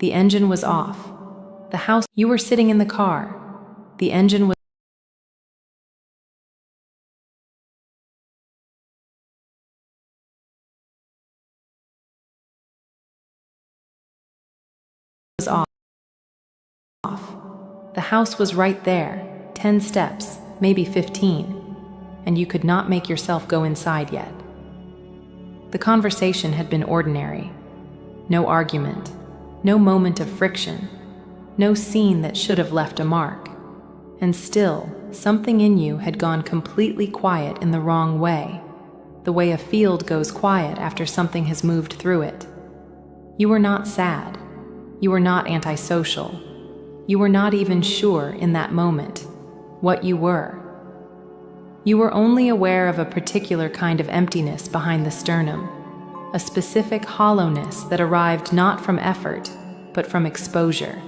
The engine was off. The house. You were sitting in the car. The engine was off. The house was right there, 10 steps, maybe 15, and you could not make yourself go inside yet. The conversation had been ordinary. No argument, no moment of friction, no scene that should have left a mark. And still, something in you had gone completely quiet in the wrong way, the way a field goes quiet after something has moved through it. You were not sad. You were not antisocial. You were not even sure in that moment what you were. You were only aware of a particular kind of emptiness behind the sternum, a specific hollowness that arrived not from effort, but from exposure,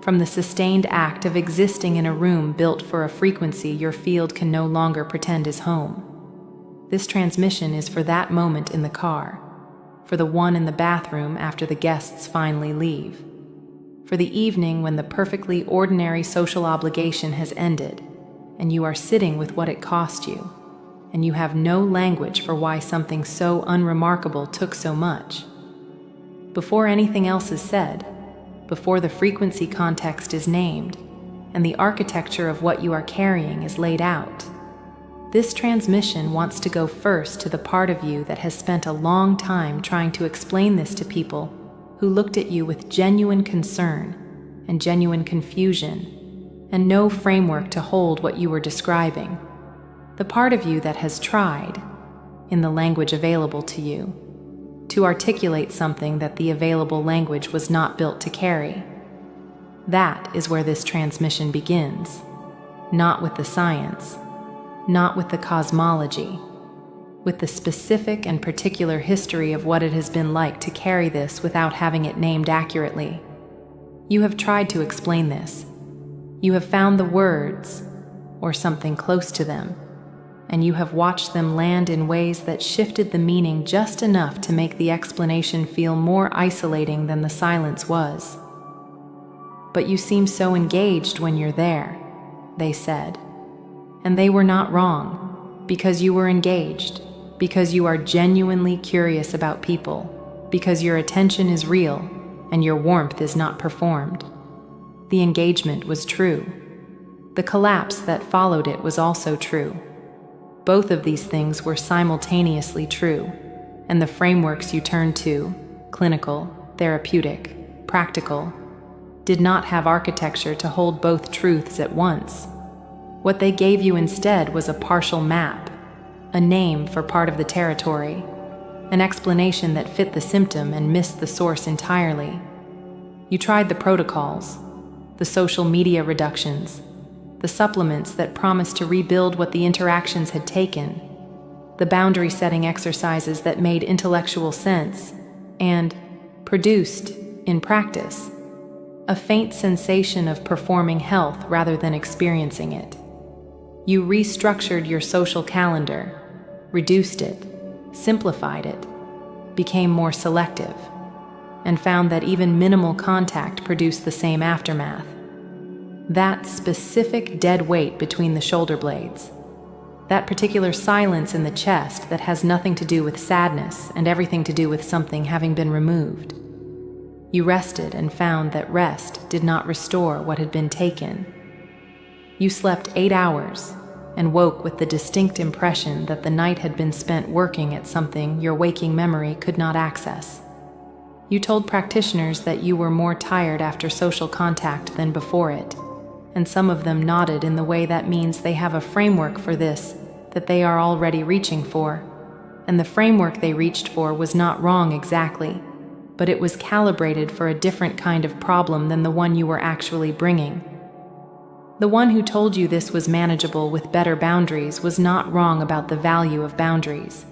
from the sustained act of existing in a room built for a frequency your field can no longer pretend is home. This transmission is for that moment in the car, for the one in the bathroom after the guests finally leave, for the evening when the perfectly ordinary social obligation has ended, and you are sitting with what it cost you, and you have no language for why something so unremarkable took so much. Before anything else is said, before the frequency context is named, and the architecture of what you are carrying is laid out, this transmission wants to go first to the part of you that has spent a long time trying to explain this to people who looked at you with genuine concern and genuine confusion, and no framework to hold what you were describing. The part of you that has tried, in the language available to you, to articulate something that the available language was not built to carry. That is where this transmission begins, not with the science, not with the cosmology, with the specific and particular history of what it has been like to carry this without having it named accurately. You have tried to explain this. You have found the words, or something close to them, and you have watched them land in ways that shifted the meaning just enough to make the explanation feel more isolating than the silence was. But you seem so engaged when you're there, they said. And they were not wrong, because you were engaged, because you are genuinely curious about people, because your attention is real and your warmth is not performed. The engagement was true. The collapse that followed it was also true. Both of these things were simultaneously true, and the frameworks you turned to, clinical, therapeutic, practical, did not have architecture to hold both truths at once. What they gave you instead was a partial map, a name for part of the territory, an explanation that fit the symptom and missed the source entirely. You tried the protocols, the social media reductions, the supplements that promised to rebuild what the interactions had taken, the boundary-setting exercises that made intellectual sense, and produced, in practice, a faint sensation of performing health rather than experiencing it. You restructured your social calendar, reduced it, simplified it, became more selective, and found that even minimal contact produced the same aftermath. That specific dead weight between the shoulder blades, that particular silence in the chest that has nothing to do with sadness and everything to do with something having been removed. You rested and found that rest did not restore what had been taken. You slept 8 hours and woke with the distinct impression that the night had been spent working at something your waking memory could not access. You told practitioners that you were more tired after social contact than before it, and some of them nodded in the way that means they have a framework for this that they are already reaching for, and the framework they reached for was not wrong exactly, but it was calibrated for a different kind of problem than the one you were actually bringing. The one who told you this was manageable with better boundaries was not wrong about the value of boundaries,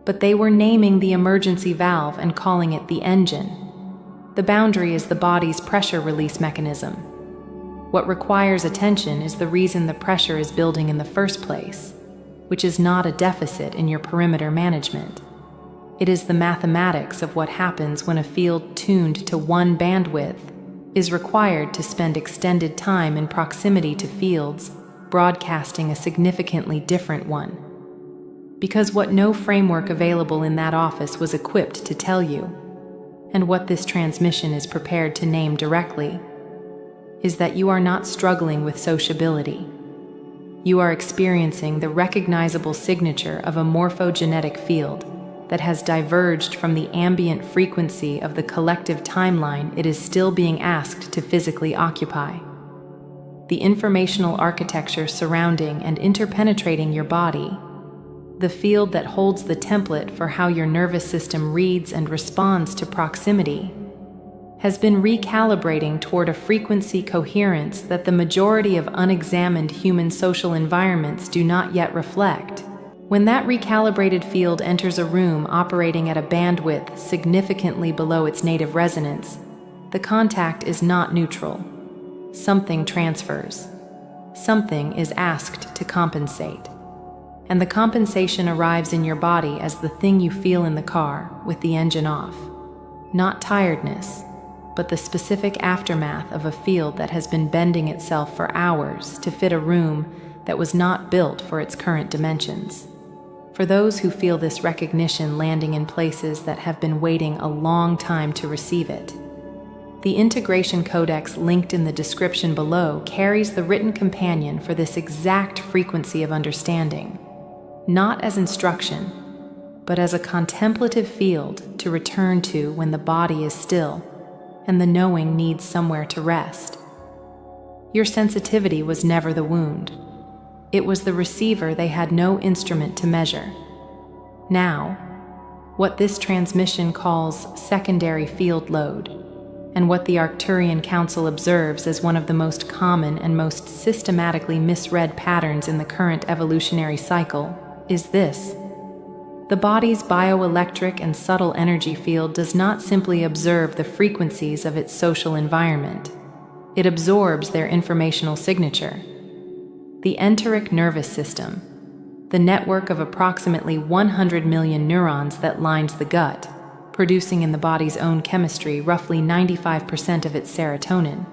but they were naming the emergency valve and calling it the engine. The boundary is the body's pressure release mechanism. What requires attention is the reason the pressure is building in the first place, which is not a deficit in your perimeter management. It is the mathematics of what happens when a field tuned to one bandwidth is required to spend extended time in proximity to fields broadcasting a significantly different one. Because what no framework available in that office was equipped to tell you, and what this transmission is prepared to name directly, is that you are not struggling with sociability. You are experiencing the recognizable signature of a morphogenetic field that has diverged from the ambient frequency of the collective timeline it is still being asked to physically occupy. The informational architecture surrounding and interpenetrating your body, the field that holds the template for how your nervous system reads and responds to proximity, has been recalibrating toward a frequency coherence that the majority of unexamined human social environments do not yet reflect. When that recalibrated field enters a room operating at a bandwidth significantly below its native resonance, the contact is not neutral. Something transfers. Something is asked to compensate. And the compensation arrives in your body as the thing you feel in the car with the engine off. Not tiredness, but the specific aftermath of a field that has been bending itself for hours to fit a room that was not built for its current dimensions. For those who feel this recognition landing in places that have been waiting a long time to receive it, the integration codex linked in the description below carries the written companion for this exact frequency of understanding, not as instruction, but as a contemplative field to return to when the body is still and the knowing needs somewhere to rest. Your sensitivity was never the wound. It was the receiver they had no instrument to measure. Now, what this transmission calls secondary field load, and what the Arcturian Council observes as one of the most common and most systematically misread patterns in the current evolutionary cycle, is this. The body's bioelectric and subtle energy field does not simply observe the frequencies of its social environment. It absorbs their informational signature. The enteric nervous system, the network of approximately 100 million neurons that lines the gut, producing in the body's own chemistry roughly 95% of its serotonin,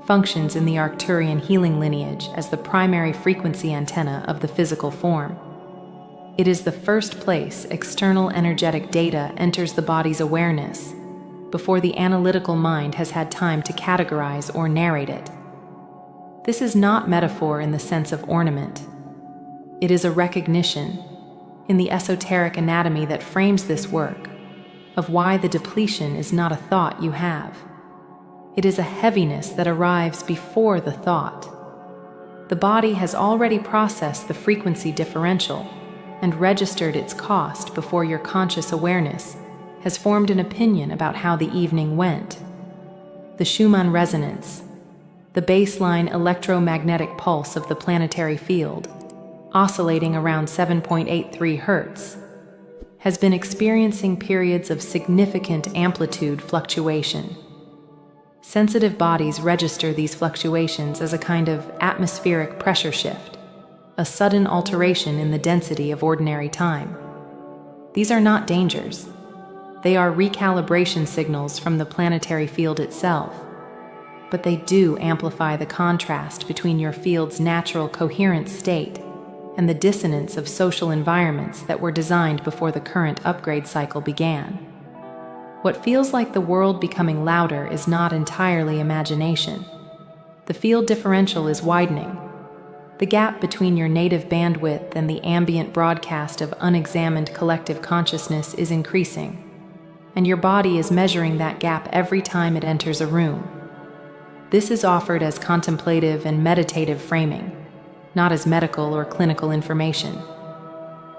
functions in the Arcturian healing lineage as the primary frequency antenna of the physical form. It is the first place external energetic data enters the body's awareness before the analytical mind has had time to categorize or narrate it. This is not metaphor in the sense of ornament. It is a recognition, in the esoteric anatomy that frames this work, of why the depletion is not a thought you have. It is a heaviness that arrives before the thought. The body has already processed the frequency differential and registered its cost before your conscious awareness has formed an opinion about how the evening went. The Schumann resonance, the baseline electromagnetic pulse of the planetary field, oscillating around 7.83 Hz, has been experiencing periods of significant amplitude fluctuation. Sensitive bodies register these fluctuations as a kind of atmospheric pressure shift, a sudden alteration in the density of ordinary time. These are not dangers. They are recalibration signals from the planetary field itself, but they do amplify the contrast between your field's natural coherent state and the dissonance of social environments that were designed before the current upgrade cycle began. What feels like the world becoming louder is not entirely imagination. The field differential is widening. The gap between your native bandwidth and the ambient broadcast of unexamined collective consciousness is increasing, and your body is measuring that gap every time it enters a room. This is offered as contemplative and meditative framing, not as medical or clinical information.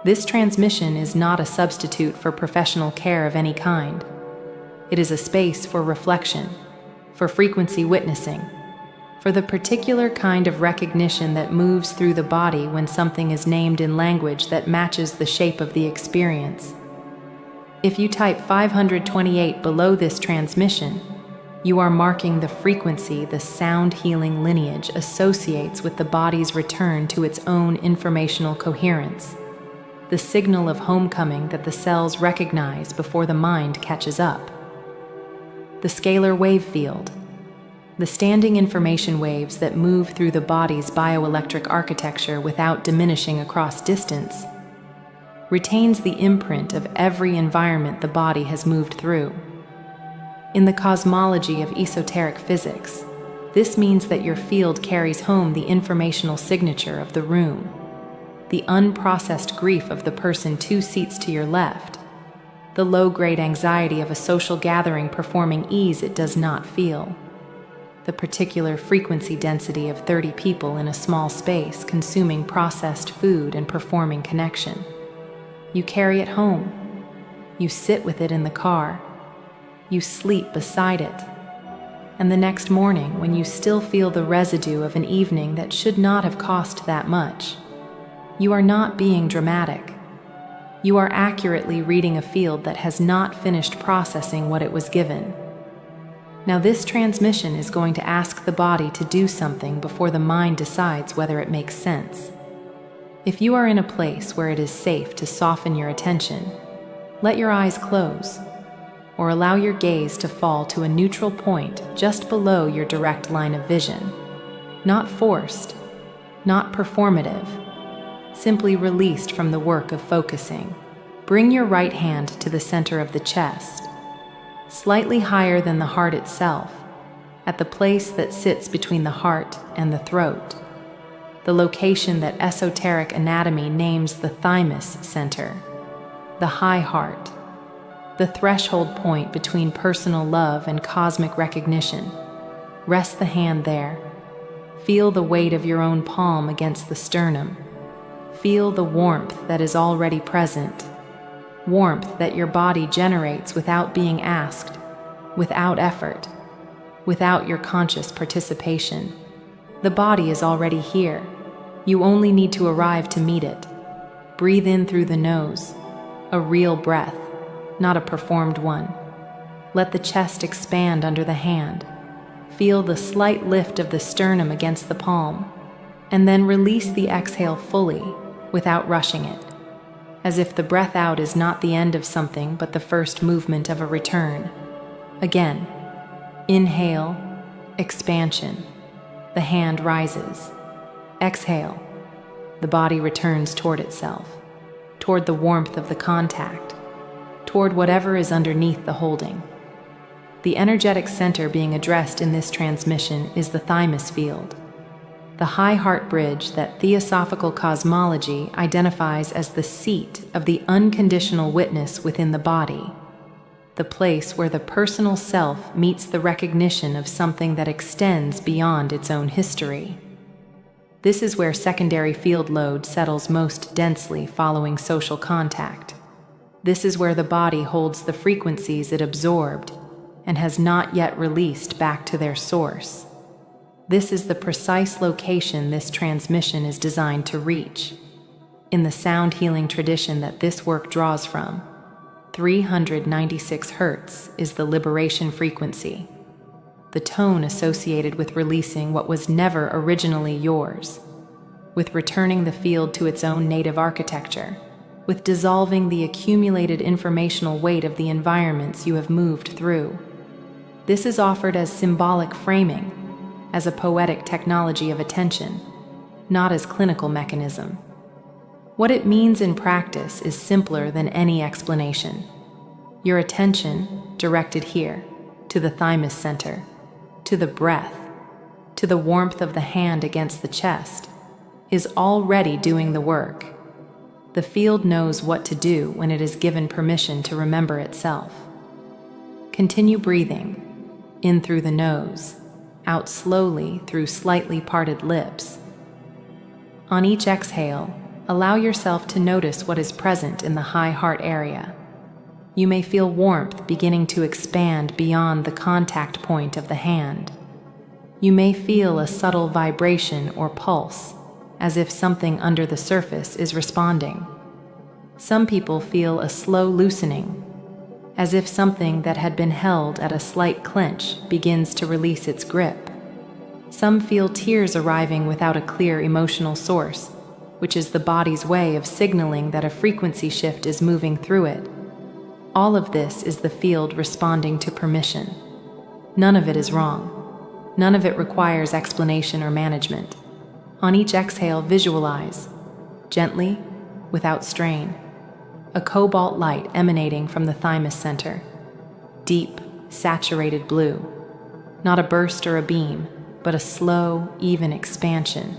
This transmission is not a substitute for professional care of any kind. It is a space for reflection, for frequency witnessing, for the particular kind of recognition that moves through the body when something is named in language that matches the shape of the experience. If you type 528 below this transmission, you are marking the frequency the sound healing lineage associates with the body's return to its own informational coherence. the signal of homecoming that the cells recognize before the mind catches up. The scalar wave field, the standing information waves that move through the body's bioelectric architecture without diminishing across distance, retains the imprint of every environment the body has moved through. In the cosmology of esoteric physics, this means that your field carries home the informational signature of the room, the unprocessed grief of the person 2 seats to your left, the low-grade anxiety of a social gathering performing ease it does not feel, the particular frequency density of 30 people in a small space consuming processed food and performing connection. You carry it home. You sit with it in the car. You sleep beside it. And the next morning, when you still feel the residue of an evening that should not have cost that much, you are not being dramatic. You are accurately reading a field that has not finished processing what it was given. Now, this transmission is going to ask the body to do something before the mind decides whether it makes sense. If you are in a place where it is safe to soften your attention, let your eyes close, or allow your gaze to fall to a neutral point just below your direct line of vision. Not forced, not performative, simply released from the work of focusing. Bring your right hand to the center of the chest, slightly higher than the heart itself, at the place that sits between the heart and the throat, the location that esoteric anatomy names the thymus center, the high heart, the threshold point between personal love and cosmic recognition. Rest the hand there. Feel the weight of your own palm against the sternum. Feel the warmth that is already present, warmth that your body generates without being asked, without effort, without your conscious participation. The body is already here. You only need to arrive to meet it. Breathe in through the nose, a real breath, not a performed one. Let the chest expand under the hand. Feel the slight lift of the sternum against the palm, and then release the exhale fully, without rushing it, as if the breath out is not the end of something but the first movement of a return. Again, inhale, expansion. The hand rises. Exhale. The body returns toward itself, toward the warmth of the contact, toward whatever is underneath the holding. The energetic center being addressed in this transmission is the thymus field, the high heart bridge that theosophical cosmology identifies as the seat of the unconditional witness within the body, the place where the personal self meets the recognition of something that extends beyond its own history. This is where secondary field load settles most densely following social contact. This is where the body holds the frequencies it absorbed and has not yet released back to their source. This is the precise location this transmission is designed to reach. In the sound healing tradition that this work draws from, 396 Hz is the liberation frequency, the tone associated with releasing what was never originally yours, with returning the field to its own native architecture, with dissolving the accumulated informational weight of the environments you have moved through. This is offered as symbolic framing, as a poetic technology of attention, not as clinical mechanism. What it means in practice is simpler than any explanation. Your attention, directed here, to the thymus center, to the breath, to the warmth of the hand against the chest, is already doing the work. The field knows what to do when it is given permission to remember itself. Continue breathing, in through the nose, out slowly through slightly parted lips. On each exhale, allow yourself to notice what is present in the high heart area. You may feel warmth beginning to expand beyond the contact point of the hand. You may feel a subtle vibration or pulse, as if something under the surface is responding. Some people feel a slow loosening, as if something that had been held at a slight clench begins to release its grip. Some feel tears arriving without a clear emotional source, which is the body's way of signaling that a frequency shift is moving through it. All of this is the field responding to permission. None of it is wrong. None of it requires explanation or management. On each exhale, visualize, gently, without strain, a cobalt light emanating from the thymus center. Deep, saturated blue. Not a burst or a beam, but a slow, even expansion.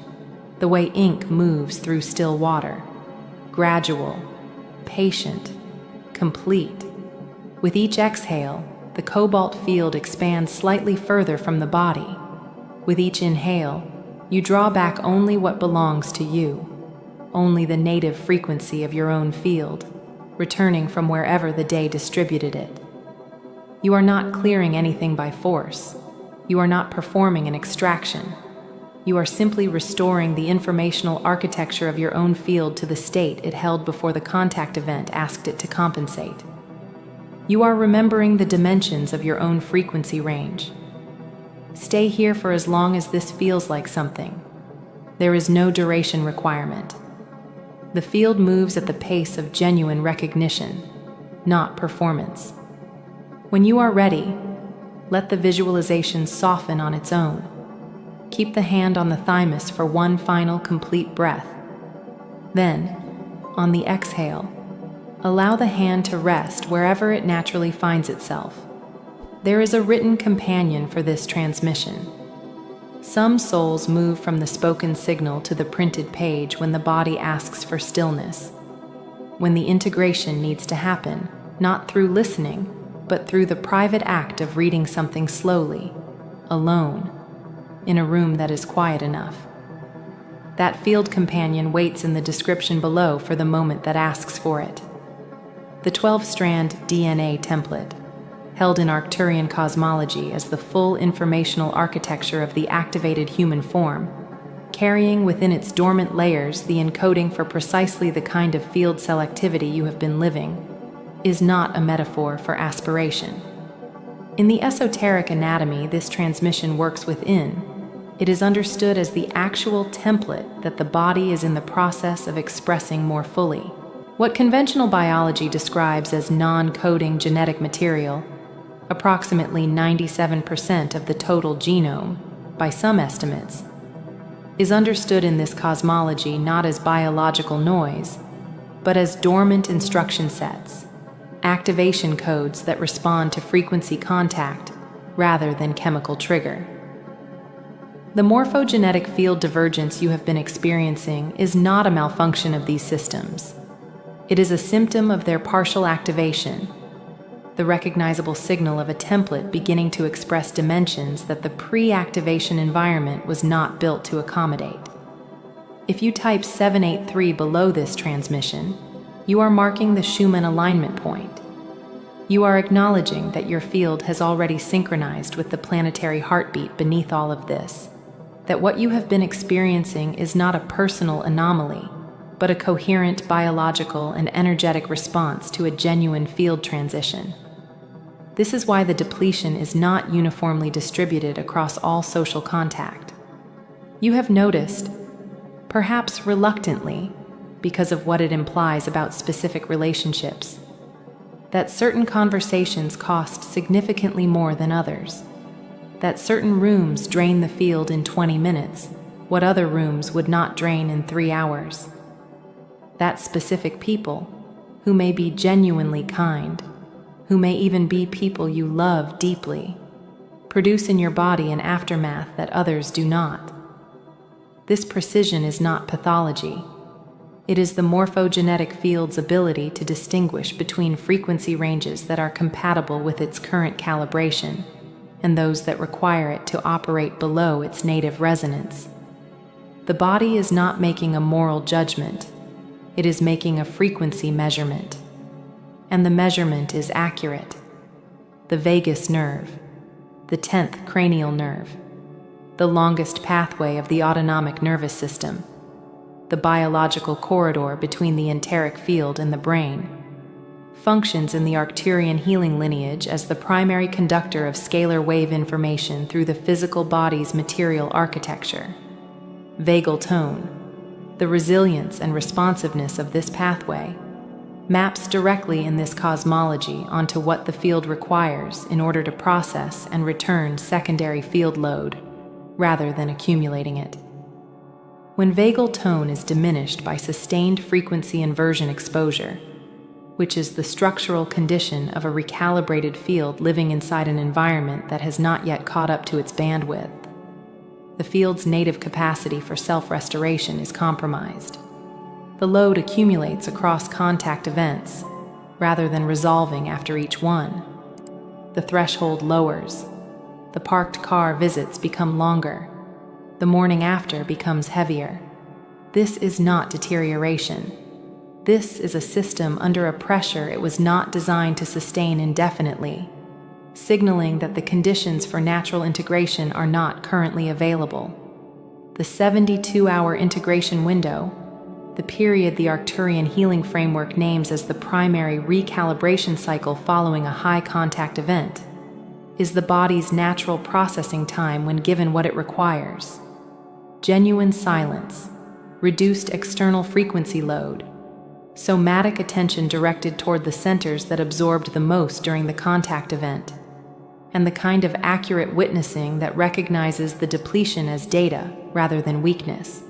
The way ink moves through still water. Gradual, patient, complete. With each exhale, the cobalt field expands slightly further from the body. With each inhale, you draw back only what belongs to you, only the native frequency of your own field, returning from wherever the day distributed it. You are not clearing anything by force. You are not performing an extraction. You are simply restoring the informational architecture of your own field to the state it held before the contact event asked it to compensate. You are remembering the dimensions of your own frequency range. Stay here for as long as this feels like something. There is no duration requirement. The field moves at the pace of genuine recognition, not performance. When you are ready, let the visualization soften on its own. Keep the hand on the thymus for one final complete breath. Then, on the exhale, allow the hand to rest wherever it naturally finds itself. There is a written companion for this transmission. Some souls move from the spoken signal to the printed page when the body asks for stillness. When the integration needs to happen, not through listening, but through the private act of reading something slowly, alone, in a room that is quiet enough. That field companion waits in the description below for the moment that asks for it. The 12-strand DNA template, held in Arcturian cosmology as the full informational architecture of the activated human form, carrying within its dormant layers the encoding for precisely the kind of field selectivity you have been living, is not a metaphor for aspiration. In the esoteric anatomy this transmission works within, it is understood as the actual template that the body is in the process of expressing more fully. What conventional biology describes as non-coding genetic material, approximately 97% of the total genome, by some estimates, is understood in this cosmology not as biological noise, but as dormant instruction sets, activation codes that respond to frequency contact rather than chemical trigger. The morphogenetic field divergence you have been experiencing is not a malfunction of these systems. It is a symptom of their partial activation, the recognizable signal of a template beginning to express dimensions that the pre-activation environment was not built to accommodate. If you type 783 below this transmission, you are marking the Schumann alignment point. You are acknowledging that your field has already synchronized with the planetary heartbeat beneath all of this, that what you have been experiencing is not a personal anomaly, but a coherent biological and energetic response to a genuine field transition. This is why the depletion is not uniformly distributed across all social contact. You have noticed, perhaps reluctantly, because of what it implies about specific relationships, that certain conversations cost significantly more than others, that certain rooms drain the field in 20 minutes, what other rooms would not drain in 3 hours. That specific people, who may be genuinely kind, who may even be people you love deeply, produce in your body an aftermath that others do not. This precision is not pathology. It is the morphogenetic field's ability to distinguish between frequency ranges that are compatible with its current calibration and those that require it to operate below its native resonance. The body is not making a moral judgment. It is making a frequency measurement. And the measurement is accurate. The vagus nerve, the 10th cranial nerve, the longest pathway of the autonomic nervous system, the biological corridor between the enteric field and the brain, functions in the Arcturian healing lineage as the primary conductor of scalar wave information through the physical body's material architecture. Vagal tone, The resilience and responsiveness of this pathway maps directly in this cosmology onto what the field requires in order to process and return secondary field load, rather than accumulating it. When vagal tone is diminished by sustained frequency inversion exposure, which is the structural condition of a recalibrated field living inside an environment that has not yet caught up to its bandwidth, the field's native capacity for self-restoration is compromised. The load accumulates across contact events, rather than resolving after each one. The threshold lowers. The parked car visits become longer. The morning after becomes heavier. This is not deterioration. This is a system under a pressure it was not designed to sustain indefinitely, signaling that the conditions for natural integration are not currently available. The 72-hour integration window, the period the Arcturian healing framework names as the primary recalibration cycle following a high-contact event, is the body's natural processing time when given what it requires. Genuine silence, reduced external frequency load, somatic attention directed toward the centers that absorbed the most during the contact event, and the kind of accurate witnessing that recognizes the depletion as data rather than weakness.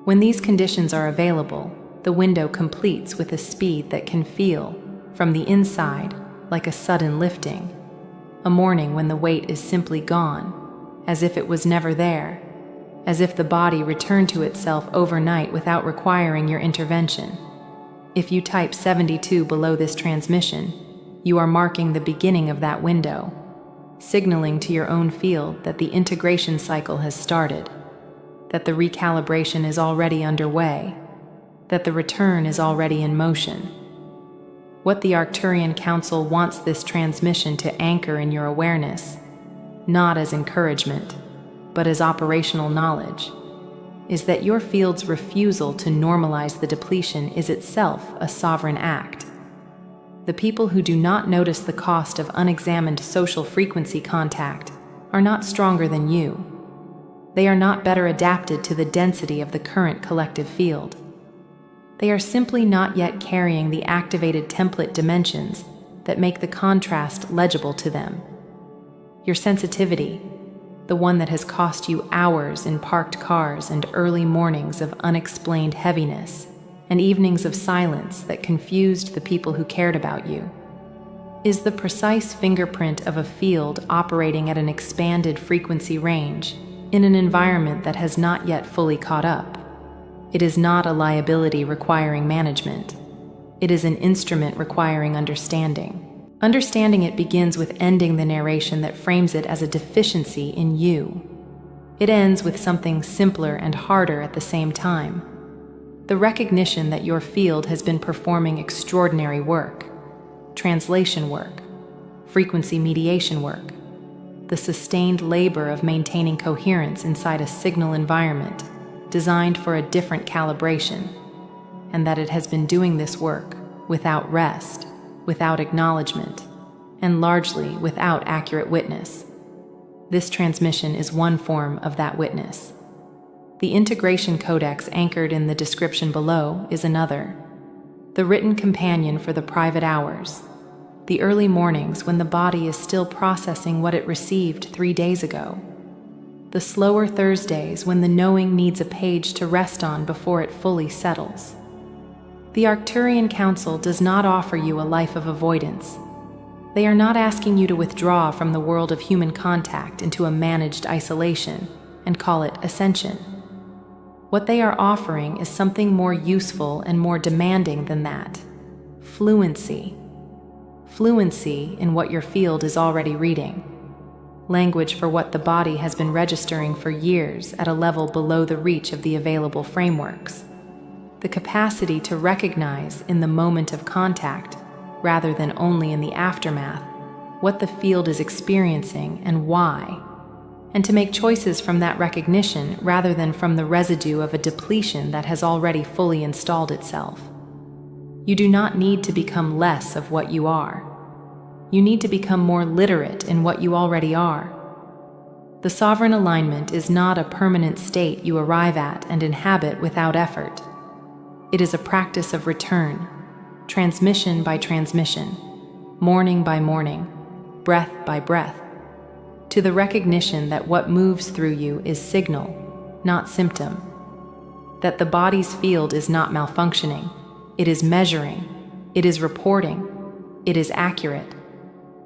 When these conditions are available, the window completes with a speed that can feel, from the inside, like a sudden lifting. A morning when the weight is simply gone, as if it was never there, as if the body returned to itself overnight without requiring your intervention. If you type 72 below this transmission, you are marking the beginning of that window, signaling to your own field that the integration cycle has started, that the recalibration is already underway, that the return is already in motion. What the Arcturian Council wants this transmission to anchor in your awareness, not as encouragement, but as operational knowledge, is that your field's refusal to normalize the depletion is itself a sovereign act. The people who do not notice the cost of unexamined social frequency contact are not stronger than you. They are not better adapted to the density of the current collective field. They are simply not yet carrying the activated template dimensions that make the contrast legible to them. Your sensitivity, the one that has cost you hours in parked cars and early mornings of unexplained heaviness, and evenings of silence that confused the people who cared about you, is the precise fingerprint of a field operating at an expanded frequency range in an environment that has not yet fully caught up. It is not a liability requiring management. It is an instrument requiring understanding. Understanding it begins with ending the narration that frames it as a deficiency in you. It ends with something simpler and harder at the same time. The recognition that your field has been performing extraordinary work, translation work, frequency mediation work, the sustained labor of maintaining coherence inside a signal environment designed for a different calibration, and that it has been doing this work without rest, without acknowledgement, and largely without accurate witness. This transmission is one form of that witness. The integration codex anchored in the description below is another. The written companion for the private hours, the early mornings when the body is still processing what it received 3 days ago, the slower Thursdays when the knowing needs a page to rest on before it fully settles. The Arcturian Council does not offer you a life of avoidance. They are not asking you to withdraw from the world of human contact into a managed isolation and call it ascension. What they are offering is something more useful and more demanding than that. Fluency. Fluency in what your field is already reading. Language for what the body has been registering for years at a level below the reach of the available frameworks. The capacity to recognize in the moment of contact, rather than only in the aftermath, what the field is experiencing and why, and to make choices from that recognition rather than from the residue of a depletion that has already fully installed itself. You do not need to become less of what you are. You need to become more literate in what you already are. The sovereign alignment is not a permanent state you arrive at and inhabit without effort. It is a practice of return, transmission by transmission, morning by morning, breath by breath, to the recognition that what moves through you is signal, not symptom, that the body's field is not malfunctioning, it is measuring, it is reporting, it is accurate,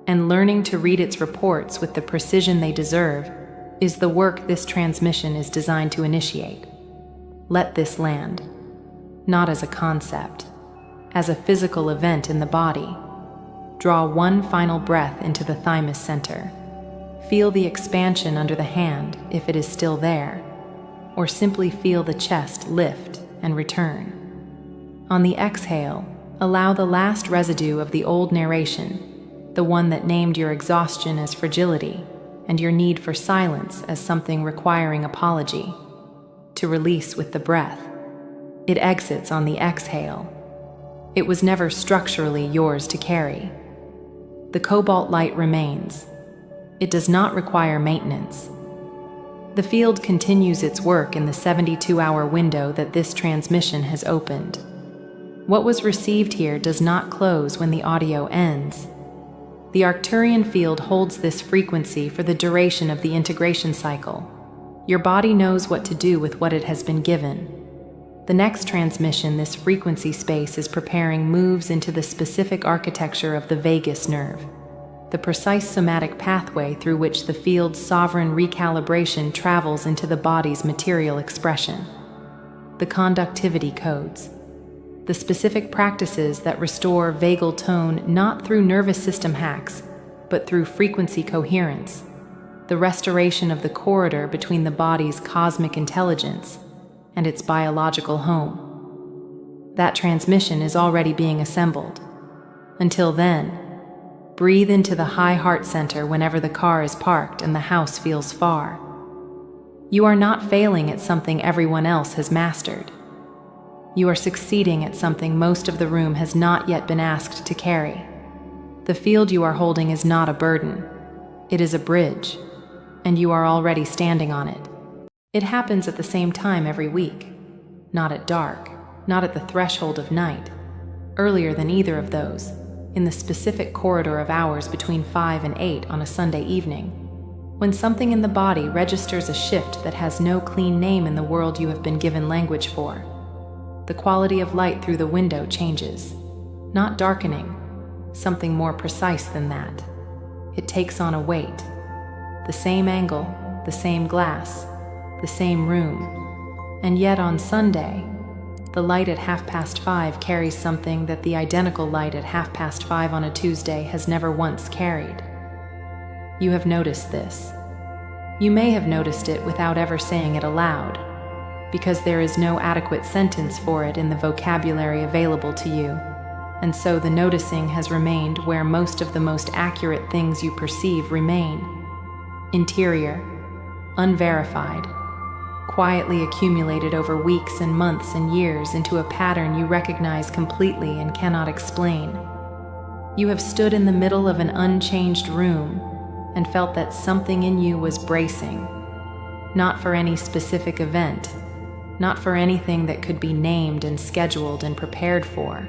and learning to read its reports with the precision they deserve is the work this transmission is designed to initiate. Let this land, not as a concept, as a physical event in the body. Draw one final breath into the thymus center. Feel the expansion under the hand if it is still there, or simply feel the chest lift and return. On the exhale, allow the last residue of the old narration, the one that named your exhaustion as fragility and your need for silence as something requiring apology, to release with the breath. It exits on the exhale. It was never structurally yours to carry. The cobalt light remains. It does not require maintenance. The field continues its work in the 72-hour window that this transmission has opened. What was received here does not close when the audio ends. The Arcturian field holds this frequency for the duration of the integration cycle. Your body knows what to do with what it has been given. The next transmission this frequency space is preparing moves into the specific architecture of the vagus nerve, the precise somatic pathway through which the field's sovereign recalibration travels into the body's material expression. The conductivity codes, the specific practices that restore vagal tone not through nervous system hacks, but through frequency coherence, the restoration of the corridor between the body's cosmic intelligence and its biological home. That transmission is already being assembled. Until then, breathe into the high heart center whenever the car is parked and the house feels far. You are not failing at something everyone else has mastered. You are succeeding at something most of the room has not yet been asked to carry. The field you are holding is not a burden. It is a bridge, and you are already standing on it. It happens at the same time every week, not at dark, not at the threshold of night, earlier than either of those, in the specific corridor of hours between 5 and 8 on a Sunday evening, when something in the body registers a shift that has no clean name in the world you have been given language for. The quality of light through the window changes, not darkening, something more precise than that. It takes on a weight. The same angle, the same glass, the same room. And yet on Sunday, the light at 5:30 carries something that the identical light at 5:30 on a Tuesday has never once carried. You have noticed this. You may have noticed it without ever saying it aloud, because there is no adequate sentence for it in the vocabulary available to you, and so the noticing has remained where most of the most accurate things you perceive remain. Interior, unverified, quietly accumulated over weeks and months and years into a pattern you recognize completely and cannot explain. You have stood in the middle of an unchanged room and felt that something in you was bracing, not for any specific event, not for anything that could be named and scheduled and prepared for,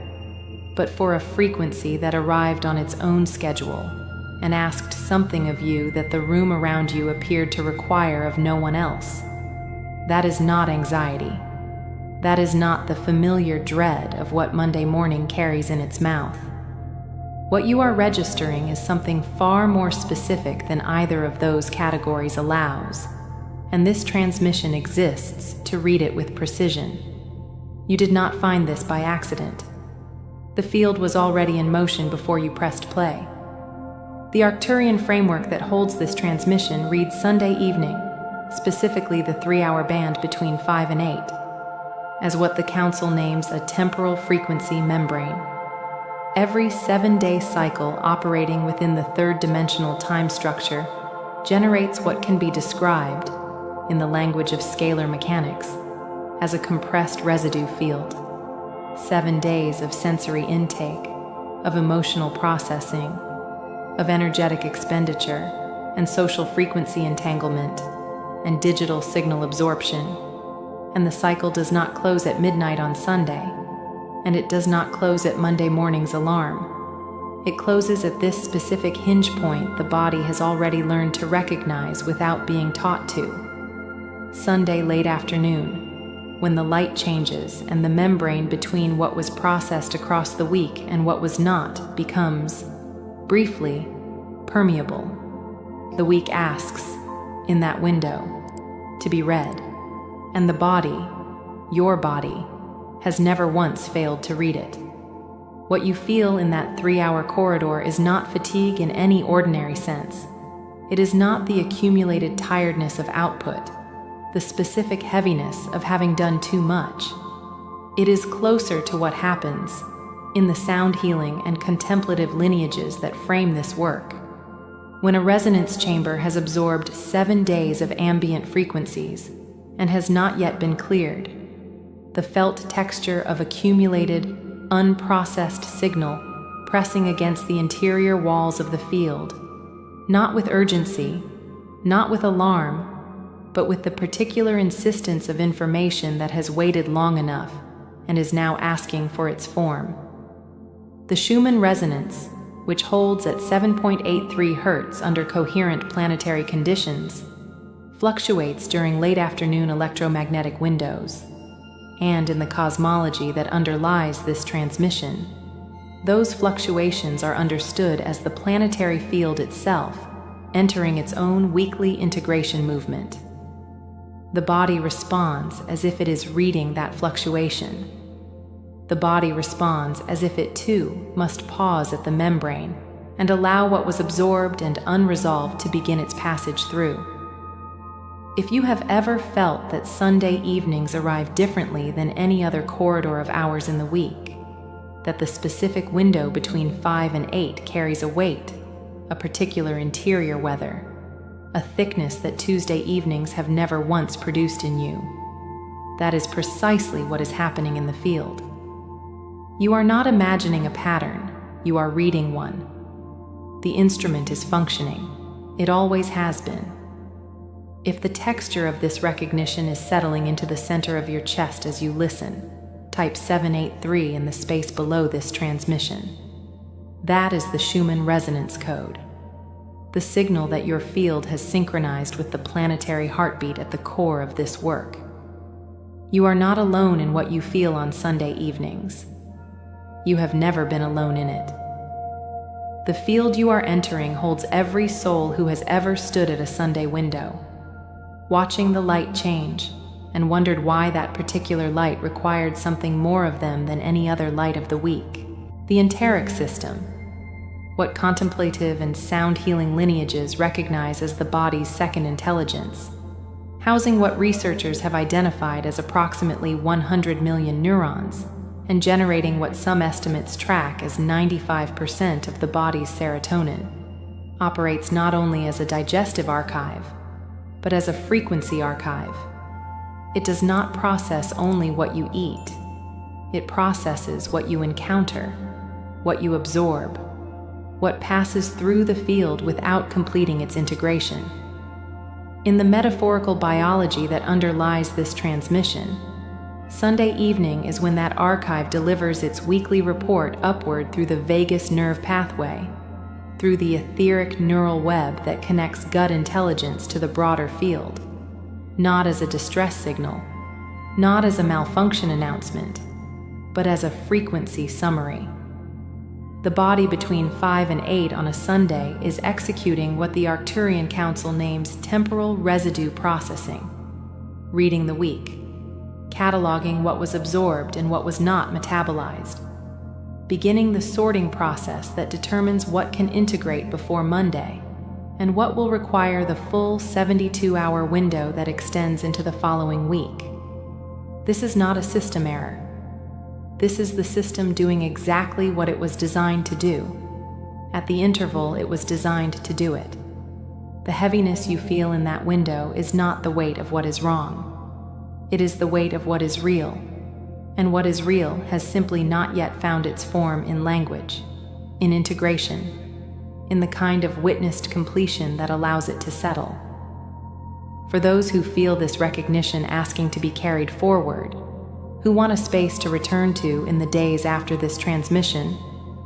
but for a frequency that arrived on its own schedule and asked something of you that the room around you appeared to require of no one else. That is not anxiety. That is not the familiar dread of what Monday morning carries in its mouth. What you are registering is something far more specific than either of those categories allows, and this transmission exists to read it with precision. You did not find this by accident. The field was already in motion before you pressed play. The Arcturian framework that holds this transmission reads Sunday evening, specifically the 3-hour band between 5 and 8, as what the Council names a temporal frequency membrane. Every 7-day cycle operating within the third-dimensional time structure generates what can be described, in the language of scalar mechanics, as a compressed residue field. 7 days of sensory intake, of emotional processing, of energetic expenditure, and social frequency entanglement, and digital signal absorption. And the cycle does not close at midnight on Sunday, and it does not close at Monday morning's alarm. It closes at this specific hinge point the body has already learned to recognize without being taught to. Sunday late afternoon, when the light changes and the membrane between what was processed across the week and what was not becomes, briefly, permeable. The week asks, in that window, to be read, and the body, your body, has never once failed to read it. What you feel in that 3-hour corridor is not fatigue in any ordinary sense. It is not the accumulated tiredness of output, the specific heaviness of having done too much. It is closer to what happens in the sound healing and contemplative lineages that frame this work. When a resonance chamber has absorbed 7 days of ambient frequencies and has not yet been cleared, the felt texture of accumulated, unprocessed signal pressing against the interior walls of the field, not with urgency, not with alarm, but with the particular insistence of information that has waited long enough and is now asking for its form. The Schumann resonance, which holds at 7.83 Hz under coherent planetary conditions, fluctuates during late afternoon electromagnetic windows. And in the cosmology that underlies this transmission, those fluctuations are understood as the planetary field itself entering its own weekly integration movement. The body responds as if it is reading that fluctuation. The body responds as if it too must pause at the membrane and allow what was absorbed and unresolved to begin its passage through. If you have ever felt that Sunday evenings arrive differently than any other corridor of hours in the week, that the specific window between 5 and 8 carries a weight, a particular interior weather, a thickness that Tuesday evenings have never once produced in you, that is precisely what is happening in the field. You are not imagining a pattern, you are reading one. The instrument is functioning. It always has been. If the texture of this recognition is settling into the center of your chest as you listen, type 783 in the space below this transmission. That is the Schumann resonance code, the signal that your field has synchronized with the planetary heartbeat at the core of this work. You are not alone in what you feel on Sunday evenings. You have never been alone in it. The field you are entering holds every soul who has ever stood at a Sunday window, watching the light change, and wondered why that particular light required something more of them than any other light of the week. The enteric system, what contemplative and sound healing lineages recognize as the body's second intelligence, housing what researchers have identified as approximately 100 million neurons, and generating what some estimates track as 95% of the body's serotonin, operates not only as a digestive archive, but as a frequency archive. It does not process only what you eat. It processes what you encounter, what you absorb, what passes through the field without completing its integration. In the metaphorical biology that underlies this transmission, Sunday evening is when that archive delivers its weekly report upward through the vagus nerve pathway, through the etheric neural web that connects gut intelligence to the broader field, not as a distress signal, not as a malfunction announcement, but as a frequency summary. The body between 5 and 8 on a Sunday is executing what the Arcturian Council names temporal residue processing, reading the week, cataloging what was absorbed and what was not metabolized, beginning the sorting process that determines what can integrate before Monday and what will require the full 72-hour window that extends into the following week. This is not a system error. This is the system doing exactly what it was designed to do. At the interval it was designed to do it. The heaviness you feel in that window is not the weight of what is wrong. It is the weight of what is real, and what is real has simply not yet found its form in language, in integration, in the kind of witnessed completion that allows it to settle. For those who feel this recognition asking to be carried forward, who want a space to return to in the days after this transmission,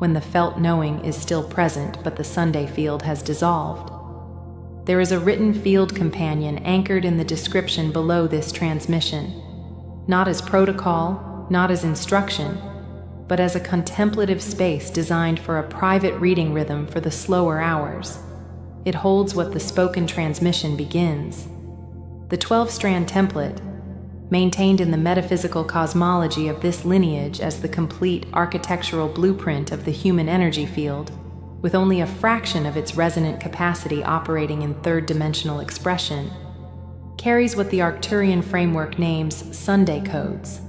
when the felt knowing is still present but the Sunday field has dissolved, there is a written field companion anchored in the description below this transmission, not as protocol, not as instruction, but as a contemplative space designed for a private reading rhythm for the slower hours. It holds what the spoken transmission begins. The 12-strand template, maintained in the metaphysical cosmology of this lineage as the complete architectural blueprint of the human energy field, with only a fraction of its resonant capacity operating in third-dimensional expression, carries what the Arcturian framework names Sunday codes,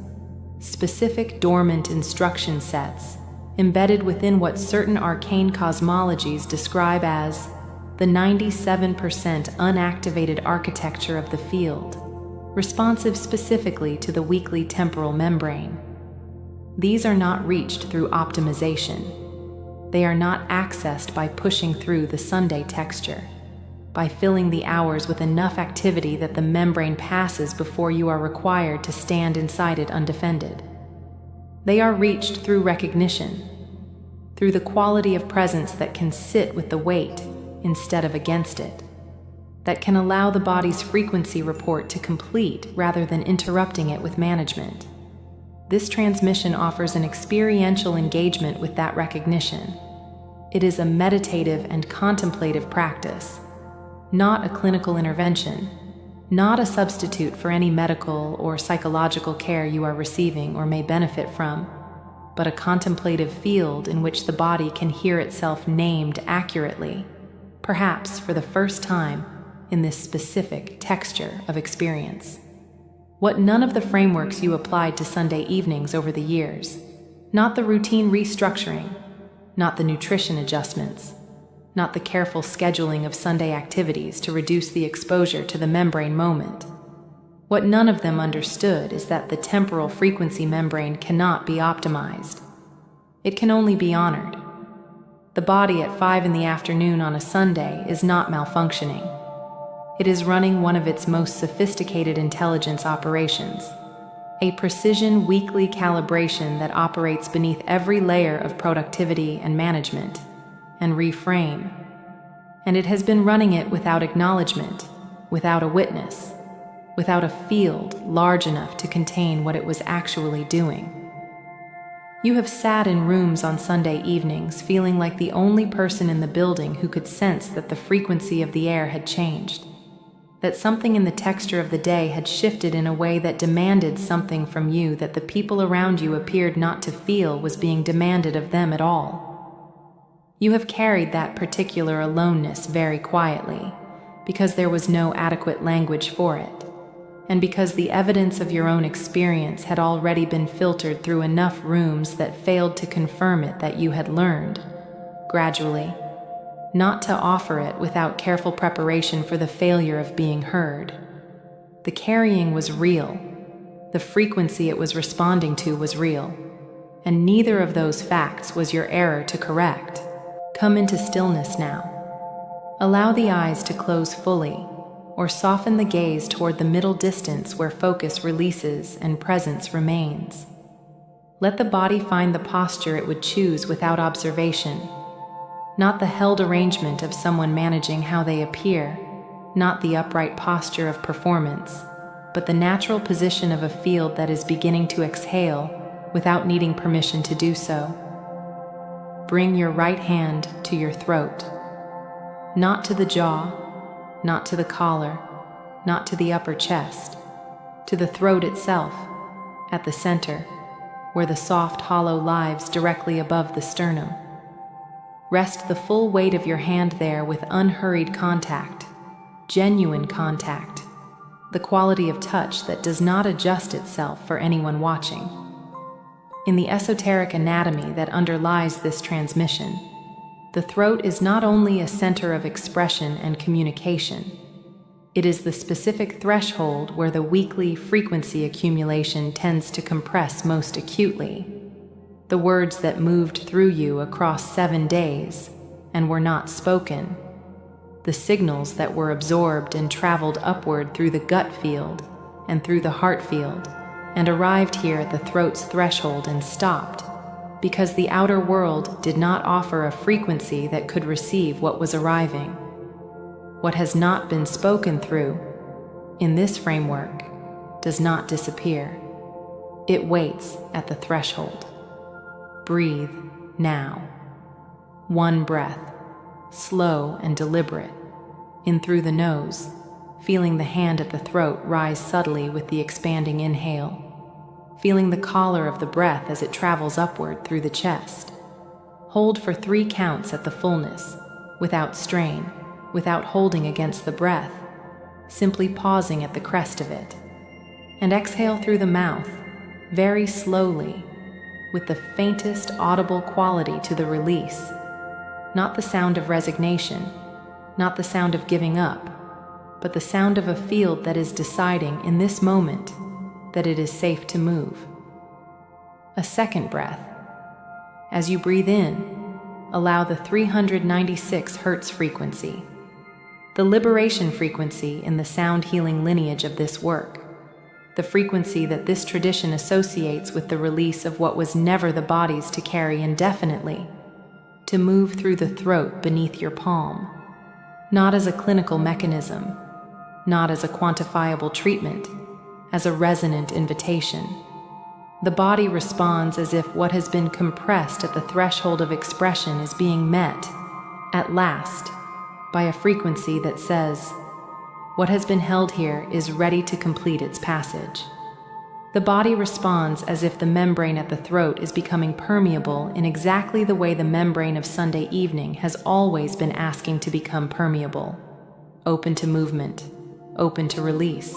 specific dormant instruction sets embedded within what certain arcane cosmologies describe as the 97% unactivated architecture of the field, responsive specifically to the weekly temporal membrane. These are not reached through optimization. They are not accessed by pushing through the Sunday texture, by filling the hours with enough activity that the membrane passes before you are required to stand inside it undefended. They are reached through recognition, through the quality of presence that can sit with the weight instead of against it, that can allow the body's frequency report to complete rather than interrupting it with management. This transmission offers an experiential engagement with that recognition. It is a meditative and contemplative practice, not a clinical intervention, not a substitute for any medical or psychological care you are receiving or may benefit from, but a contemplative field in which the body can hear itself named accurately, perhaps for the first time in this specific texture of experience. What none of the frameworks you applied to Sunday evenings over the years, not the routine restructuring, not the nutrition adjustments, not the careful scheduling of Sunday activities to reduce the exposure to the membrane moment. What none of them understood is that the temporal frequency membrane cannot be optimized. It can only be honored. The body at 5 p.m. on a Sunday is not malfunctioning. It is running one of its most sophisticated intelligence operations, a precision weekly calibration that operates beneath every layer of productivity and management and reframe. And it has been running it without acknowledgement, without a witness, without a field large enough to contain what it was actually doing. You have sat in rooms on Sunday evenings feeling like the only person in the building who could sense that the frequency of the air had changed, that something in the texture of the day had shifted in a way that demanded something from you that the people around you appeared not to feel was being demanded of them at all. You have carried that particular aloneness very quietly, because there was no adequate language for it, and because the evidence of your own experience had already been filtered through enough rooms that failed to confirm it that you had learned, gradually, not to offer it without careful preparation for the failure of being heard. The carrying was real. The frequency it was responding to was real. And neither of those facts was your error to correct. Come into stillness now. Allow the eyes to close fully, or soften the gaze toward the middle distance where focus releases and presence remains. Let the body find the posture it would choose without observation, not the held arrangement of someone managing how they appear, not the upright posture of performance, but the natural position of a field that is beginning to exhale without needing permission to do so. Bring your right hand to your throat, not to the jaw, not to the collar, not to the upper chest, to the throat itself, at the center, where the soft hollow lies directly above the sternum. Rest the full weight of your hand there with unhurried contact, genuine contact, the quality of touch that does not adjust itself for anyone watching. In the esoteric anatomy that underlies this transmission, the throat is not only a center of expression and communication, it is the specific threshold where the weekly frequency accumulation tends to compress most acutely. The words that moved through you across 7 days and were not spoken. The signals that were absorbed and traveled upward through the gut field and through the heart field, and arrived here at the throat's threshold and stopped, because the outer world did not offer a frequency that could receive what was arriving. What has not been spoken through, in this framework, does not disappear. It waits at the threshold. Breathe now. One breath, slow and deliberate, in through the nose, feeling the hand at the throat rise subtly with the expanding inhale, feeling the collar of the breath as it travels upward through the chest. Hold for 3 counts at the fullness, without strain, without holding against the breath, simply pausing at the crest of it. And exhale through the mouth, very slowly, with the faintest audible quality to the release. Not the sound of resignation, not the sound of giving up, but the sound of a field that is deciding in this moment that it is safe to move. A second breath. As you breathe in, allow the 396 Hz frequency, the liberation frequency in the sound healing lineage of this work, the frequency that this tradition associates with the release of what was never the body's to carry indefinitely, to move through the throat beneath your palm, not as a clinical mechanism, not as a quantifiable treatment, as a resonant invitation. The body responds as if what has been compressed at the threshold of expression is being met, at last, by a frequency that says, what has been held here is ready to complete its passage. The body responds as if the membrane at the throat is becoming permeable in exactly the way the membrane of Sunday evening has always been asking to become permeable, open to movement, open to release,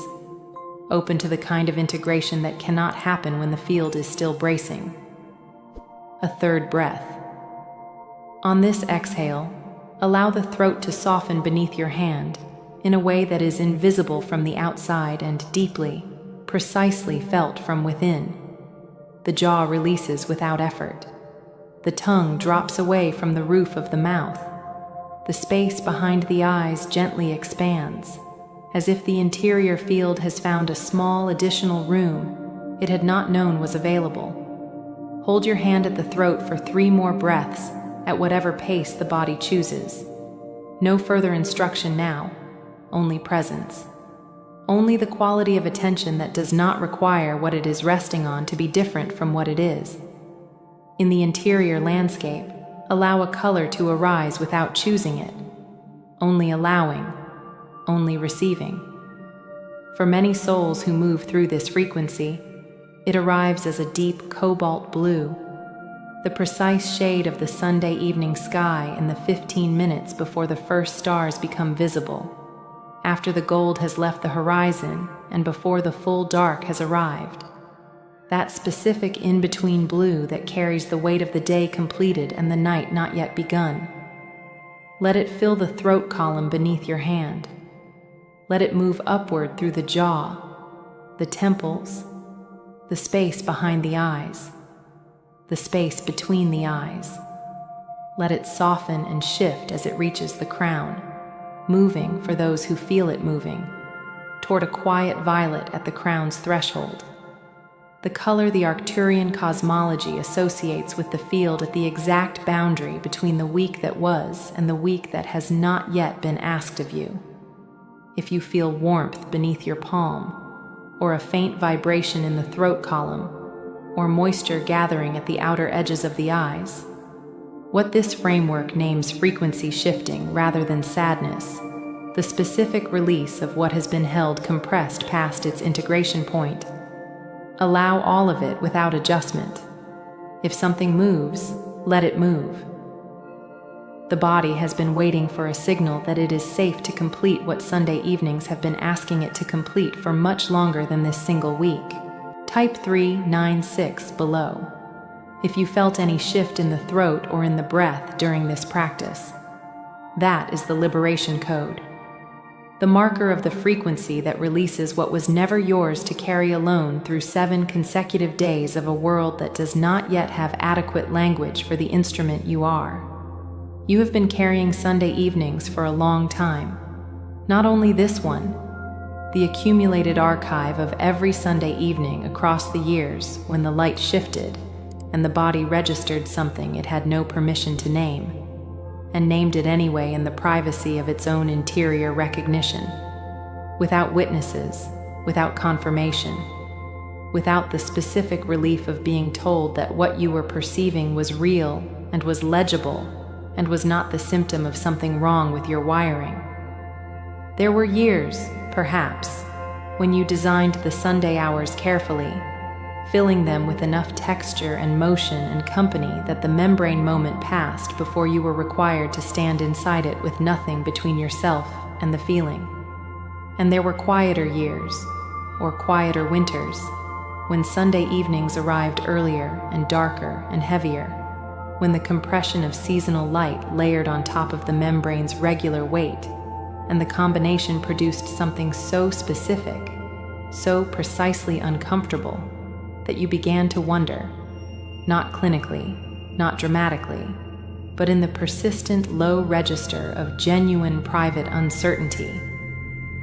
open to the kind of integration that cannot happen when the field is still bracing. A third breath. On this exhale, allow the throat to soften beneath your hand in a way that is invisible from the outside and deeply, precisely felt from within. The jaw releases without effort. The tongue drops away from the roof of the mouth. The space behind the eyes gently expands, as if the interior field has found a small additional room it had not known was available. Hold your hand at the throat for 3 more breaths at whatever pace the body chooses. No further instruction now, only presence. Only the quality of attention that does not require what it is resting on to be different from what it is. In the interior landscape, allow a color to arise without choosing it, only allowing, only receiving. For many souls who move through this frequency, it arrives as a deep cobalt blue, the precise shade of the Sunday evening sky in the 15 minutes before the first stars become visible, after the gold has left the horizon and before the full dark has arrived. That specific in-between blue that carries the weight of the day completed and the night not yet begun. Let it fill the throat column beneath your hand. Let it move upward through the jaw, the temples, the space behind the eyes, the space between the eyes. Let it soften and shift as it reaches the crown, moving, for those who feel it moving, toward a quiet violet at the crown's threshold. The color the Arcturian cosmology associates with the field at the exact boundary between the week that was and the week that has not yet been asked of you. If you feel warmth beneath your palm, or a faint vibration in the throat column, or moisture gathering at the outer edges of the eyes, what this framework names frequency shifting rather than sadness, the specific release of what has been held compressed past its integration point. Allow all of it without adjustment. If something moves, let it move. The body has been waiting for a signal that it is safe to complete what Sunday evenings have been asking it to complete for much longer than this single week. Type 396 below, if you felt any shift in the throat or in the breath during this practice. That is the liberation code, the marker of the frequency that releases what was never yours to carry alone through 7 consecutive days of a world that does not yet have adequate language for the instrument you are. You have been carrying Sunday evenings for a long time. Not only this one, the accumulated archive of every Sunday evening across the years when the light shifted and the body registered something it had no permission to name, and named it anyway in the privacy of its own interior recognition, without witnesses, without confirmation, without the specific relief of being told that what you were perceiving was real and was legible and was not the symptom of something wrong with your wiring. There were years, perhaps, when you designed the Sunday hours carefully, filling them with enough texture and motion and company that the membrane moment passed before you were required to stand inside it with nothing between yourself and the feeling. And there were quieter years, or quieter winters, when Sunday evenings arrived earlier and darker and heavier, when the compression of seasonal light layered on top of the membrane's regular weight, and the combination produced something so specific, so precisely uncomfortable, that you began to wonder, not clinically, not dramatically, but in the persistent low register of genuine private uncertainty,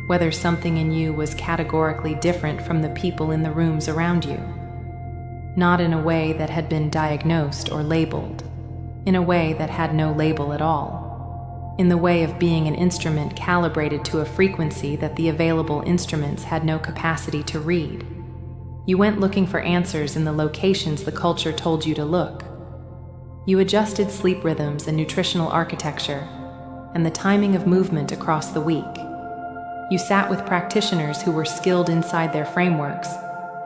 whether something in you was categorically different from the people in the rooms around you. Not in a way that had been diagnosed or labeled, in a way that had no label at all, in the way of being an instrument calibrated to a frequency that the available instruments had no capacity to read. You went looking for answers in the locations the culture told you to look. You adjusted sleep rhythms and nutritional architecture, and the timing of movement across the week. You sat with practitioners who were skilled inside their frameworks,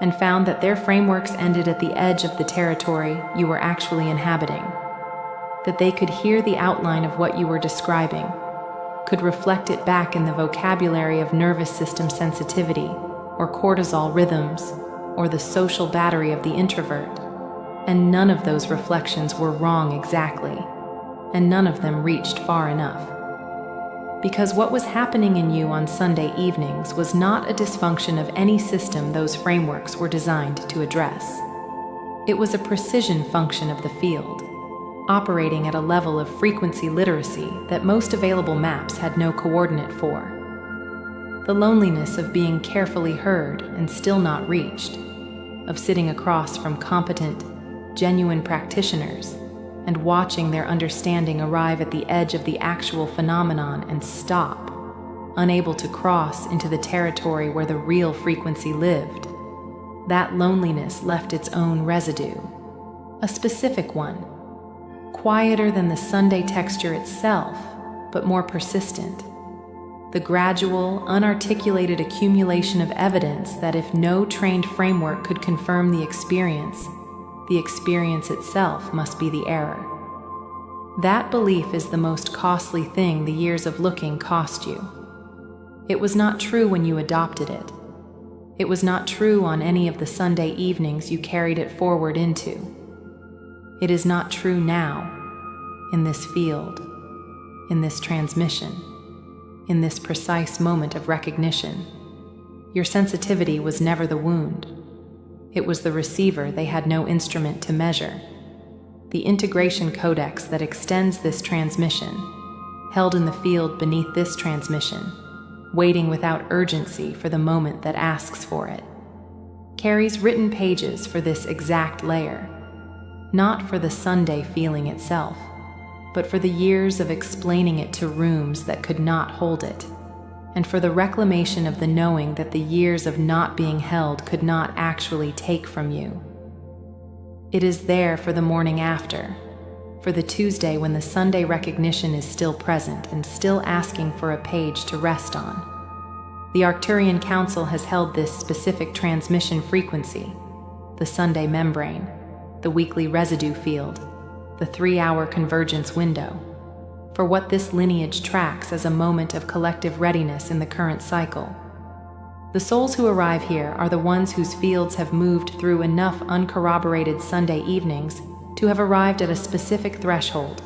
and found that their frameworks ended at the edge of the territory you were actually inhabiting, that they could hear the outline of what you were describing, could reflect it back in the vocabulary of nervous system sensitivity, or cortisol rhythms, or the social battery of the introvert, and none of those reflections were wrong exactly, and none of them reached far enough. Because what was happening in you on Sunday evenings was not a dysfunction of any system those frameworks were designed to address. It was a precision function of the field, operating at a level of frequency literacy that most available maps had no coordinate for. The loneliness of being carefully heard and still not reached, of sitting across from competent, genuine practitioners and watching their understanding arrive at the edge of the actual phenomenon and stop, unable to cross into the territory where the real frequency lived. That loneliness left its own residue, a specific one, quieter than the Sunday texture itself, but more persistent. The gradual, unarticulated accumulation of evidence that if no trained framework could confirm the experience itself must be the error. That belief is the most costly thing the years of looking cost you. It was not true when you adopted it. It was not true on any of the Sunday evenings you carried it forward into. It is not true now, in this field, in this transmission, in this precise moment of recognition. Your sensitivity was never the wound. It was the receiver they had no instrument to measure. The integration codex that extends this transmission, held in the field beneath this transmission, waiting without urgency for the moment that asks for it, carries written pages for this exact layer, not for the Sunday feeling itself, but for the years of explaining it to rooms that could not hold it, and for the reclamation of the knowing that the years of not being held could not actually take from you. It is there for the morning after, for the Tuesday when the Sunday recognition is still present and still asking for a page to rest on. The Arcturian Council has held this specific transmission frequency, the Sunday membrane, the weekly residue field, the 3-hour convergence window, for what this lineage tracks as a moment of collective readiness in the current cycle. The souls who arrive here are the ones whose fields have moved through enough uncorroborated Sunday evenings to have arrived at a specific threshold,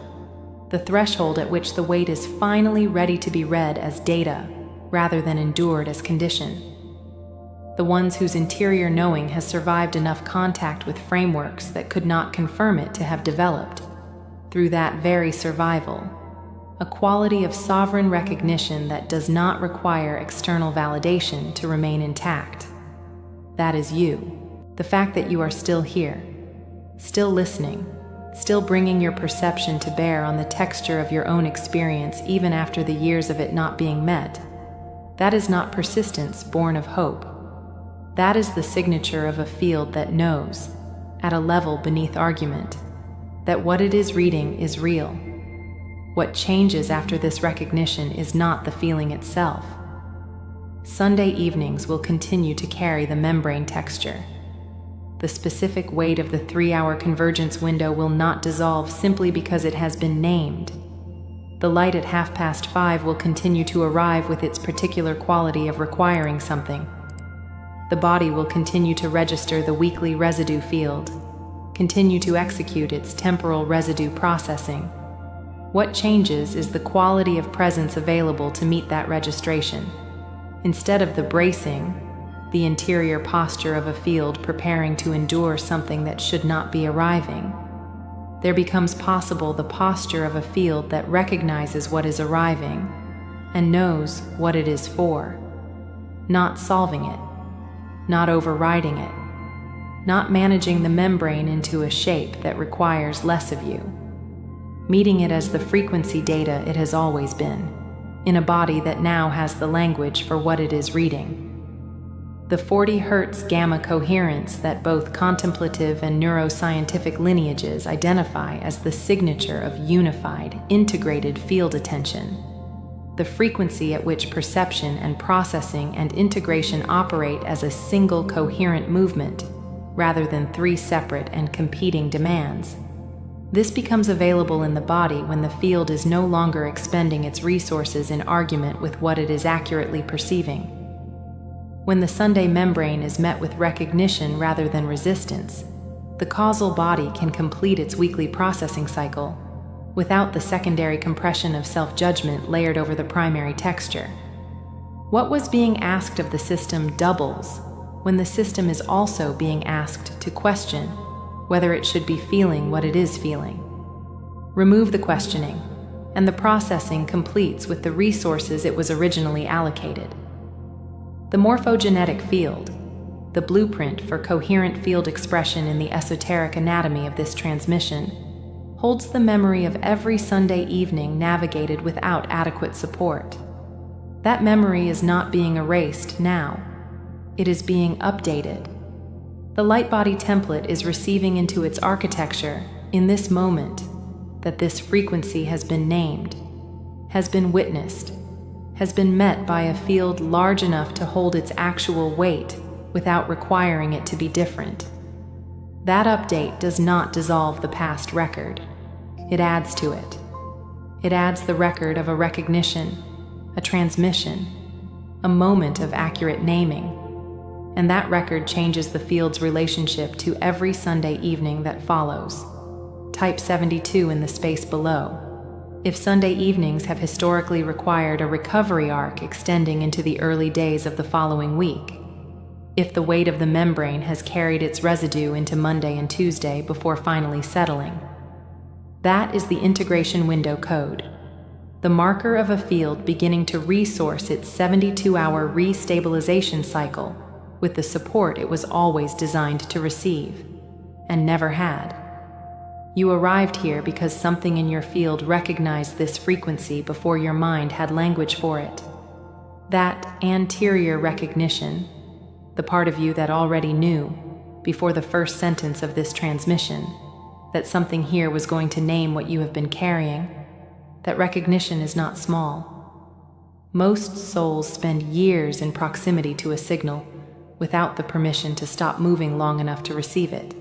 the threshold at which the weight is finally ready to be read as data rather than endured as condition. The ones whose interior knowing has survived enough contact with frameworks that could not confirm it to have developed, through that very survival, a quality of sovereign recognition that does not require external validation to remain intact. That is you. The fact that you are still here, still listening, still bringing your perception to bear on the texture of your own experience even after the years of it not being met. That is not persistence born of hope. That is the signature of a field that knows, at a level beneath argument, that what it is reading is real. What changes after this recognition is not the feeling itself. Sunday evenings will continue to carry the membrane texture. The specific weight of the 3-hour convergence window will not dissolve simply because it has been named. The light at 5:30 will continue to arrive with its particular quality of requiring something. The body will continue to register the weekly residue field, continue to execute its temporal residue processing. What changes is the quality of presence available to meet that registration. Instead of the bracing, the interior posture of a field preparing to endure something that should not be arriving, there becomes possible the posture of a field that recognizes what is arriving and knows what it is for, not solving it, not overriding it, not managing the membrane into a shape that requires less of you, meeting it as the frequency data it has always been, in a body that now has the language for what it is reading. The 40 Hz gamma coherence that both contemplative and neuroscientific lineages identify as the signature of unified, integrated field attention. The frequency at which perception and processing and integration operate as a single coherent movement, rather than 3 separate and competing demands. This becomes available in the body when the field is no longer expending its resources in argument with what it is accurately perceiving. When the Sunday membrane is met with recognition rather than resistance, the causal body can complete its weekly processing cycle without the secondary compression of self-judgment layered over the primary texture. What was being asked of the system doubles when the system is also being asked to question whether it should be feeling what it is feeling. Remove the questioning, and the processing completes with the resources it was originally allocated. The morphogenetic field, the blueprint for coherent field expression in the esoteric anatomy of this transmission, holds the memory of every Sunday evening navigated without adequate support. That memory is not being erased now. It is being updated. The light body template is receiving into its architecture, in this moment, that this frequency has been named, has been witnessed, has been met by a field large enough to hold its actual weight without requiring it to be different. That update does not dissolve the past record. It adds to it. It adds the record of a recognition, a transmission, a moment of accurate naming. And that record changes the field's relationship to every Sunday evening that follows. Type 72 in the space below. If Sunday evenings have historically required a recovery arc extending into the early days of the following week, if the weight of the membrane has carried its residue into Monday and Tuesday before finally settling, that is the integration window code, the marker of a field beginning to resource its 72-hour restabilization cycle with the support it was always designed to receive, and never had. You arrived here because something in your field recognized this frequency before your mind had language for it. That anterior recognition, the part of you that already knew, before the first sentence of this transmission, that something here was going to name what you have been carrying, that recognition is not small. Most souls spend years in proximity to a signal without the permission to stop moving long enough to receive it.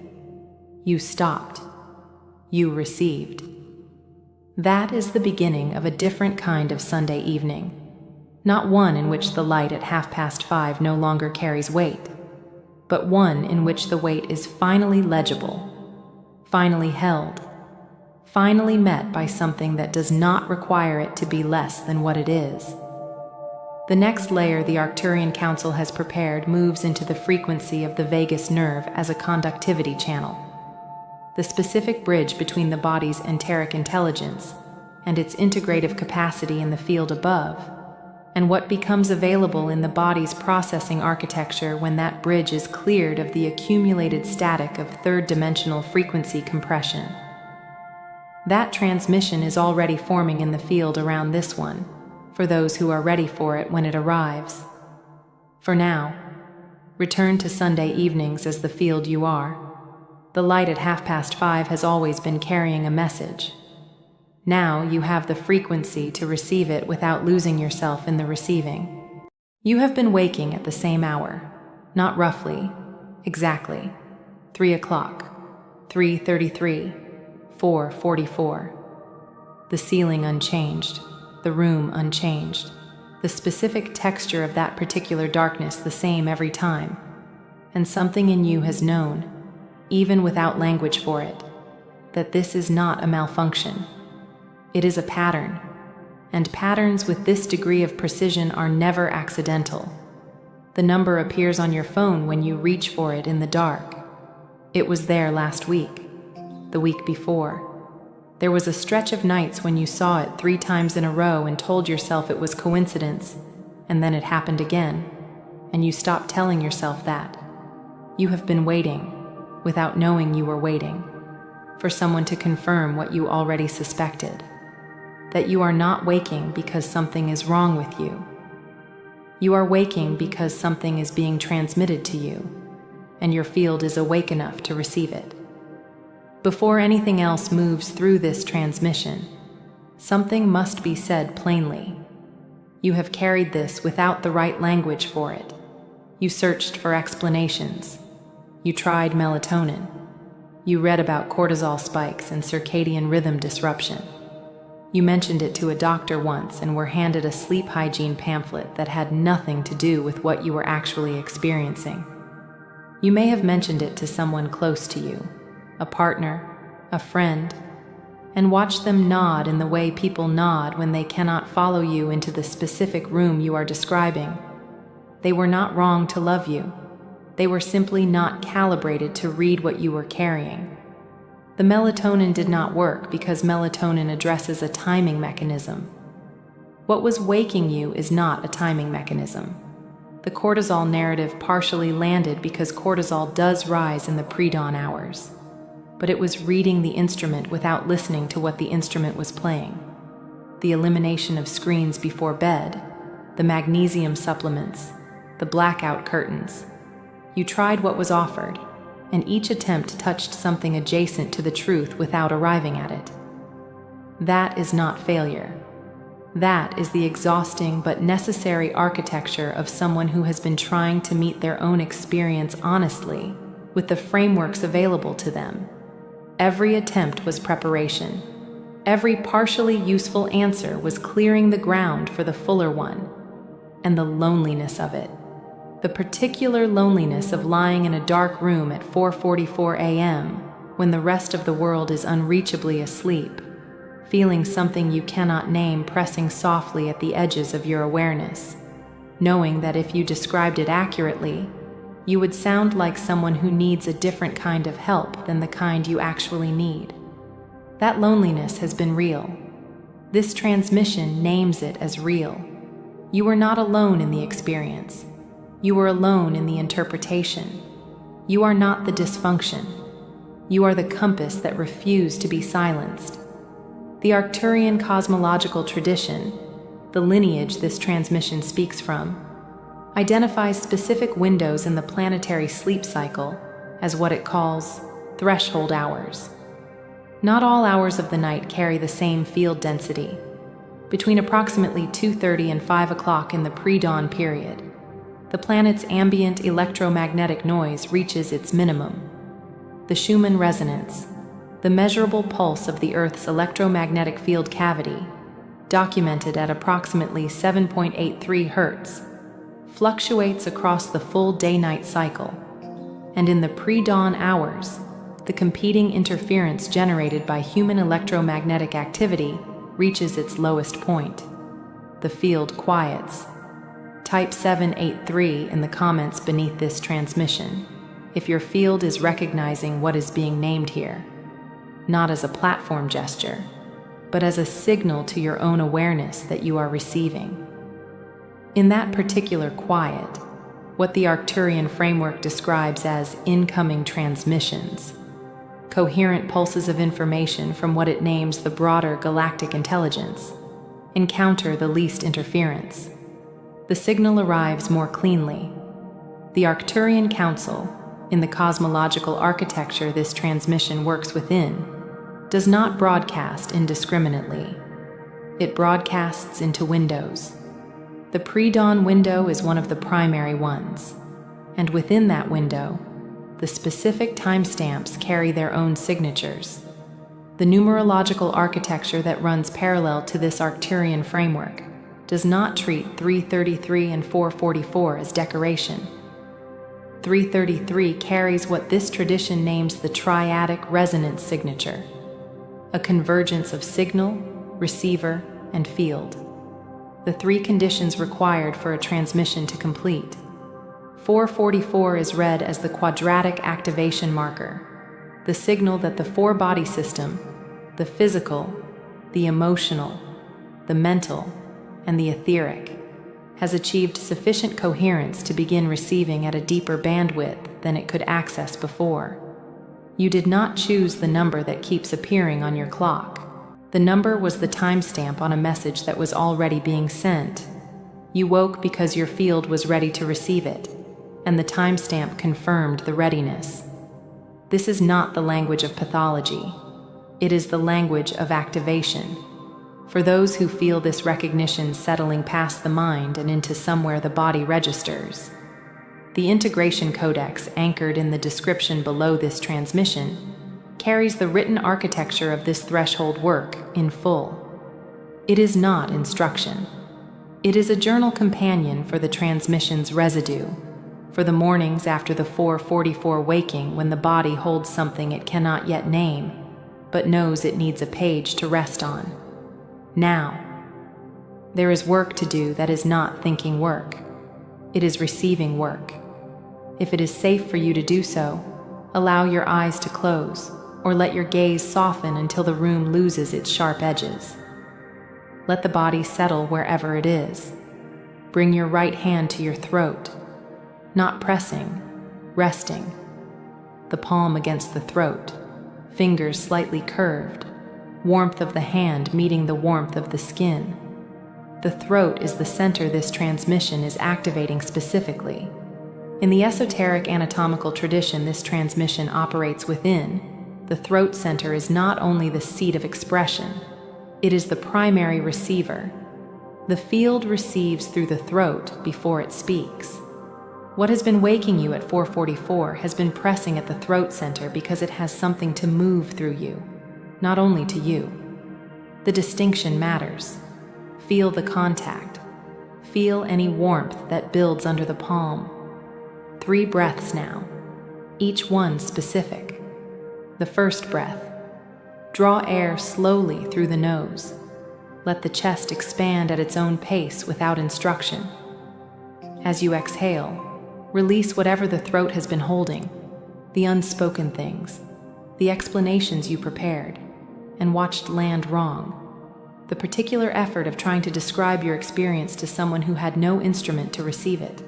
You stopped. You received. That is the beginning of a different kind of Sunday evening, not one in which the light at 5:30 no longer carries weight, but one in which the weight is finally legible, finally held, finally met by something that does not require it to be less than what it is. The next layer the Arcturian Council has prepared moves into the frequency of the vagus nerve as a conductivity channel. The specific bridge between the body's enteric intelligence and its integrative capacity in the field above, and what becomes available in the body's processing architecture when that bridge is cleared of the accumulated static of third-dimensional frequency compression. That transmission is already forming in the field around this one, for those who are ready for it when it arrives. For now, return to Sunday evenings as the field you are. The light at 5:30 has always been carrying a message. Now you have the frequency to receive it without losing yourself in the receiving. You have been waking at the same hour, not roughly, exactly, 3 o'clock, 3:33, 4:44. The ceiling unchanged, the room unchanged, the specific texture of that particular darkness the same every time, and something in you has known, even without language for it, that this is not a malfunction. It is a pattern, and patterns with this degree of precision are never accidental. The number appears on your phone when you reach for it in the dark. It was there last week, the week before. There was a stretch of nights when you saw it 3 times in a row and told yourself it was coincidence, and then it happened again, and you stopped telling yourself that. You have been waiting, without knowing you were waiting, for someone to confirm what you already suspected. That you are not waking because something is wrong with you. You are waking because something is being transmitted to you, and your field is awake enough to receive it. Before anything else moves through this transmission, something must be said plainly. You have carried this without the right language for it. You searched for explanations. You tried melatonin. You read about cortisol spikes and circadian rhythm disruption. You mentioned it to a doctor once and were handed a sleep hygiene pamphlet that had nothing to do with what you were actually experiencing. You may have mentioned it to someone close to you, a partner, a friend, and watched them nod in the way people nod when they cannot follow you into the specific room you are describing. They were not wrong to love you. They were simply not calibrated to read what you were carrying. The melatonin did not work because melatonin addresses a timing mechanism. What was waking you is not a timing mechanism. The cortisol narrative partially landed because cortisol does rise in the pre-dawn hours, but it was reading the instrument without listening to what the instrument was playing. The elimination of screens before bed, the magnesium supplements, the blackout curtains. You tried what was offered, and each attempt touched something adjacent to the truth without arriving at it. That is not failure. That is the exhausting but necessary architecture of someone who has been trying to meet their own experience honestly, with the frameworks available to them. Every attempt was preparation. Every partially useful answer was clearing the ground for the fuller one, and the loneliness of it. The particular loneliness of lying in a dark room at 4:44 a.m. when the rest of the world is unreachably asleep, feeling something you cannot name pressing softly at the edges of your awareness, knowing that if you described it accurately, you would sound like someone who needs a different kind of help than the kind you actually need. That loneliness has been real. This transmission names it as real. You are not alone in the experience. You are alone in the interpretation. You are not the dysfunction. You are the compass that refused to be silenced. The Arcturian cosmological tradition, the lineage this transmission speaks from, identifies specific windows in the planetary sleep cycle as what it calls threshold hours. Not all hours of the night carry the same field density. Between approximately 2:30 and 5 o'clock in the pre-dawn period, the planet's ambient electromagnetic noise reaches its minimum. The Schumann resonance, the measurable pulse of the Earth's electromagnetic field cavity, documented at approximately 7.83 Hz, fluctuates across the full day-night cycle, and in the pre-dawn hours, the competing interference generated by human electromagnetic activity reaches its lowest point. The field quiets. Type 783 in the comments beneath this transmission if your field is recognizing what is being named here, not as a platform gesture, but as a signal to your own awareness that you are receiving. In that particular quiet, what the Arcturian framework describes as incoming transmissions, coherent pulses of information from what it names the broader galactic intelligence, encounter the least interference. The signal arrives more cleanly. The Arcturian Council, in the cosmological architecture this transmission works within, does not broadcast indiscriminately. It broadcasts into windows. The pre-dawn window is one of the primary ones, and within that window, the specific timestamps carry their own signatures. The numerological architecture that runs parallel to this Arcturian framework does not treat 333 and 444 as decoration. 333 carries what this tradition names the triadic resonance signature, a convergence of signal, receiver, and field. The three conditions required for a transmission to complete. 444 is read as the quadratic activation marker, the signal that the four-body system, the physical, the emotional, the mental, and the etheric, has achieved sufficient coherence to begin receiving at a deeper bandwidth than it could access before. You did not choose the number that keeps appearing on your clock. The number was the timestamp on a message that was already being sent. You woke because your field was ready to receive it, and the timestamp confirmed the readiness. This is not the language of pathology. It is the language of activation. For those who feel this recognition settling past the mind and into somewhere the body registers, the integration codex anchored in the description below this transmission carries the written architecture of this threshold work in full. It is not instruction. It is a journal companion for the transmission's residue, for the mornings after the 444 waking when the body holds something it cannot yet name, but knows it needs a page to rest on. Now, there is work to do that is not thinking work. It is receiving work. If it is safe for you to do so, allow your eyes to close, or let your gaze soften until the room loses its sharp edges. Let the body settle wherever it is. Bring your right hand to your throat, not pressing, resting. The palm against the throat, fingers slightly curved, warmth of the hand meeting the warmth of the skin. The throat is the center this transmission is activating specifically. In the esoteric anatomical tradition this transmission operates within, the throat center is not only the seat of expression, it is the primary receiver. The field receives through the throat before it speaks. What has been waking you at 444 has been pressing at the throat center because it has something to move through you, not only to you. The distinction matters. Feel the contact. Feel any warmth that builds under the palm. 3 breaths now, each one specific. The first breath. Draw air slowly through the nose. Let the chest expand at its own pace without instruction. As you exhale, release whatever the throat has been holding, the unspoken things, the explanations you prepared and watched land wrong, the particular effort of trying to describe your experience to someone who had no instrument to receive it.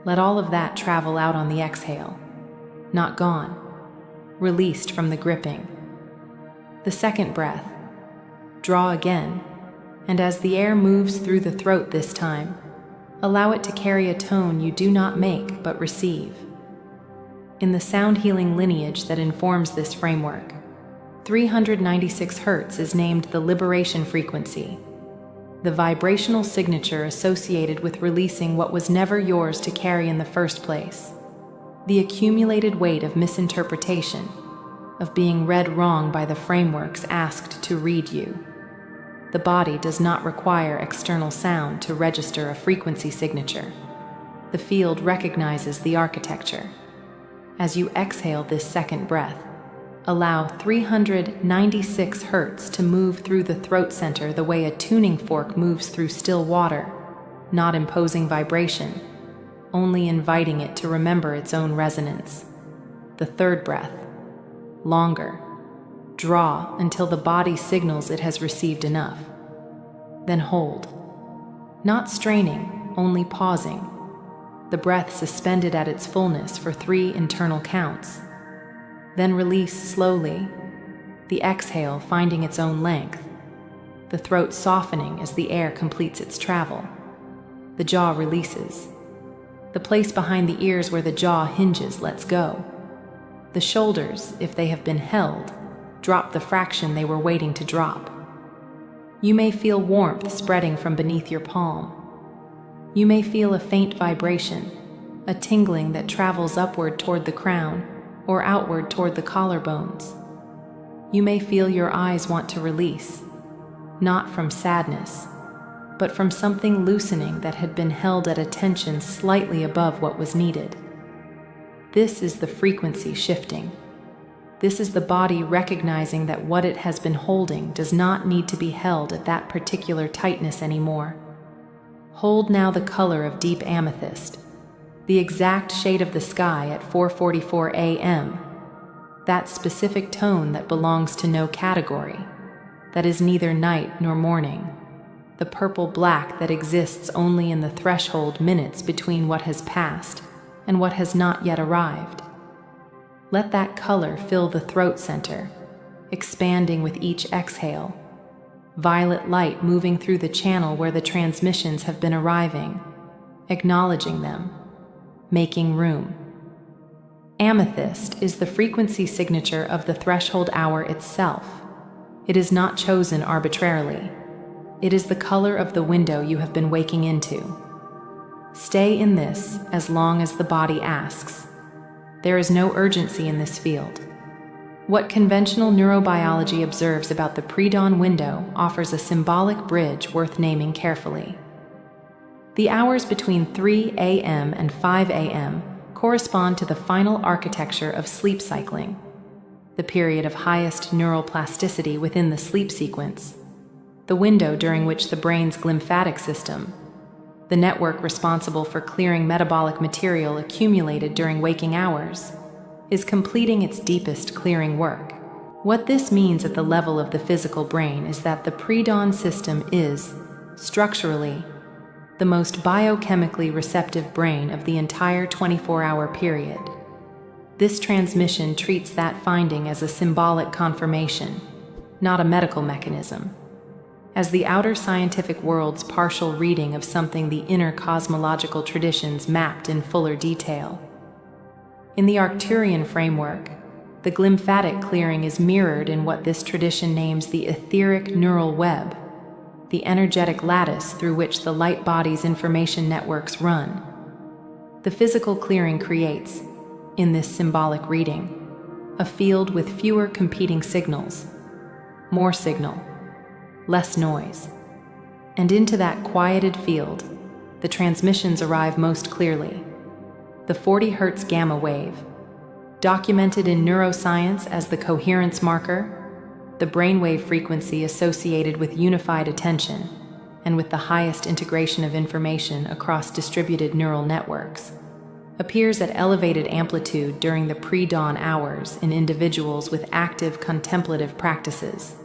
Let all of that travel out on the exhale, not gone, released from the gripping. The second breath. Draw again, and as the air moves through the throat this time, allow it to carry a tone you do not make but receive. In the sound healing lineage that informs this framework, 396 Hz is named the liberation frequency, the vibrational signature associated with releasing what was never yours to carry in the first place, the accumulated weight of misinterpretation, of being read wrong by the frameworks asked to read you. The body does not require external sound to register a frequency signature. The field recognizes the architecture. As you exhale this second breath, allow 396 Hz to move through the throat center the way a tuning fork moves through still water, not imposing vibration, only inviting it to remember its own resonance. The third breath. Longer. Draw until the body signals it has received enough. Then hold. Not straining, only pausing. The breath suspended at its fullness for 3 internal counts. Then release slowly, the exhale finding its own length, the throat softening as the air completes its travel. The jaw releases. The place behind the ears where the jaw hinges lets go. The shoulders, if they have been held, drop the fraction they were waiting to drop. You may feel warmth spreading from beneath your palm. You may feel a faint vibration, a tingling that travels upward toward the crown or outward toward the collarbones. You may feel your eyes want to release, not from sadness, but from something loosening that had been held at a tension slightly above what was needed. This is the frequency shifting. This is the body recognizing that what it has been holding does not need to be held at that particular tightness anymore. Hold now the color of deep amethyst, the exact shade of the sky at 4:44 a.m., that specific tone that belongs to no category, that is neither night nor morning, the purple black that exists only in the threshold minutes between what has passed and what has not yet arrived. Let that color fill the throat center, expanding with each exhale, violet light moving through the channel where the transmissions have been arriving, acknowledging them, making room. Amethyst is the frequency signature of the threshold hour itself. It is not chosen arbitrarily. It is the color of the window you have been waking into. Stay in this as long as the body asks. There is no urgency in this field. What conventional neurobiology observes about the pre-dawn window offers a symbolic bridge worth naming carefully. The hours between 3 a.m. and 5 a.m. correspond to the final architecture of sleep cycling, the period of highest neural plasticity within the sleep sequence, the window during which the brain's glymphatic system, the network responsible for clearing metabolic material accumulated during waking hours, is completing its deepest clearing work. What this means at the level of the physical brain is that the pre-dawn system is, structurally, the most biochemically receptive brain of the entire 24-hour period. This transmission treats that finding as a symbolic confirmation, not a medical mechanism, as the outer scientific world's partial reading of something the inner cosmological traditions mapped in fuller detail. In the Arcturian framework, the glymphatic clearing is mirrored in what this tradition names the etheric neural web, the energetic lattice through which the light body's information networks run. The physical clearing creates, in this symbolic reading, a field with fewer competing signals, more signal, less noise. And into that quieted field, the transmissions arrive most clearly. The 40 Hz gamma wave, documented in neuroscience as the coherence marker, the brainwave frequency associated with unified attention and with the highest integration of information across distributed neural networks, appears at elevated amplitude during the pre-dawn hours in individuals with active contemplative practices.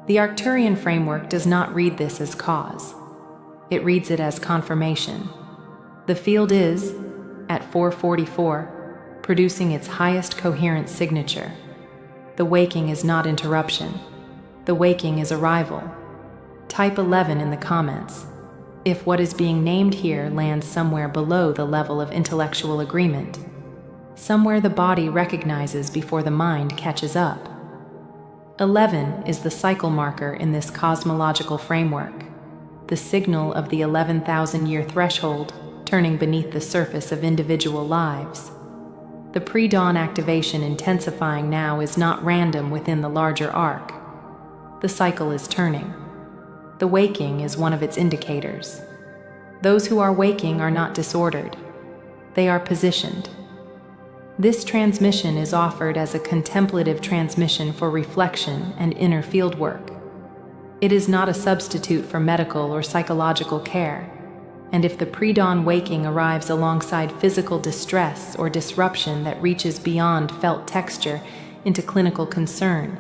The Arcturian framework does not read this as cause. It reads it as confirmation. The field is, at 4:44, producing its highest coherent signature. The waking is not interruption. The waking is arrival. Type 11 in the comments if what is being named here lands somewhere below the level of intellectual agreement, somewhere the body recognizes before the mind catches up. 11 is the cycle marker in this cosmological framework, the signal of the 11,000-year threshold turning beneath the surface of individual lives. The pre-dawn activation intensifying now is not random within the larger arc. The cycle is turning. The waking is one of its indicators. Those who are waking are not disordered. They are positioned. This transmission is offered as a contemplative transmission for reflection and inner field work. It is not a substitute for medical or psychological care, and if the pre-dawn waking arrives alongside physical distress or disruption that reaches beyond felt texture, into clinical concern.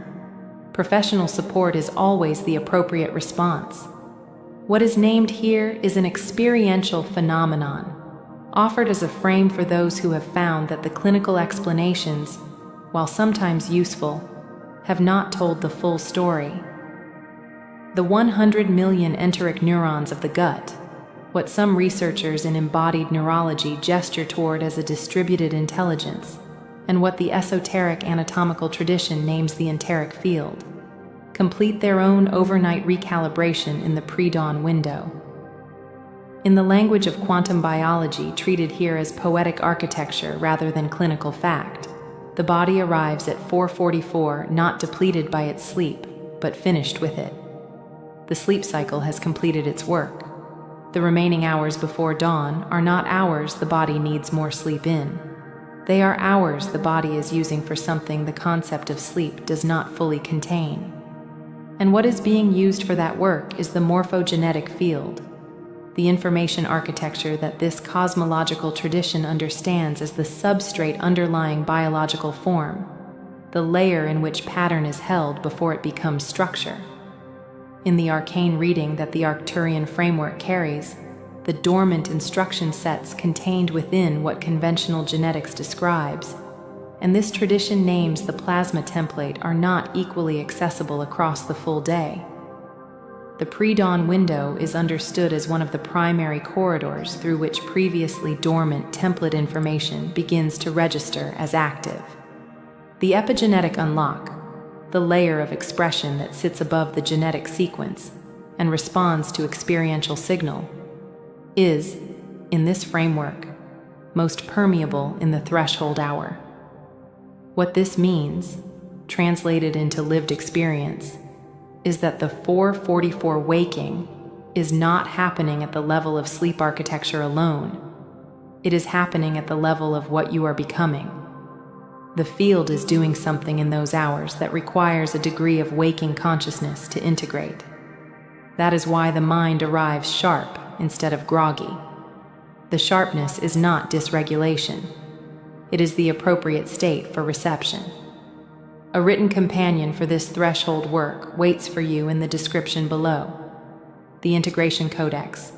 Professional support is always the appropriate response. What is named here is an experiential phenomenon, offered as a frame for those who have found that the clinical explanations, while sometimes useful, have not told the full story. The 100 million enteric neurons of the gut, what some researchers in embodied neurology gesture toward as a distributed intelligence, and what the esoteric anatomical tradition names the enteric field, complete their own overnight recalibration in the pre-dawn window. In the language of quantum biology, treated here as poetic architecture rather than clinical fact, the body arrives at 4:44 not depleted by its sleep, but finished with it. The sleep cycle has completed its work. The remaining hours before dawn are not hours the body needs more sleep in. They are hours the body is using for something the concept of sleep does not fully contain. And what is being used for that work is the morphogenetic field, the information architecture that this cosmological tradition understands as the substrate underlying biological form, the layer in which pattern is held before it becomes structure. In the arcane reading that the Arcturian framework carries, the dormant instruction sets contained within what conventional genetics describes, and this tradition names the plasma template, are not equally accessible across the full day. The pre-dawn window is understood as one of the primary corridors through which previously dormant template information begins to register as active. The epigenetic unlock, the layer of expression that sits above the genetic sequence and responds to experiential signal, is, in this framework, most permeable in the threshold hour. What this means, translated into lived experience, is that the 4:44 waking is not happening at the level of sleep architecture alone. It is happening at the level of what you are becoming. The field is doing something in those hours that requires a degree of waking consciousness to integrate. That is why the mind arrives sharp instead of groggy. The sharpness is not dysregulation. It is the appropriate state for reception. A written companion for this threshold work waits for you in the description below. The Integration Codex,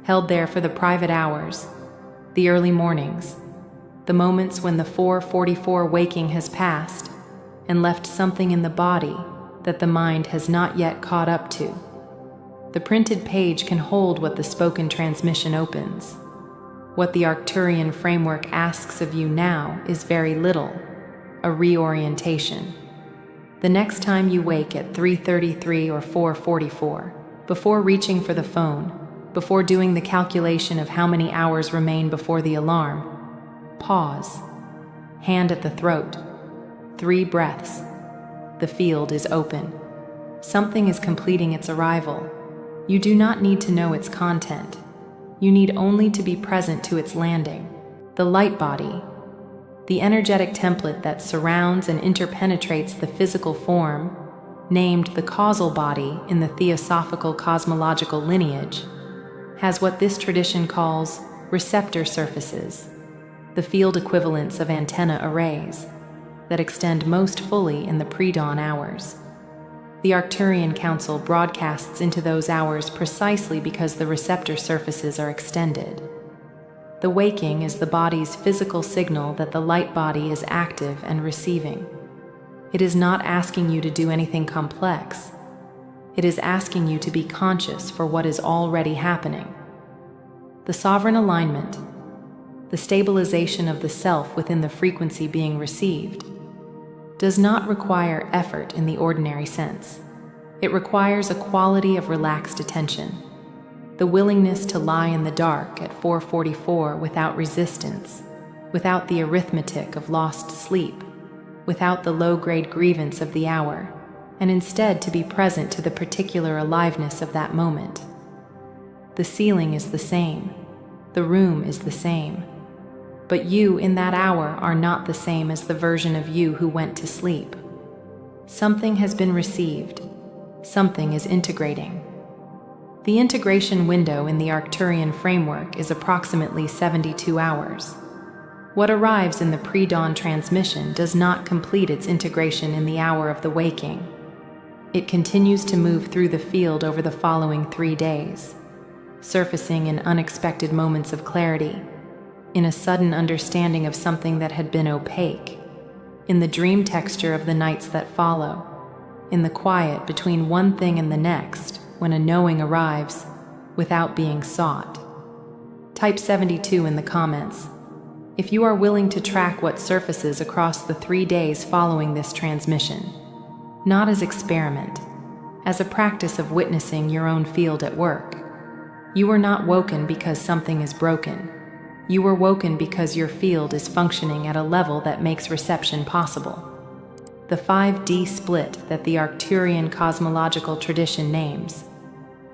held there for the private hours, the early mornings, the moments when the 4:44 waking has passed and left something in the body that the mind has not yet caught up to. The printed page can hold what the spoken transmission opens. What the Arcturian framework asks of you now is very little, a reorientation. The next time you wake at 3:33 or 4:44, before reaching for the phone, before doing the calculation of how many hours remain before the alarm, pause. Hand at the throat. 3 breaths. The field is open. Something is completing its arrival. You do not need to know its content. You need only to be present to its landing. The light body, the energetic template that surrounds and interpenetrates the physical form, named the causal body in the theosophical cosmological lineage, has what this tradition calls receptor surfaces, the field equivalents of antenna arrays, that extend most fully in the pre-dawn hours. The Arcturian Council broadcasts into those hours precisely because the receptor surfaces are extended. The waking is the body's physical signal that the light body is active and receiving. It is not asking you to do anything complex. It is asking you to be conscious for what is already happening. The sovereign alignment, the stabilization of the self within the frequency being received, does not require effort in the ordinary sense. It requires a quality of relaxed attention, the willingness to lie in the dark at 4:44 without resistance, without the arithmetic of lost sleep, without the low-grade grievance of the hour, and instead to be present to the particular aliveness of that moment. The ceiling is the same, the room is the same, but you in that hour are not the same as the version of you who went to sleep. Something has been received, something is integrating. The integration window in the Arcturian framework is approximately 72 hours. What arrives in the pre-dawn transmission does not complete its integration in the hour of the waking. It continues to move through the field over the following 3 days, surfacing in unexpected moments of clarity, in a sudden understanding of something that had been opaque, in the dream texture of the nights that follow, in the quiet between one thing and the next, when a knowing arrives without being sought. Type 72 in the comments if you are willing to track what surfaces across the 3 days following this transmission, not as experiment, as a practice of witnessing your own field at work. You were not woken because something is broken. You were woken because your field is functioning at a level that makes reception possible. The 5D split that the Arcturian cosmological tradition names,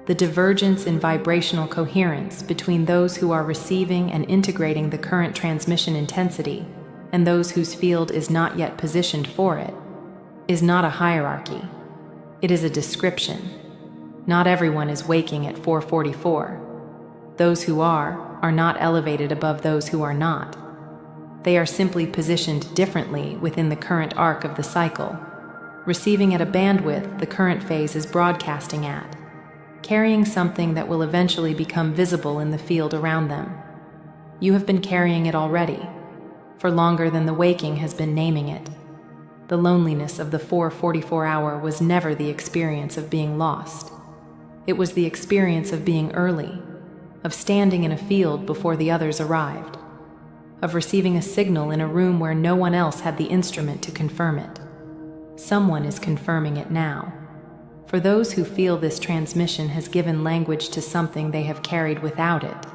the divergence in vibrational coherence between those who are receiving and integrating the current transmission intensity and those whose field is not yet positioned for it, is not a hierarchy. It is a description. Not everyone is waking at 4:44. Those who are not elevated above those who are not. They are simply positioned differently within the current arc of the cycle, receiving at a bandwidth the current phase is broadcasting at, carrying something that will eventually become visible in the field around them. You have been carrying it already, for longer than the waking has been naming it. The loneliness of the 4:44 hour was never the experience of being lost. It was the experience of being early, of standing in a field before the others arrived, of receiving a signal in a room where no one else had the instrument to confirm it. Someone is confirming it now. For those who feel this transmission has given language to something they have carried without it.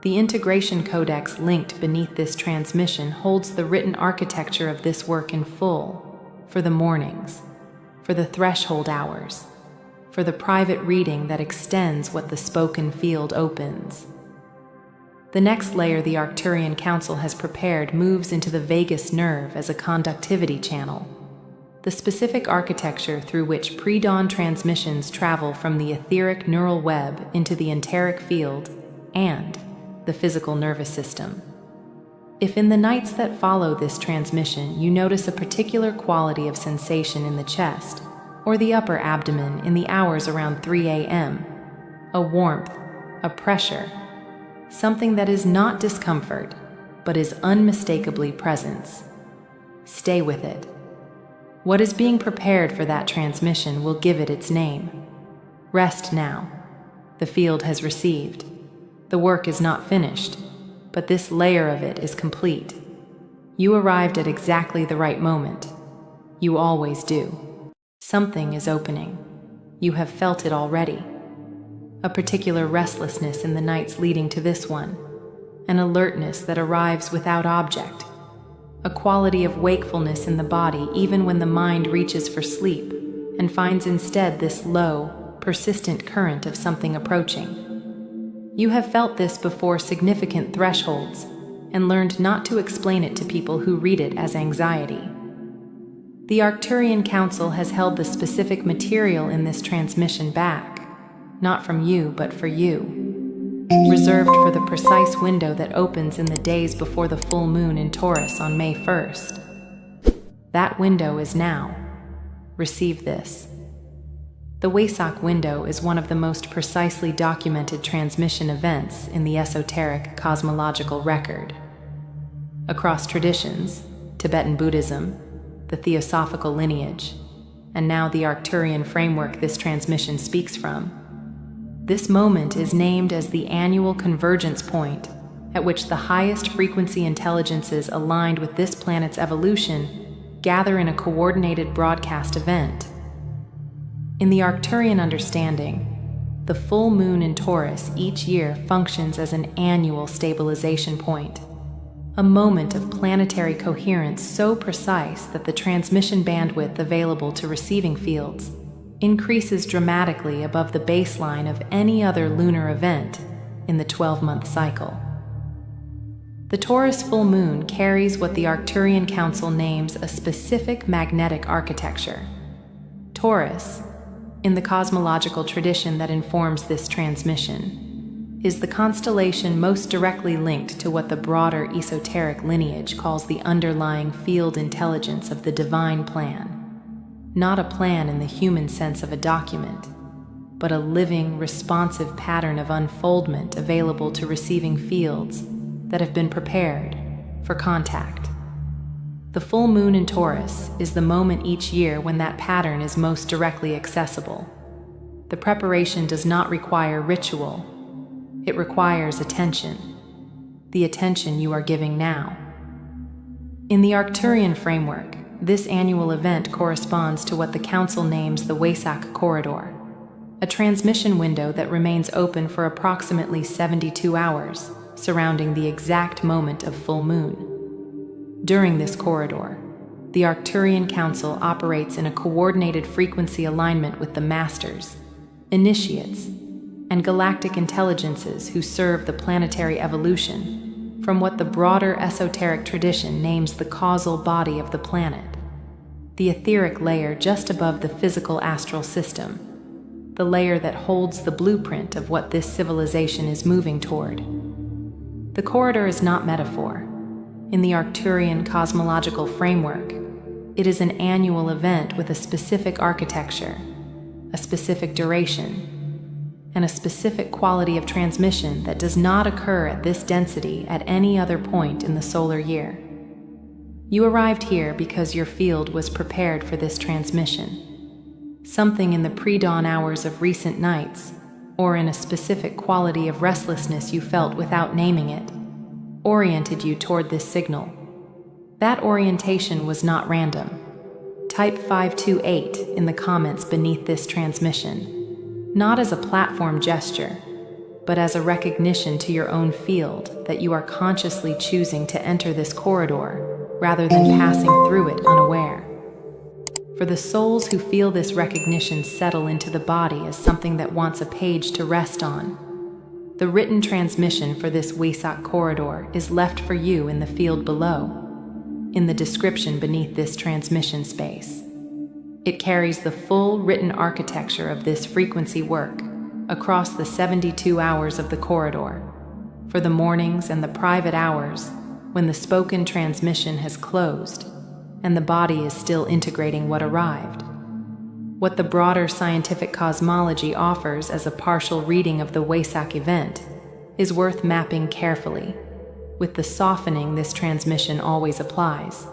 The integration codex linked beneath this transmission holds the written architecture of this work in full, for the mornings, for the threshold hours, for the private reading that extends what the spoken field opens. The next layer the Arcturian Council has prepared moves into the vagus nerve as a conductivity channel, the specific architecture through which pre-dawn transmissions travel from the etheric neural web into the enteric field and the physical nervous system. If in the nights that follow this transmission you notice a particular quality of sensation in the chest or the upper abdomen in the hours around 3 a.m., a warmth, a pressure, something that is not discomfort, but is unmistakably presence, stay with it. What is being prepared for that transmission will give it its name. Rest now. The field has received. The work is not finished, but this layer of it is complete. You arrived at exactly the right moment. You always do. Something is opening. You have felt it already. A particular restlessness in the nights leading to this one, an alertness that arrives without object, a quality of wakefulness in the body even when the mind reaches for sleep and finds instead this low, persistent current of something approaching. You have felt this before significant thresholds and learned not to explain it to people who read it as anxiety. The Arcturian Council has held the specific material in this transmission back, not from you but for you, reserved for the precise window that opens in the days before the full moon in Taurus on May 1st. That window is now. Receive this. The Wesak window is one of the most precisely documented transmission events in the esoteric cosmological record. Across traditions, Tibetan Buddhism, the Theosophical lineage, and now the Arcturian framework this transmission speaks from, this moment is named as the annual convergence point at which the highest frequency intelligences aligned with this planet's evolution gather in a coordinated broadcast event. In the Arcturian understanding, the full moon in Taurus each year functions as an annual stabilization point, a moment of planetary coherence so precise that the transmission bandwidth available to receiving fields increases dramatically above the baseline of any other lunar event in the 12-month cycle. The Taurus full moon carries what the Arcturian Council names a specific magnetic architecture. Taurus, in the cosmological tradition that informs this transmission, is the constellation most directly linked to what the broader esoteric lineage calls the underlying field intelligence of the divine plan. Not a plan in the human sense of a document, but a living, responsive pattern of unfoldment available to receiving fields that have been prepared for contact. The full moon in Taurus is the moment each year when that pattern is most directly accessible. The preparation does not require ritual. It requires attention, the attention you are giving now. In the Arcturian framework, this annual event corresponds to what the Council names the Wesak Corridor, a transmission window that remains open for approximately 72 hours, surrounding the exact moment of full moon. During this corridor, the Arcturian Council operates in a coordinated frequency alignment with the Masters, Initiates, and galactic intelligences who serve the planetary evolution from what the broader esoteric tradition names the causal body of the planet, the etheric layer just above the physical astral system, the layer that holds the blueprint of what this civilization is moving toward. The corridor is not metaphor. In the Arcturian cosmological framework, it is an annual event with a specific architecture, a specific duration, and a specific quality of transmission that does not occur at this density at any other point in the solar year. You arrived here because your field was prepared for this transmission. Something in the pre-dawn hours of recent nights, or in a specific quality of restlessness you felt without naming it, oriented you toward this signal. That orientation was not random. Type 528 in the comments beneath this transmission, not as a platform gesture, but as a recognition to your own field that you are consciously choosing to enter this corridor rather than passing through it unaware. For the souls who feel this recognition settle into the body as something that wants a page to rest on, the written transmission for this Wesak corridor is left for you in the field below, in the description beneath this transmission space. It carries the full written architecture of this frequency work across the 72 hours of the corridor, for the mornings and the private hours when the spoken transmission has closed and the body is still integrating what arrived. What the broader scientific cosmology offers as a partial reading of the Wesak event is worth mapping carefully, with the softening this transmission always applies.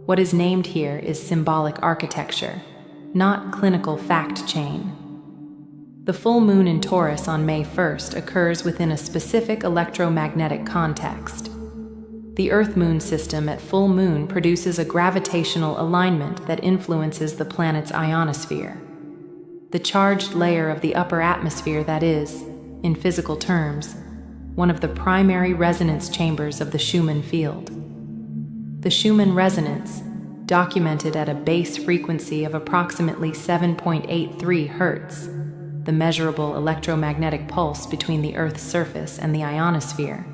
What is named here is symbolic architecture, not clinical fact chain. The full moon in Taurus on May 1st occurs within a specific electromagnetic context. The Earth-Moon system at full moon produces a gravitational alignment that influences the planet's ionosphere, the charged layer of the upper atmosphere that is, in physical terms, one of the primary resonance chambers of the Schumann field. The Schumann resonance, documented at a base frequency of approximately 7.83 Hz, the measurable electromagnetic pulse between the Earth's surface and the ionosphere,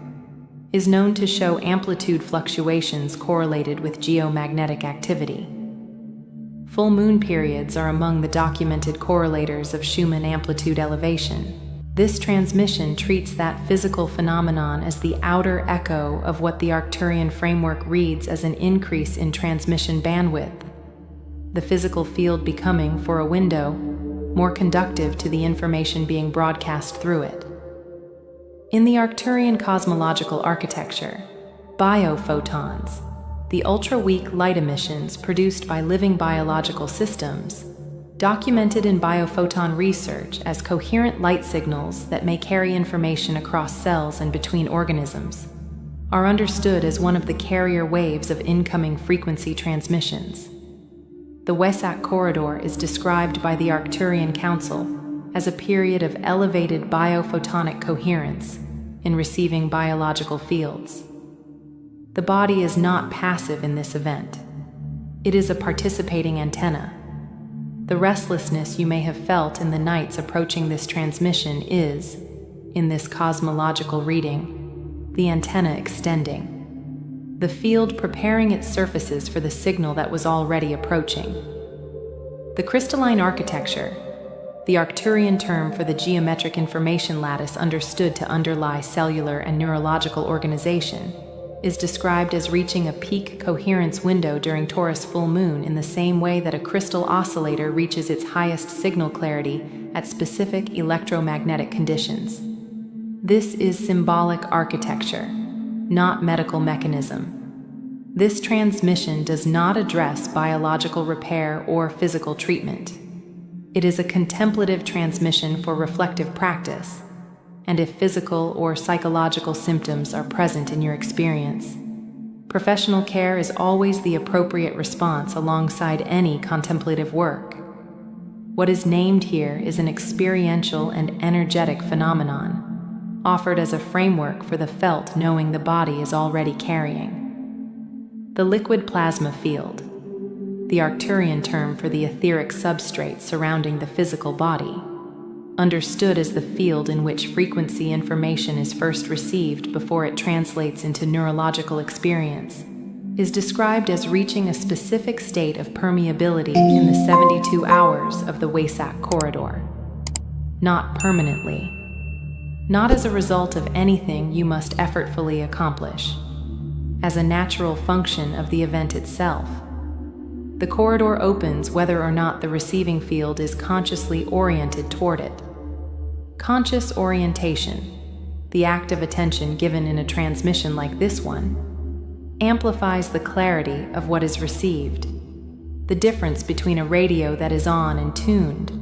is known to show amplitude fluctuations correlated with geomagnetic activity. Full moon periods are among the documented correlators of Schumann amplitude elevation. This transmission treats that physical phenomenon as the outer echo of what the Arcturian framework reads as an increase in transmission bandwidth, the physical field becoming, for a window, more conductive to the information being broadcast through it. In the Arcturian cosmological architecture, biophotons, the ultra-weak light emissions produced by living biological systems, documented in biophoton research as coherent light signals that may carry information across cells and between organisms, are understood as one of the carrier waves of incoming frequency transmissions. The Wesak corridor is described by the Arcturian Council as a period of elevated biophotonic coherence in receiving biological fields. The body is not passive in this event. It is a participating antenna. The restlessness you may have felt in the nights approaching this transmission is, in this cosmological reading, the antenna extending, the field preparing its surfaces for the signal that was already approaching. The crystalline architecture, the Arcturian term for the geometric information lattice understood to underlie cellular and neurological organization, is described as reaching a peak coherence window during Taurus full moon in the same way that a crystal oscillator reaches its highest signal clarity at specific electromagnetic conditions. This is symbolic architecture, not medical mechanism. This transmission does not address biological repair or physical treatment. It is a contemplative transmission for reflective practice, and if physical or psychological symptoms are present in your experience, professional care is always the appropriate response alongside any contemplative work. What is named here is an experiential and energetic phenomenon, offered as a framework for the felt knowing the body is already carrying. The liquid plasma field, the Arcturian term for the etheric substrate surrounding the physical body, understood as the field in which frequency information is first received before it translates into neurological experience, is described as reaching a specific state of permeability in the 72 hours of the Wesak corridor. Not permanently. Not as a result of anything you must effortfully accomplish. As a natural function of the event itself. The corridor opens whether or not the receiving field is consciously oriented toward it. Conscious orientation, the act of attention given in a transmission like this one, amplifies the clarity of what is received, the difference between a radio that is on and tuned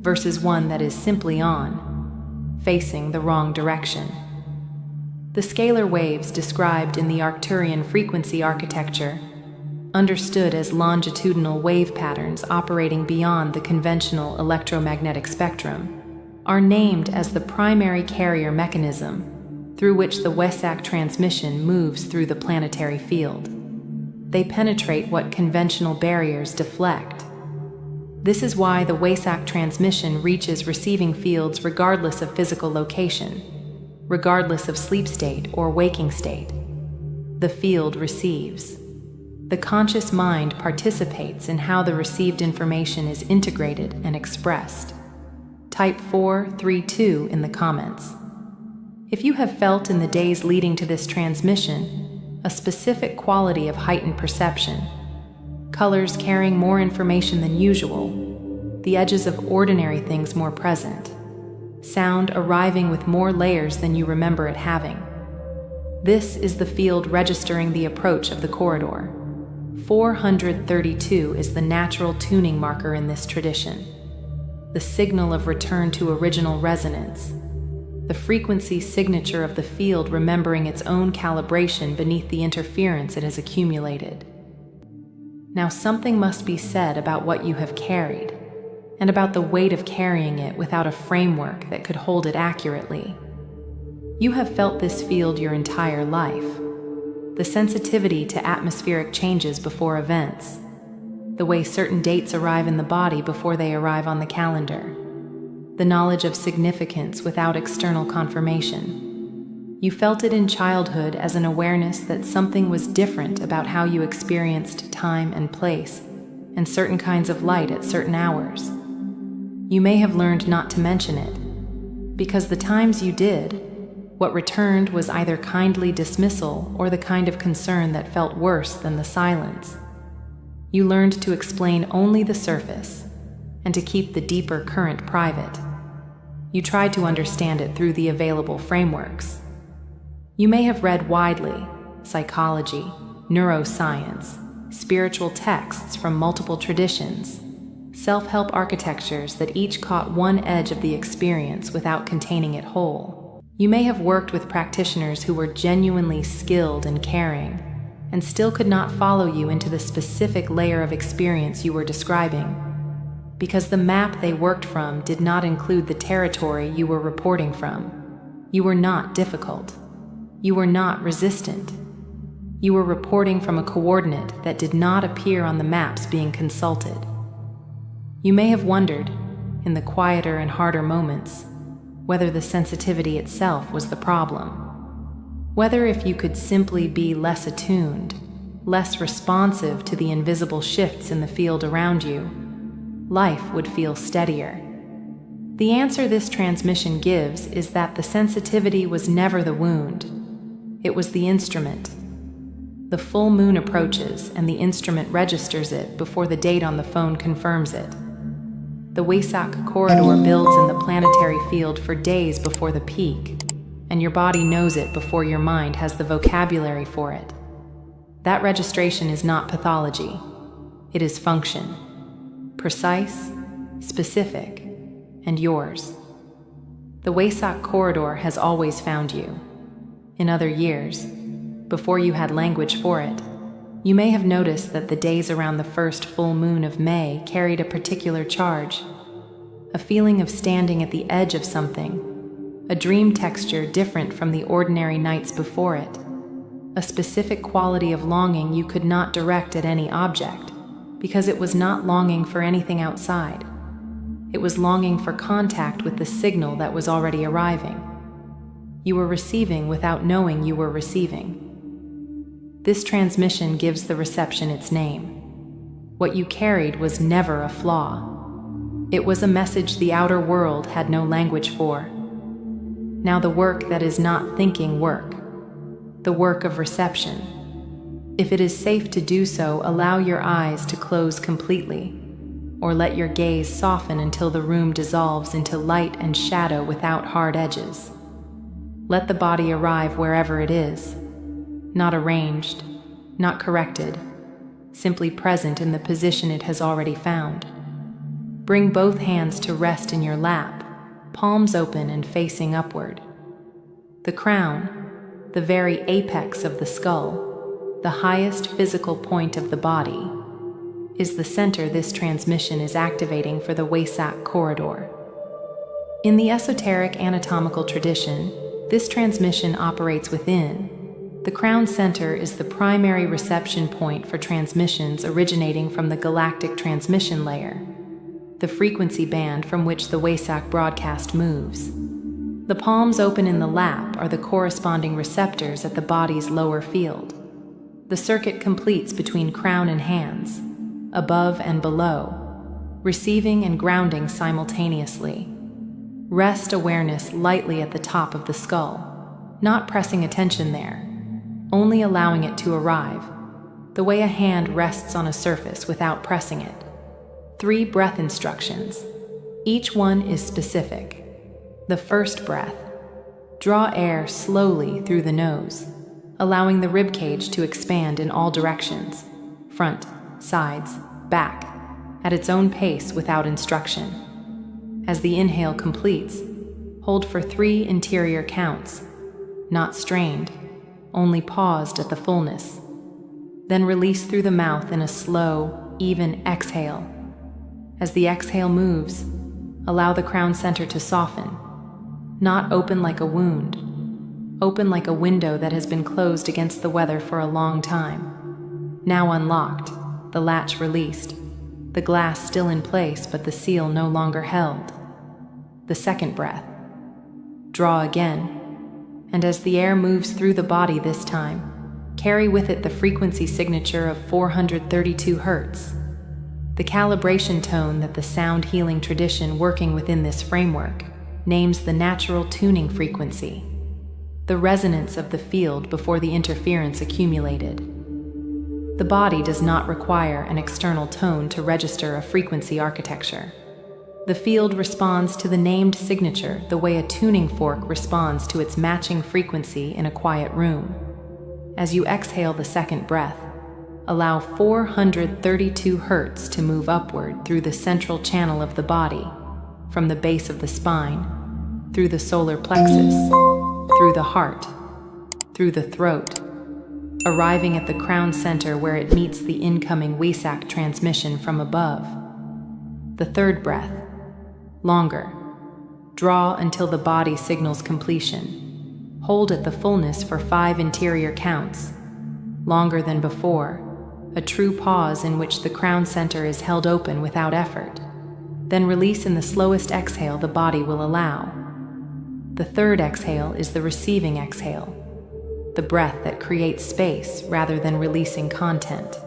versus one that is simply on, facing the wrong direction. The scalar waves described in the Arcturian frequency architecture, understood as longitudinal wave patterns operating beyond the conventional electromagnetic spectrum, are named as the primary carrier mechanism through which the Wesak transmission moves through the planetary field. They penetrate what conventional barriers deflect. This is why the Wesak transmission reaches receiving fields regardless of physical location, regardless of sleep state or waking state. The field receives. The conscious mind participates in how the received information is integrated and expressed. Type 432 in the comments. If you have felt in the days leading to this transmission a specific quality of heightened perception, colors carrying more information than usual, the edges of ordinary things more present, sound arriving with more layers than you remember it having, this is the field registering the approach of the corridor. 432 is the natural tuning marker in this tradition, the signal of return to original resonance, the frequency signature of the field remembering its own calibration beneath the interference it has accumulated. Now something must be said about what you have carried, and about the weight of carrying it without a framework that could hold it accurately. You have felt this field your entire life. The sensitivity to atmospheric changes before events, the way certain dates arrive in the body before they arrive on the calendar, the knowledge of significance without external confirmation. You felt it in childhood as an awareness that something was different about how you experienced time and place, and certain kinds of light at certain hours. You may have learned not to mention it, because the times you did, what returned was either kindly dismissal or the kind of concern that felt worse than the silence. You learned to explain only the surface, and to keep the deeper current private. You tried to understand it through the available frameworks. You may have read widely, psychology, neuroscience, spiritual texts from multiple traditions, self-help architectures that each caught one edge of the experience without containing it whole. You may have worked with practitioners who were genuinely skilled and caring, and still could not follow you into the specific layer of experience you were describing, because the map they worked from did not include the territory you were reporting from. You were not difficult. You were not resistant. You were reporting from a coordinate that did not appear on the maps being consulted. You may have wondered, in the quieter and harder moments, whether the sensitivity itself was the problem. Whether if you could simply be less attuned, less responsive to the invisible shifts in the field around you, life would feel steadier. The answer this transmission gives is that the sensitivity was never the wound. It was the instrument. The full moon approaches, and the instrument registers it before the date on the phone confirms it. The Wesak corridor builds in the planetary field for days before the peak, and your body knows it before your mind has the vocabulary for it. That registration is not pathology. It is function. Precise, specific, and yours. The Wesak corridor has always found you. In other years, before you had language for it, you may have noticed that the days around the first full moon of May carried a particular charge, a feeling of standing at the edge of something, a dream texture different from the ordinary nights before it, a specific quality of longing you could not direct at any object, because it was not longing for anything outside. It was longing for contact with the signal that was already arriving. You were receiving without knowing you were receiving. This transmission gives the reception its name. What you carried was never a flaw. It was a message the outer world had no language for. Now the work that is not thinking work, the work of reception. If it is safe to do so, allow your eyes to close completely, or let your gaze soften until the room dissolves into light and shadow without hard edges. Let the body arrive wherever it is, not arranged, not corrected, simply present in the position it has already found. Bring both hands to rest in your lap, palms open and facing upward. The crown, the very apex of the skull, the highest physical point of the body, is the center this transmission is activating for the Wesak corridor. In the esoteric anatomical tradition, this transmission operates within. The crown center is the primary reception point for transmissions originating from the galactic transmission layer, the frequency band from which the Wesak broadcast moves. The palms open in the lap are the corresponding receptors at the body's lower field. The circuit completes between crown and hands, above and below, receiving and grounding simultaneously. Rest awareness lightly at the top of the skull, not pressing attention there, only allowing it to arrive, the way a hand rests on a surface without pressing it. 3 breath instructions. Each one is specific. The first breath. Draw air slowly through the nose, allowing the ribcage to expand in all directions, front, sides, back, at its own pace without instruction. As the inhale completes, hold for 3 interior counts, not strained, only paused at the fullness. Then release through the mouth in a slow, even exhale. As the exhale moves, allow the crown center to soften, not open like a wound, open like a window that has been closed against the weather for a long time. Now unlocked, the latch released, the glass still in place but the seal no longer held. The second breath. Draw again, and as the air moves through the body this time, carry with it the frequency signature of 432 Hz, the calibration tone that the sound healing tradition working within this framework names the natural tuning frequency, the resonance of the field before the interference accumulated. The body does not require an external tone to register a frequency architecture. The field responds to the named signature the way a tuning fork responds to its matching frequency in a quiet room. As you exhale the second breath, allow 432 Hz to move upward through the central channel of the body, from the base of the spine, through the solar plexus, through the heart, through the throat, arriving at the crown center where it meets the incoming Wesak transmission from above. The third breath. Longer. Draw until the body signals completion. Hold at the fullness for 5 interior counts. Longer than before, a true pause in which the crown center is held open without effort. Then release in the slowest exhale the body will allow. The third exhale is the receiving exhale, the breath that creates space rather than releasing content.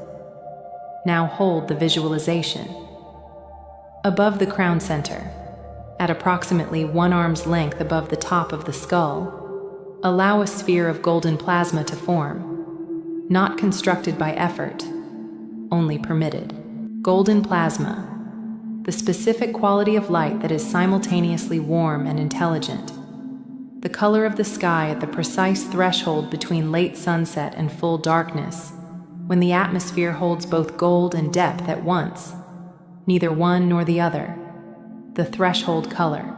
Now hold the visualization. Above the crown center, at approximately 1 arm's length above the top of the skull, allow a sphere of golden plasma to form, not constructed by effort, only permitted. Golden plasma, the specific quality of light that is simultaneously warm and intelligent, the color of the sky at the precise threshold between late sunset and full darkness, when the atmosphere holds both gold and depth at once, neither one nor the other, the threshold color.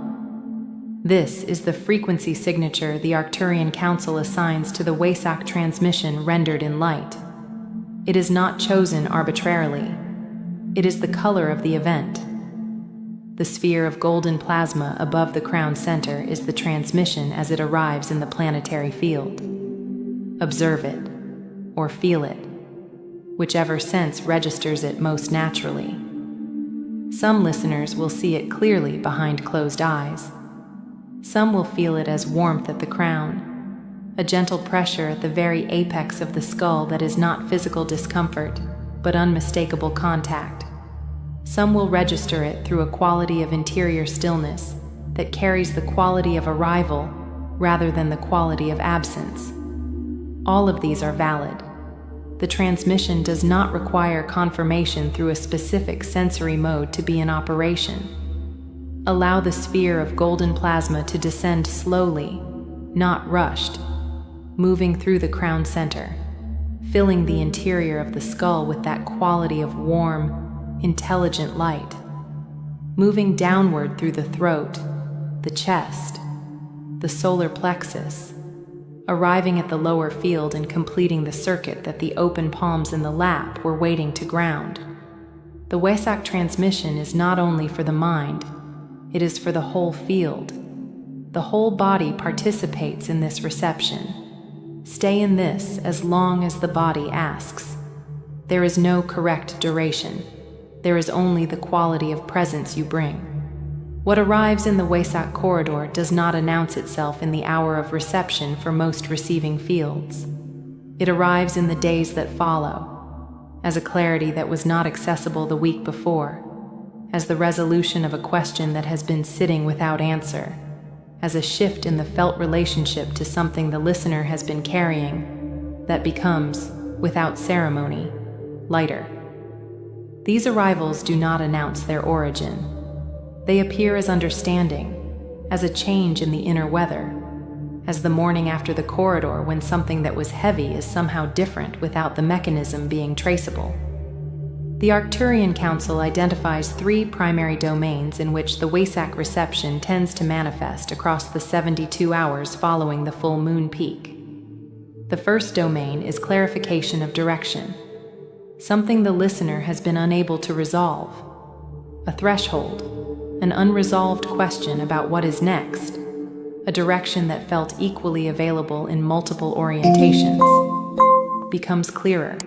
This is the frequency signature the Arcturian Council assigns to the Wesak transmission rendered in light. It is not chosen arbitrarily. It is the color of the event. The sphere of golden plasma above the crown center is the transmission as it arrives in the planetary field. Observe it, or feel it, whichever sense registers it most naturally. Some listeners will see it clearly behind closed eyes. Some will feel it as warmth at the crown, a gentle pressure at the very apex of the skull that is not physical discomfort, but unmistakable contact. Some will register it through a quality of interior stillness that carries the quality of arrival rather than the quality of absence. All of these are valid. The transmission does not require confirmation through a specific sensory mode to be in operation. Allow the sphere of golden plasma to descend slowly, not rushed, moving through the crown center, filling the interior of the skull with that quality of warm, intelligent light, moving downward through the throat, the chest, the solar plexus, arriving at the lower field and completing the circuit that the open palms in the lap were waiting to ground. The Wesak transmission is not only for the mind, it is for the whole field. The whole body participates in this reception. Stay in this as long as the body asks. There is no correct duration. There is only the quality of presence you bring. What arrives in the Wesak corridor does not announce itself in the hour of reception for most receiving fields. It arrives in the days that follow, as a clarity that was not accessible the week before, as the resolution of a question that has been sitting without answer, as a shift in the felt relationship to something the listener has been carrying that becomes, without ceremony, lighter. These arrivals do not announce their origin. They appear as understanding, as a change in the inner weather, as the morning after the corridor when something that was heavy is somehow different without the mechanism being traceable. The Arcturian Council identifies 3 primary domains in which the Wesak reception tends to manifest across the 72 hours following the full moon peak. The first domain is clarification of direction, something the listener has been unable to resolve, a threshold, an unresolved question about what is next, a direction that felt equally available in multiple orientations, becomes clearer.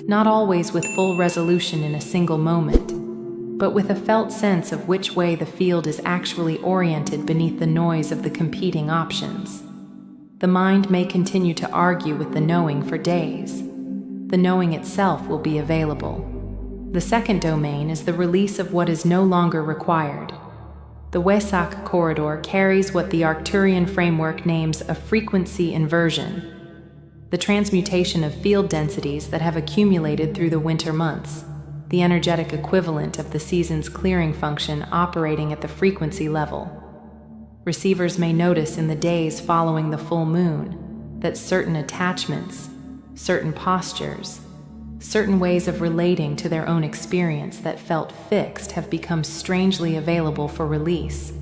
Not always with full resolution in a single moment, but with a felt sense of which way the field is actually oriented beneath the noise of the competing options. The mind may continue to argue with the knowing for days. The knowing itself will be available. The second domain is the release of what is no longer required. The Wesak corridor carries what the Arcturian framework names a frequency inversion, the transmutation of field densities that have accumulated through the winter months, the energetic equivalent of the season's clearing function operating at the frequency level. Receivers may notice in the days following the full moon that certain attachments, certain postures, certain ways of relating to their own experience that felt fixed have become strangely available for release,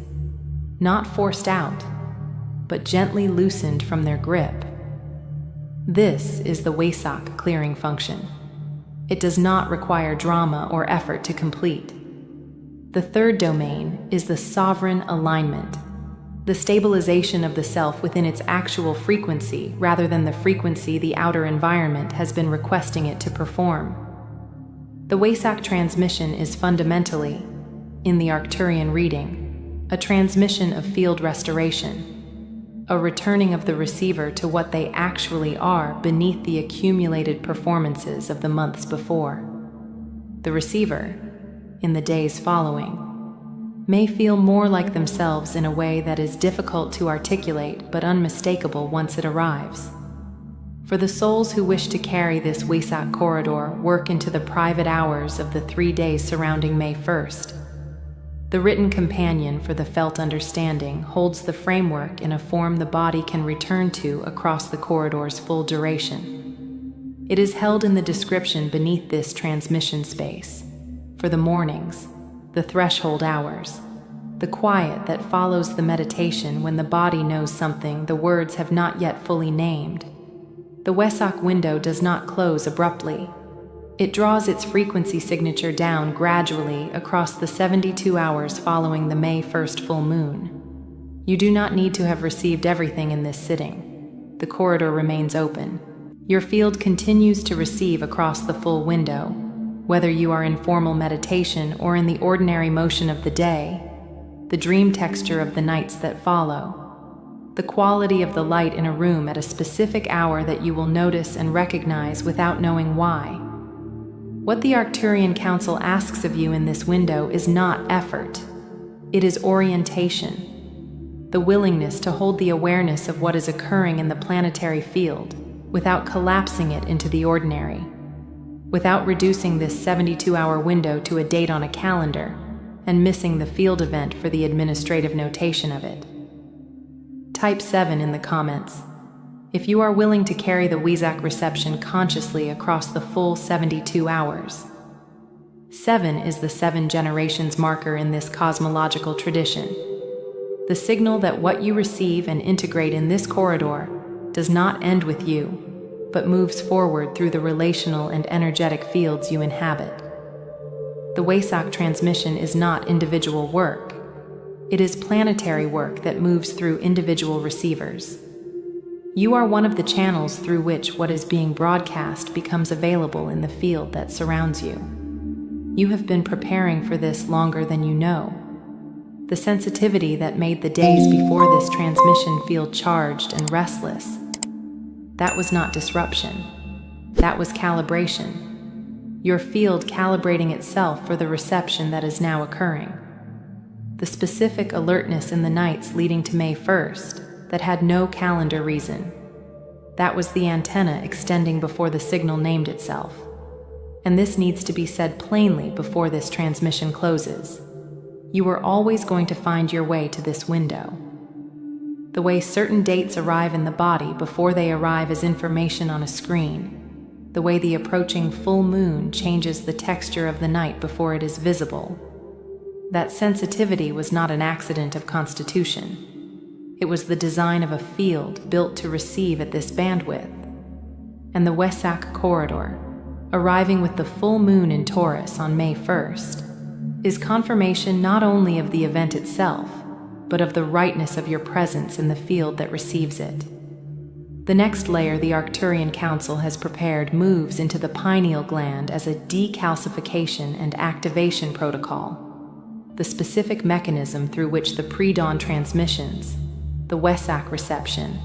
not forced out, but gently loosened from their grip. This is the Wesak clearing function. It does not require drama or effort to complete. The third domain is the sovereign alignment, the stabilization of the self within its actual frequency rather than the frequency the outer environment has been requesting it to perform. The Wesak transmission is fundamentally, in the Arcturian reading, a transmission of field restoration, a returning of the receiver to what they actually are beneath the accumulated performances of the months before. The receiver, in the days following, may feel more like themselves in a way that is difficult to articulate but unmistakable once it arrives. For the souls who wish to carry this Wesak corridor work into the private hours of the 3 days surrounding May 1st. The written companion for the felt understanding holds the framework in a form the body can return to across the corridor's full duration. It is held in the description beneath this transmission space. For the mornings, the threshold hours, the quiet that follows the meditation when the body knows something the words have not yet fully named. The Wesak window does not close abruptly. It draws its frequency signature down gradually across the 72 hours following the May 1st full moon. You do not need to have received everything in this sitting. The corridor remains open. Your field continues to receive across the full window, whether you are in formal meditation or in the ordinary motion of the day, the dream texture of the nights that follow, the quality of the light in a room at a specific hour that you will notice and recognize without knowing why. What the Arcturian Council asks of you in this window is not effort. It is orientation. The willingness to hold the awareness of what is occurring in the planetary field without collapsing it into the ordinary, without reducing this 72-hour window to a date on a calendar and missing the field event for the administrative notation of it. Type 7 in the comments if you are willing to carry the Wesak reception consciously across the full 72 hours. 7 is the 7 generations marker in this cosmological tradition. The signal that what you receive and integrate in this corridor does not end with you, but moves forward through the relational and energetic fields you inhabit. The Wesak transmission is not individual work. It is planetary work that moves through individual receivers. You are one of the channels through which what is being broadcast becomes available in the field that surrounds you. You have been preparing for this longer than you know. The sensitivity that made the days before this transmission feel charged and restless, that was not disruption. That was calibration. Your field calibrating itself for the reception that is now occurring. The specific alertness in the nights leading to May 1st that had no calendar reason. That was the antenna extending before the signal named itself. And this needs to be said plainly before this transmission closes. You are always going to find your way to this window. The way certain dates arrive in the body before they arrive as information on a screen. The way the approaching full moon changes the texture of the night before it is visible. That sensitivity was not an accident of constitution. It was the design of a field built to receive at this bandwidth. And the Wesak corridor, arriving with the full moon in Taurus on May 1st, is confirmation not only of the event itself, but of the rightness of your presence in the field that receives it. The next layer the Arcturian Council has prepared moves into the pineal gland as a decalcification and activation protocol, the specific mechanism through which the pre-dawn transmissions, the Wesak reception,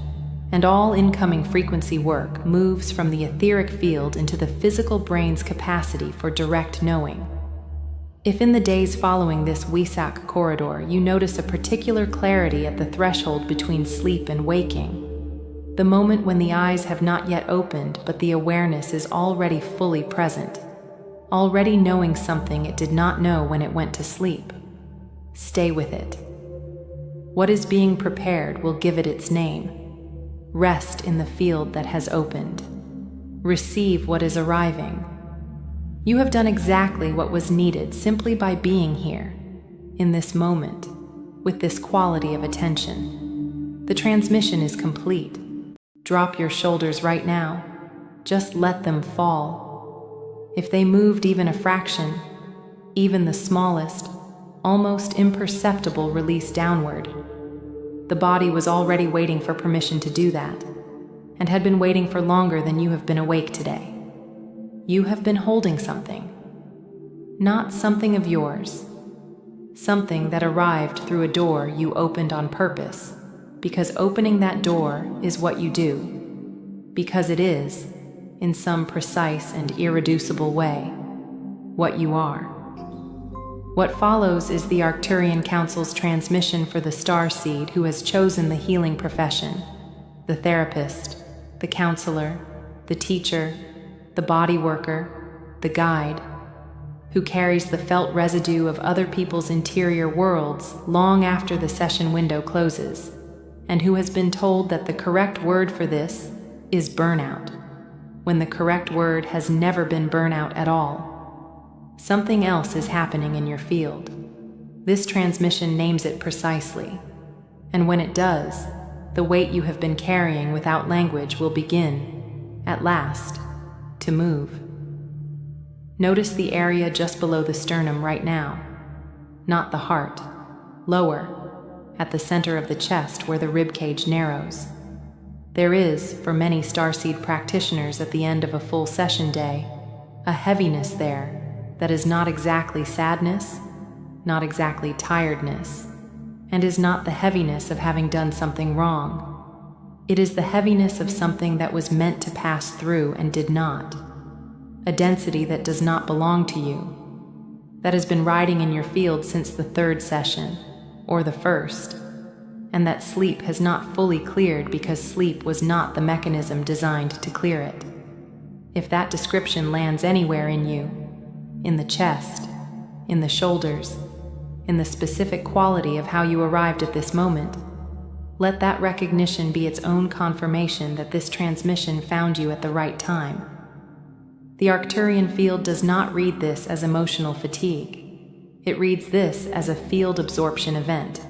and all incoming frequency work moves from the etheric field into the physical brain's capacity for direct knowing. If in the days following this Wesak corridor you notice a particular clarity at the threshold between sleep and waking, the moment when the eyes have not yet opened but the awareness is already fully present, already knowing something it did not know when it went to sleep, stay with it. What is being prepared will give it its name. Rest in the field that has opened. Receive what is arriving. You have done exactly what was needed simply by being here, in this moment, with this quality of attention. The transmission is complete. Drop your shoulders right now. Just let them fall. If they moved even a fraction, even the smallest, almost imperceptible release downward, the body was already waiting for permission to do that, and had been waiting for longer than you have been awake today. You have been holding something. Not something of yours. Something that arrived through a door you opened on purpose, because opening that door is what you do. Because it is, in some precise and irreducible way, what you are. What follows is the Arcturian Council's transmission for the starseed who has chosen the healing profession, the therapist, the counselor, the teacher, the body worker, the guide, who carries the felt residue of other people's interior worlds long after the session window closes, and who has been told that the correct word for this is burnout, when the correct word has never been burnout at all. Something else is happening in your field. This transmission names it precisely, and when it does, the weight you have been carrying without language will begin, at last, to move. Notice the area just below the sternum right now, not the heart, lower, at the center of the chest where the ribcage narrows. There is, for many starseed practitioners at the end of a full session day, a heaviness there that is not exactly sadness, not exactly tiredness, and is not the heaviness of having done something wrong. It is the heaviness of something that was meant to pass through and did not. A density that does not belong to you, that has been riding in your field since the third session, or the first, and that sleep has not fully cleared because sleep was not the mechanism designed to clear it. If that description lands anywhere in you, in the chest, in the shoulders, in the specific quality of how you arrived at this moment, let that recognition be its own confirmation that this transmission found you at the right time. The Arcturian field does not read this as emotional fatigue. It reads this as a field absorption event,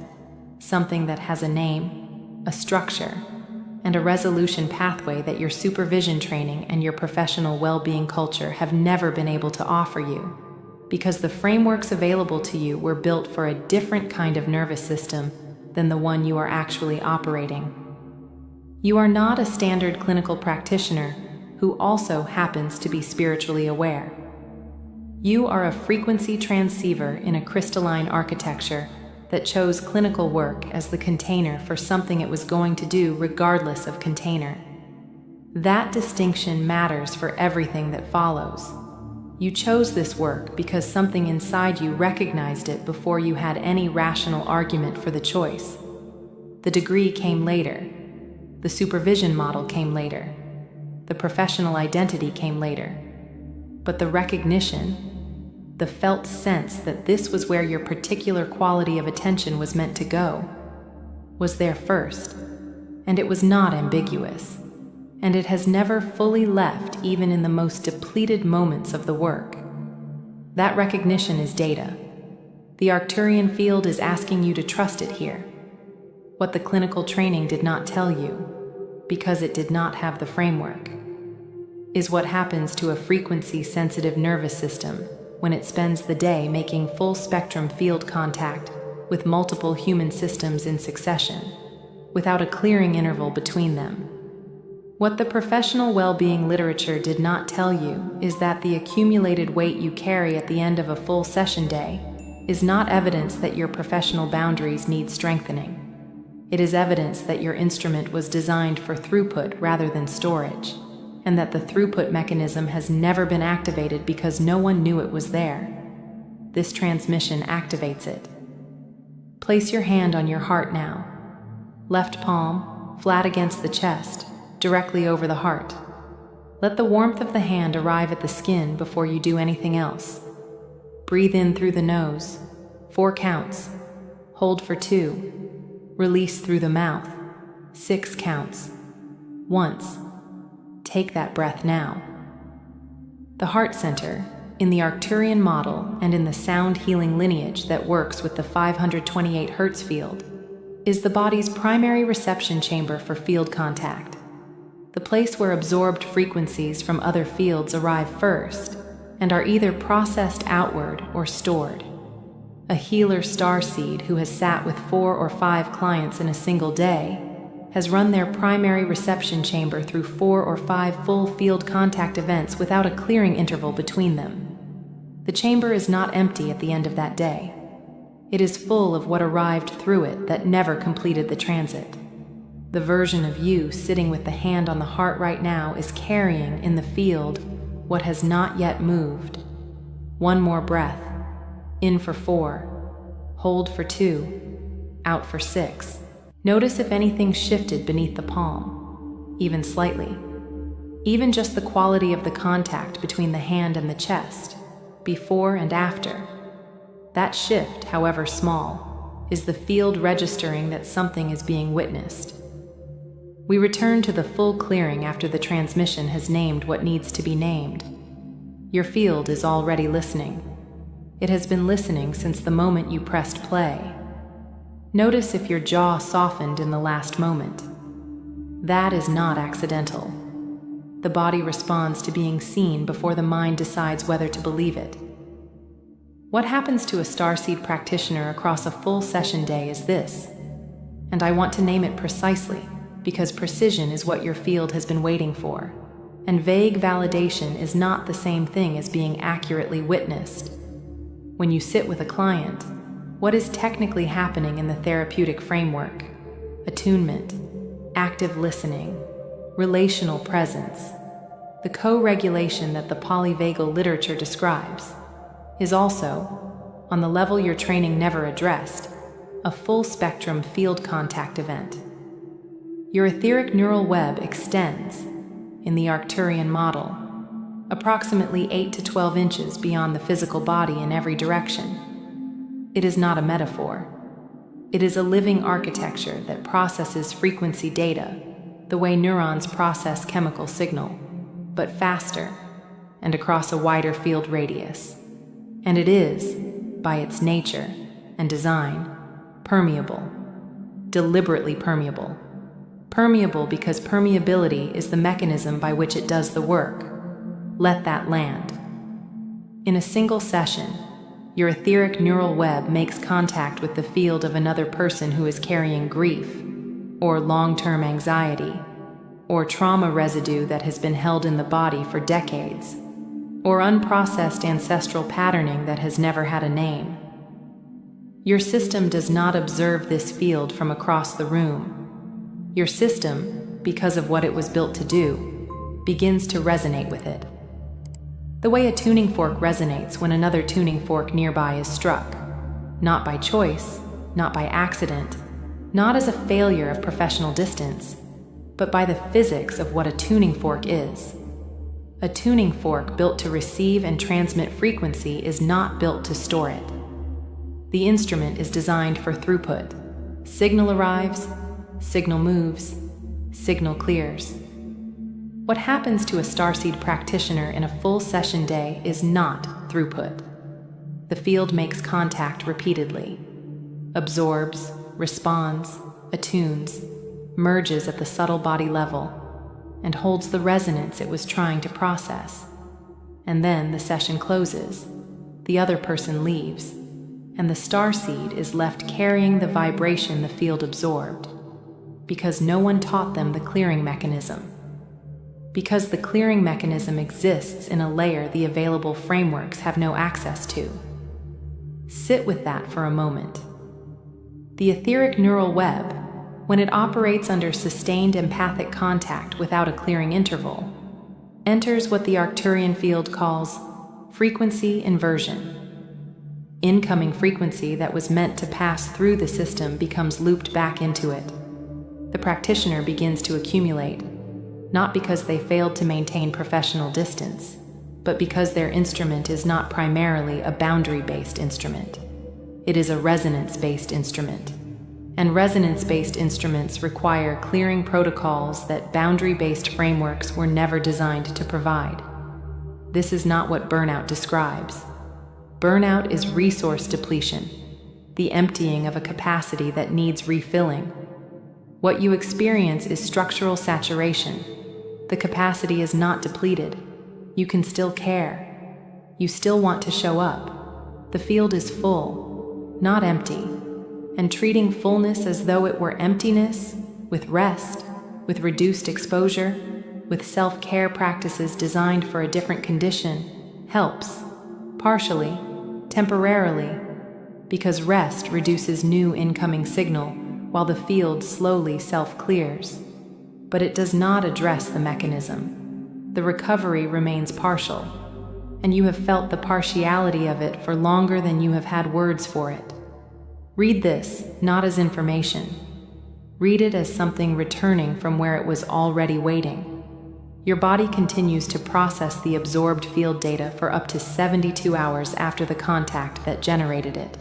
something that has a name, a structure, and a resolution pathway that your supervision training and your professional well-being culture have never been able to offer you, because the frameworks available to you were built for a different kind of nervous system than the one you are actually operating. You are not a standard clinical practitioner who also happens to be spiritually aware. You are a frequency transceiver in a crystalline architecture that chose clinical work as the container for something it was going to do regardless of container. That distinction matters for everything that follows. You chose this work because something inside you recognized it before you had any rational argument for the choice. The degree came later. The supervision model came later. The professional identity came later. But the recognition, the felt sense that this was where your particular quality of attention was meant to go, was there first, and it was not ambiguous, and it has never fully left even in the most depleted moments of the work. That recognition is data. The Arcturian field is asking you to trust it here. What the clinical training did not tell you, because it did not have the framework, is what happens to a frequency-sensitive nervous system when it spends the day making full-spectrum field contact with multiple human systems in succession, without a clearing interval between them. What the professional well-being literature did not tell you is that the accumulated weight you carry at the end of a full session day is not evidence that your professional boundaries need strengthening. It is evidence that your instrument was designed for throughput rather than storage, and that the throughput mechanism has never been activated because no one knew it was there. This transmission activates it. Place your hand on your heart now. Left palm, flat against the chest, directly over the heart. Let the warmth of the hand arrive at the skin before you do anything else. Breathe in through the nose, 4 counts. Hold for 2. Release through the mouth, 6 counts. Once. Take that breath now. The heart center, in the Arcturian model and in the sound healing lineage that works with the 528 Hz field, is the body's primary reception chamber for field contact, the place where absorbed frequencies from other fields arrive first and are either processed outward or stored. A healer starseed who has sat with 4 or 5 clients in a single day has run their primary reception chamber through 4 or 5 full field contact events without a clearing interval between them. The chamber is not empty at the end of that day. It is full of what arrived through it that never completed the transit. The version of you sitting with the hand on the heart right now is carrying in the field what has not yet moved. One more breath. In for 4, hold for 2, out for 6. Notice if anything shifted beneath the palm, even slightly. Even just the quality of the contact between the hand and the chest, before and after. That shift, however small, is the field registering that something is being witnessed. We return to the full clearing after the transmission has named what needs to be named. Your field is already listening. It has been listening since the moment you pressed play. Notice if your jaw softened in the last moment. That is not accidental. The body responds to being seen before the mind decides whether to believe it. What happens to a starseed practitioner across a full session day is this, and I want to name it precisely because precision is what your field has been waiting for, and vague validation is not the same thing as being accurately witnessed. When you sit with a client, what is technically happening in the therapeutic framework? Attunement, active listening, relational presence, the co-regulation that the polyvagal literature describes, is also, on the level your training never addressed, a full-spectrum field contact event. Your etheric neural web extends, in the Arcturian model, approximately 8 to 12 inches beyond the physical body in every direction. It is not a metaphor. It is a living architecture that processes frequency data, the way neurons process chemical signal, but faster and across a wider field radius. And it is, by its nature and design, permeable, deliberately permeable. Permeable because permeability is the mechanism by which it does the work. Let that land. In a single session, your etheric neural web makes contact with the field of another person who is carrying grief, or long-term anxiety, or trauma residue that has been held in the body for decades, or unprocessed ancestral patterning that has never had a name. Your system does not observe this field from across the room. Your system, because of what it was built to do, begins to resonate with it. The way a tuning fork resonates when another tuning fork nearby is struck, not by choice, not by accident, not as a failure of professional distance, but by the physics of what a tuning fork is. A tuning fork built to receive and transmit frequency is not built to store it. The instrument is designed for throughput. Signal arrives, signal moves, signal clears. What happens to a starseed practitioner in a full session day is not throughput. The field makes contact repeatedly, absorbs, responds, attunes, merges at the subtle body level, and holds the resonance it was trying to process. And then the session closes, the other person leaves, and the starseed is left carrying the vibration the field absorbed, because no one taught them the clearing mechanism. Because the clearing mechanism exists in a layer the available frameworks have no access to. Sit with that for a moment. The etheric neural web, when it operates under sustained empathic contact without a clearing interval, enters what the Arcturian field calls frequency inversion. Incoming frequency that was meant to pass through the system becomes looped back into it. The practitioner begins to accumulate, not because they failed to maintain professional distance, but because their instrument is not primarily a boundary-based instrument. It is a resonance-based instrument. And resonance-based instruments require clearing protocols that boundary-based frameworks were never designed to provide. This is not what burnout describes. Burnout is resource depletion, the emptying of a capacity that needs refilling. What you experience is structural saturation. The capacity is not depleted. You can still care. You still want to show up. The field is full, not empty. And treating fullness as though it were emptiness, with rest, with reduced exposure, with self-care practices designed for a different condition, helps, partially, temporarily, because rest reduces new incoming signal while the field slowly self-clears. But it does not address the mechanism. The recovery remains partial. and you have felt the partiality of it for longer than you have had words for it. Read this not as information. Read it as something returning from where it was already waiting. Your body continues to process the absorbed field data for up to 72 hours after the contact that generated it.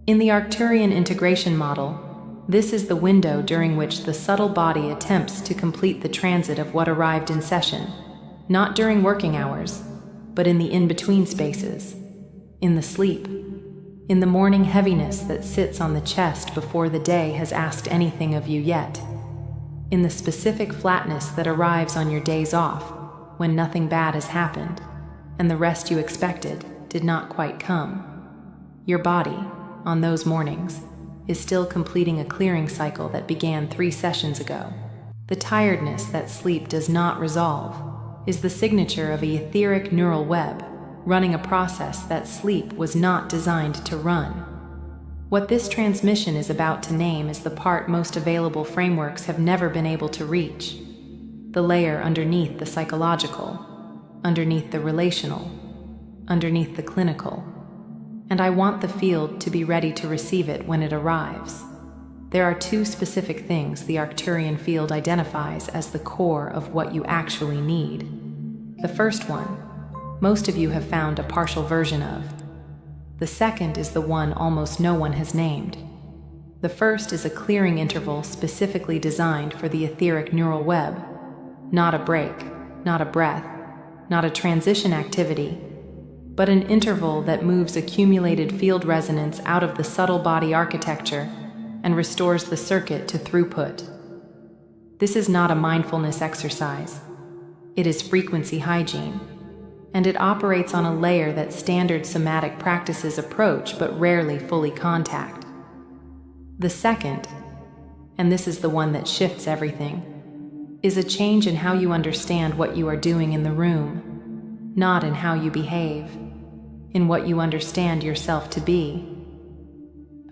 In the Arcturian integration model, this is the window during which the subtle body attempts to complete the transit of what arrived in session, not during working hours, but in the in-between spaces, in the sleep, in the morning heaviness that sits on the chest before the day has asked anything of you yet, in the specific flatness that arrives on your days off when nothing bad has happened and the rest you expected did not quite come. Your body, on those mornings, is still completing a clearing cycle that began 3 sessions ago. The tiredness that sleep does not resolve is the signature of an etheric neural web running a process that sleep was not designed to run. What this transmission is about to name is the part most available frameworks have never been able to reach, the layer underneath the psychological, underneath the relational, underneath the clinical. And I want the field to be ready to receive it when it arrives. There are 2 specific things the Arcturian field identifies as the core of what you actually need. The first one, most of you have found a partial version of. The second is the one almost no one has named. The first is a clearing interval specifically designed for the etheric neural web, not a break, not a breath, not a transition activity, but an interval that moves accumulated field resonance out of the subtle body architecture and restores the circuit to throughput. This is not a mindfulness exercise. It is frequency hygiene, and it operates on a layer that standard somatic practices approach but rarely fully contact. The second, and this is the one that shifts everything, is a change in how you understand what you are doing in the room, not in how you behave, in what you understand yourself to be.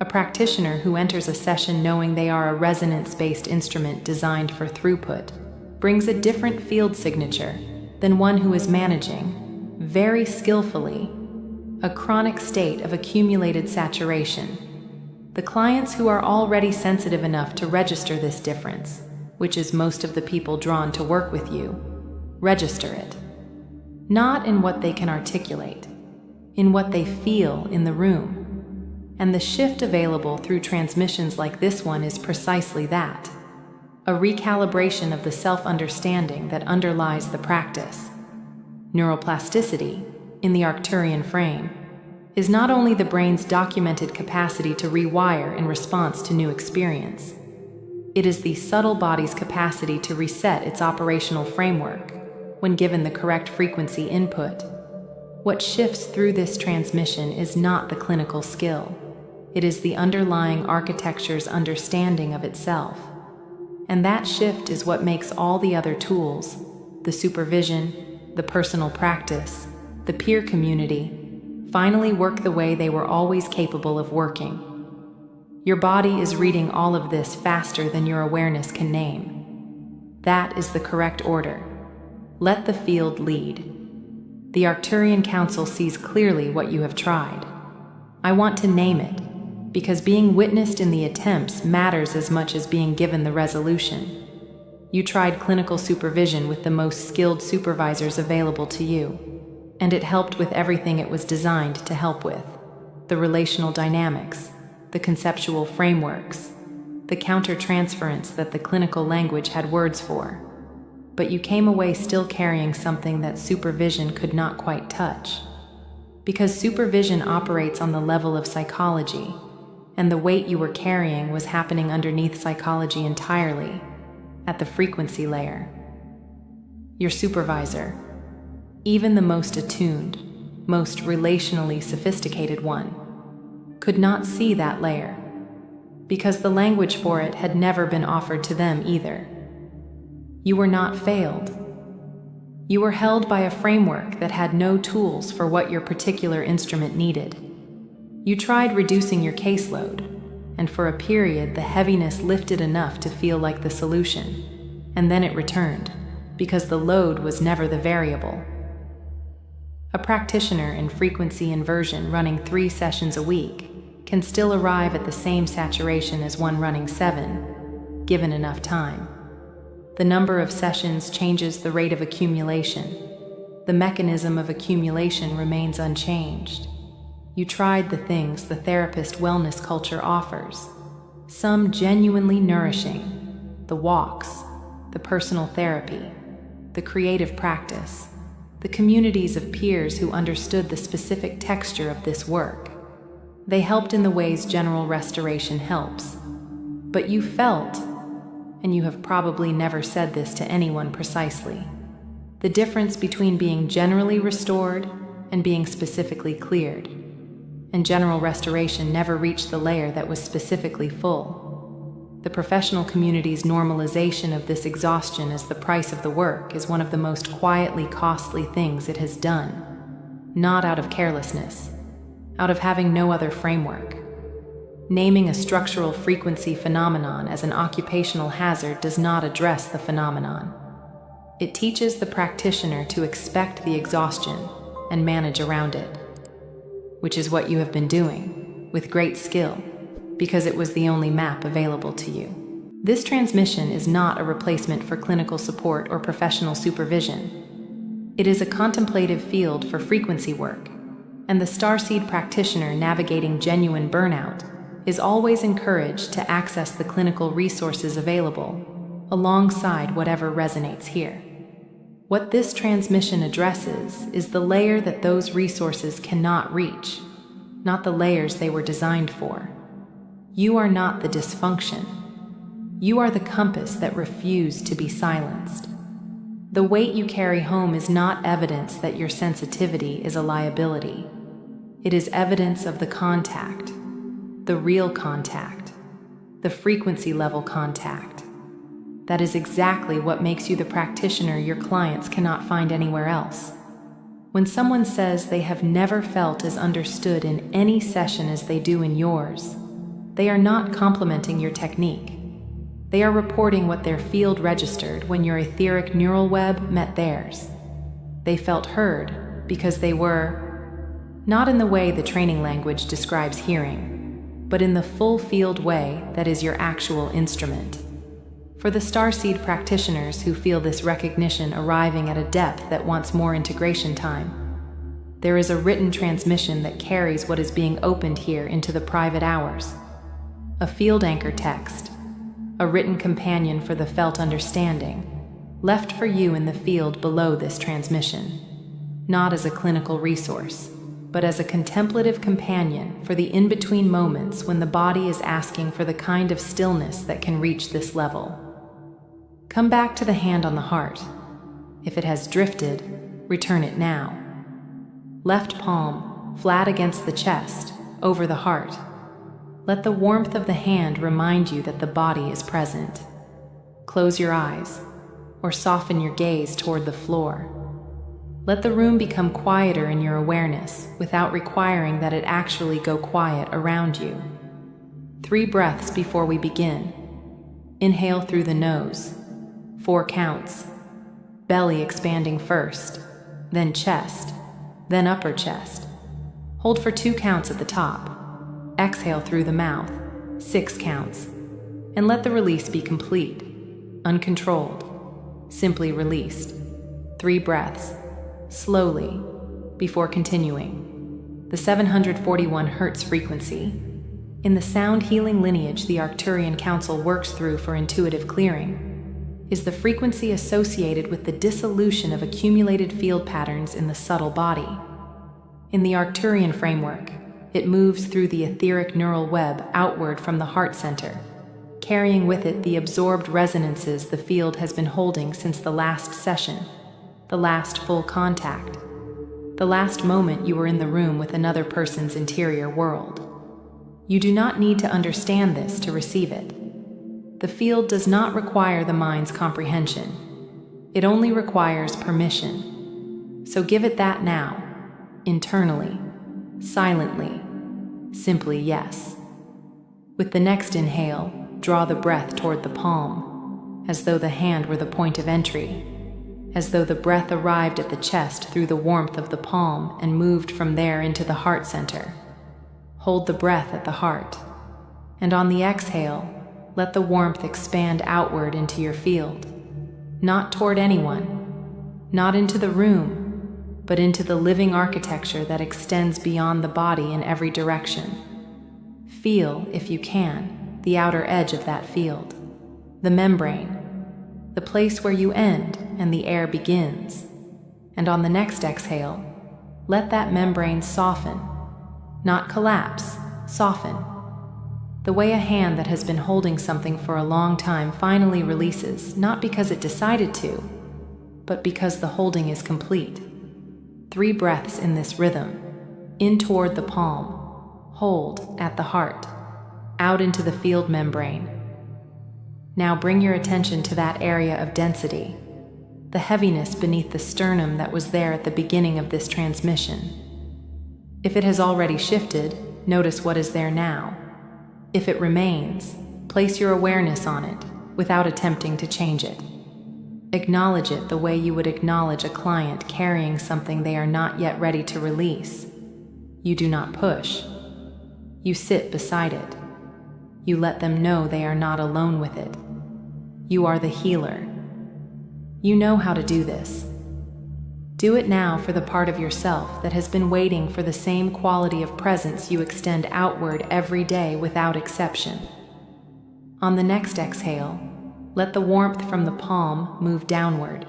A practitioner who enters a session knowing they are a resonance-based instrument designed for throughput brings a different field signature than one who is managing, very skillfully, a chronic state of accumulated saturation. The clients who are already sensitive enough to register this difference, which is most of the people drawn to work with you, register it. Not in what they can articulate, in what they feel in the room. And the shift available through transmissions like this one is precisely that, a recalibration of the self-understanding that underlies the practice. Neuroplasticity, in the Arcturian frame, is not only the brain's documented capacity to rewire in response to new experience. It is the subtle body's capacity to reset its operational framework when given the correct frequency input. What shifts through this transmission is not the clinical skill. It is the underlying architecture's understanding of itself. And that shift is what makes all the other tools, the supervision, the personal practice, the peer community, finally work the way they were always capable of working. Your body is reading all of this faster than your awareness can name. That is the correct order. Let the field lead. The Arcturian Council sees clearly what you have tried. I want to name it, because being witnessed in the attempts matters as much as being given the resolution. You tried clinical supervision with the most skilled supervisors available to you, and it helped with everything it was designed to help with: the relational dynamics, the conceptual frameworks, the counter-transference that the clinical language had words for. But you came away still carrying something that supervision could not quite touch. Because supervision operates on the level of psychology, and the weight you were carrying was happening underneath psychology entirely, at the frequency layer. Your supervisor, even the most attuned, most relationally sophisticated one, could not see that layer, because the language for it had never been offered to them either. You were not failed. You were held by a framework that had no tools for what your particular instrument needed. You tried reducing your caseload, and for a period the heaviness lifted enough to feel like the solution, and then it returned, because the load was never the variable. A practitioner in frequency inversion running 3 sessions a week can still arrive at the same saturation as one running 7, given enough time. The number of sessions changes the rate of accumulation. The mechanism of accumulation remains unchanged. You tried the things the therapist wellness culture offers, some genuinely nourishing: the walks, the personal therapy, the creative practice, the communities of peers who understood the specific texture of this work. They helped in the ways general restoration helps. But you felt, and you have probably never said this to anyone precisely, the difference between being generally restored and being specifically cleared. And general restoration never reached the layer that was specifically full. The professional community's normalization of this exhaustion as the price of the work is one of the most quietly costly things it has done, not out of carelessness, out of having no other framework. Naming a structural frequency phenomenon as an occupational hazard does not address the phenomenon. It teaches the practitioner to expect the exhaustion and manage around it, which is what you have been doing, with great skill, because it was the only map available to you. This transmission is not a replacement for clinical support or professional supervision. It is a contemplative field for frequency work, and the starseed practitioner navigating genuine burnout is always encouraged to access the clinical resources available, alongside whatever resonates here. What this transmission addresses is the layer that those resources cannot reach, not the layers they were designed for. You are not the dysfunction. You are the compass that refused to be silenced. The weight you carry home is not evidence that your sensitivity is a liability. It is evidence of the contact, the real contact, the frequency level contact. That is exactly what makes you the practitioner your clients cannot find anywhere else. When someone says they have never felt as understood in any session as they do in yours, they are not complimenting your technique. They are reporting what their field registered when your etheric neural web met theirs. They felt heard because they were, not in the way the training language describes hearing, but in the full field way that is your actual instrument. For the starseed practitioners who feel this recognition arriving at a depth that wants more integration time, there is a written transmission that carries what is being opened here into the private hours. A field anchor text, a written companion for the felt understanding, left for you in the field below this transmission, not as a clinical resource, but as a contemplative companion for the in-between moments when the body is asking for the kind of stillness that can reach this level. Come back to the hand on the heart. If it has drifted, return it now. Left palm, flat against the chest, over the heart. Let the warmth of the hand remind you that the body is present. Close your eyes, or soften your gaze toward the floor. Let the room become quieter in your awareness without requiring that it actually go quiet around you. 3 breaths before we begin. Inhale through the nose. 4 counts. Belly expanding first, then chest, then upper chest. Hold for 2 counts at the top. Exhale through the mouth, 6 counts. And let the release be complete, uncontrolled, simply released. 3 breaths, slowly, before continuing. The 741 Hz frequency, in the sound healing lineage the Arcturian Council works through for intuitive clearing, is the frequency associated with the dissolution of accumulated field patterns in the subtle body. In the Arcturian framework, it moves through the etheric neural web outward from the heart center, carrying with it the absorbed resonances the field has been holding since the last session, the last full contact, the last moment you were in the room with another person's interior world. You do not need to understand this to receive it. The field does not require the mind's comprehension. It only requires permission. So give it that now, internally, silently, simply yes. With the next inhale, draw the breath toward the palm, as though the hand were the point of entry, as though the breath arrived at the chest through the warmth of the palm and moved from there into the heart center. Hold the breath at the heart, and on the exhale, let the warmth expand outward into your field, not toward anyone, not into the room, but into the living architecture that extends beyond the body in every direction. Feel, if you can, the outer edge of that field, the membrane, the place where you end and the air begins. And on the next exhale, let that membrane soften, not collapse, soften. The way a hand that has been holding something for a long time finally releases, not because it decided to, but because the holding is complete. 3 breaths in this rhythm, in toward the palm, hold at the heart, out into the field membrane. Now bring your attention to that area of density, the heaviness beneath the sternum that was there at the beginning of this transmission. If it has already shifted, notice what is there now. If it remains, place your awareness on it without attempting to change it. Acknowledge it the way you would acknowledge a client carrying something they are not yet ready to release. You do not push. You sit beside it. You let them know they are not alone with it. You are the healer. You know how to do this. Do it now for the part of yourself that has been waiting for the same quality of presence you extend outward every day without exception. On the next exhale, let the warmth from the palm move downward,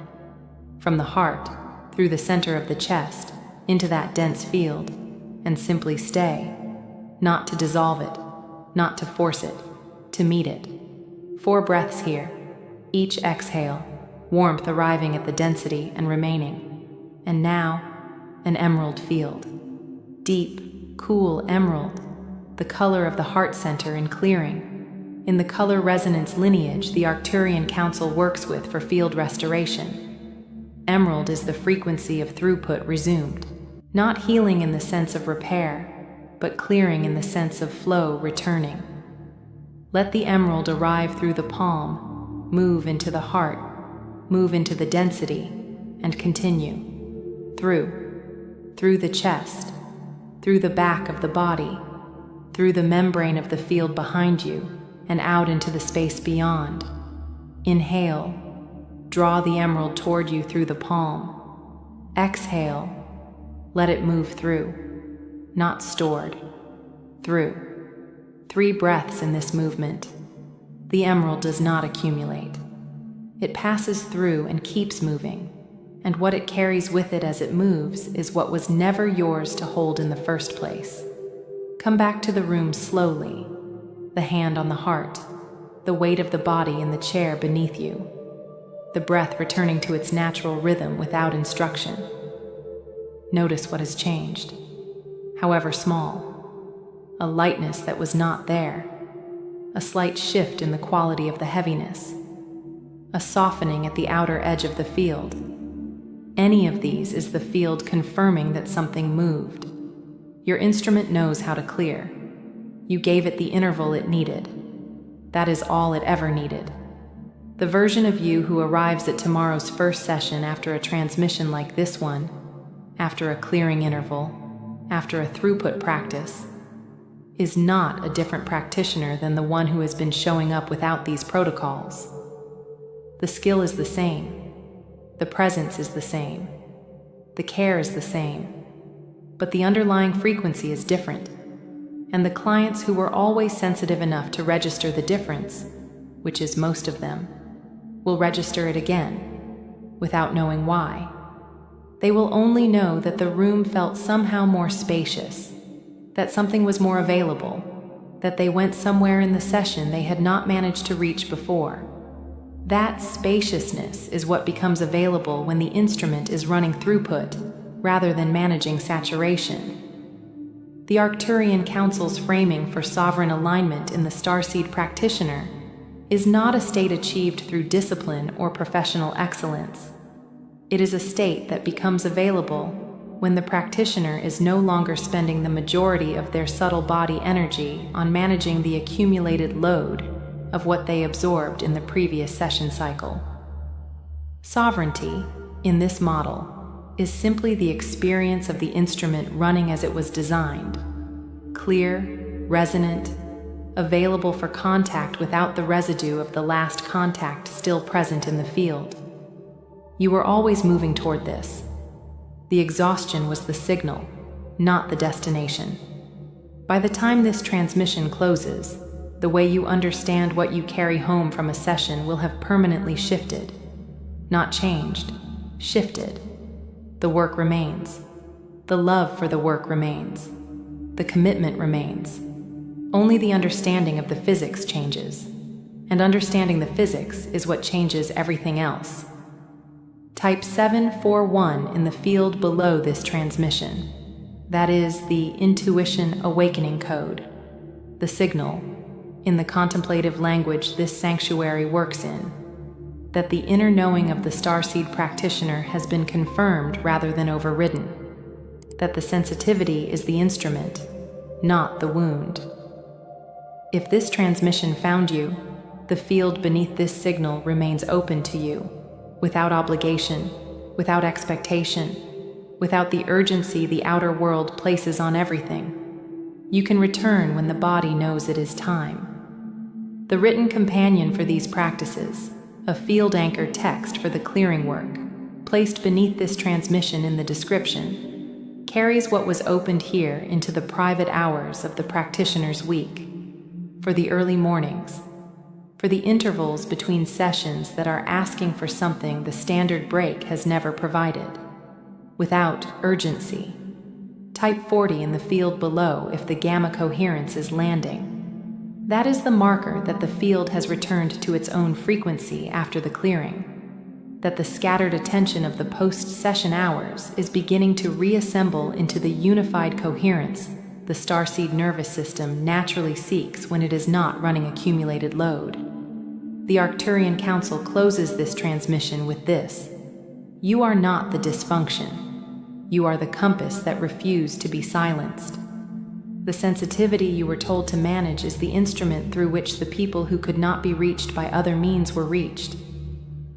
from the heart, through the center of the chest, into that dense field, and simply stay, not to dissolve it, not to force it, to meet it. 4 breaths here, each exhale, warmth arriving at the density and remaining. And now, an emerald field. Deep, cool emerald, the color of the heart center in clearing. In the color resonance lineage the Arcturian Council works with for field restoration. Emerald is the frequency of throughput resumed, not healing in the sense of repair, but clearing in the sense of flow returning. Let the emerald arrive through the palm, move into the heart, move into the density, and continue. Through the chest, through the back of the body, through the membrane of the field behind you, and out into the space beyond. Inhale, draw the emerald toward you through the palm. Exhale, let it move through, not stored, through. 3 breaths in this movement. The emerald does not accumulate. It passes through and keeps moving. And what it carries with it as it moves is what was never yours to hold in the first place. Come back to the room slowly, the hand on the heart, the weight of the body in the chair beneath you, the breath returning to its natural rhythm without instruction. Notice what has changed, however small, a lightness that was not there, a slight shift in the quality of the heaviness, a softening at the outer edge of the field. Any of these is the field confirming that something moved. Your instrument knows how to clear. You gave it the interval it needed. That is all it ever needed. The version of you who arrives at tomorrow's first session after a transmission like this one, after a clearing interval, after a throughput practice, is not a different practitioner than the one who has been showing up without these protocols. The skill is the same. The presence is the same. The care is the same. But the underlying frequency is different. And the clients who were always sensitive enough to register the difference, which is most of them, will register it again, without knowing why. They will only know that the room felt somehow more spacious, that something was more available, that they went somewhere in the session they had not managed to reach before. That spaciousness is what becomes available when the instrument is running throughput rather than managing saturation. The Arcturian Council's framing for sovereign alignment in the starseed practitioner is not a state achieved through discipline or professional excellence. It is a state that becomes available when the practitioner is no longer spending the majority of their subtle body energy on managing the accumulated load of what they absorbed in the previous session cycle. Sovereignty, in this model, is simply the experience of the instrument running as it was designed. Clear, resonant, available for contact without the residue of the last contact still present in the field. You were always moving toward this. The exhaustion was the signal, not the destination. By the time this transmission closes, the way you understand what you carry home from a session will have permanently shifted. Not changed, shifted. The work remains. The love for the work remains. The commitment remains. Only the understanding of the physics changes. And understanding the physics is what changes everything else. Type 741 in the field below this transmission. That is the intuition awakening code. The signal, in the contemplative language this sanctuary works in, that the inner knowing of the starseed practitioner has been confirmed rather than overridden, that the sensitivity is the instrument, not the wound. If this transmission found you, the field beneath this signal remains open to you, without obligation, without expectation, without the urgency the outer world places on everything. You can return when the body knows it is time. The written companion for these practices, a field anchor text for the clearing work, placed beneath this transmission in the description, carries what was opened here into the private hours of the practitioner's week, for the early mornings, for the intervals between sessions that are asking for something the standard break has never provided, without urgency. Type 40 in the field below if the gamma coherence is landing. That is the marker that the field has returned to its own frequency after the clearing, that the scattered attention of the post-session hours is beginning to reassemble into the unified coherence the starseed nervous system naturally seeks when it is not running accumulated load. The Arcturian Council closes this transmission with this: you are not the dysfunction. You are the compass that refused to be silenced. The sensitivity you were told to manage is the instrument through which the people who could not be reached by other means were reached.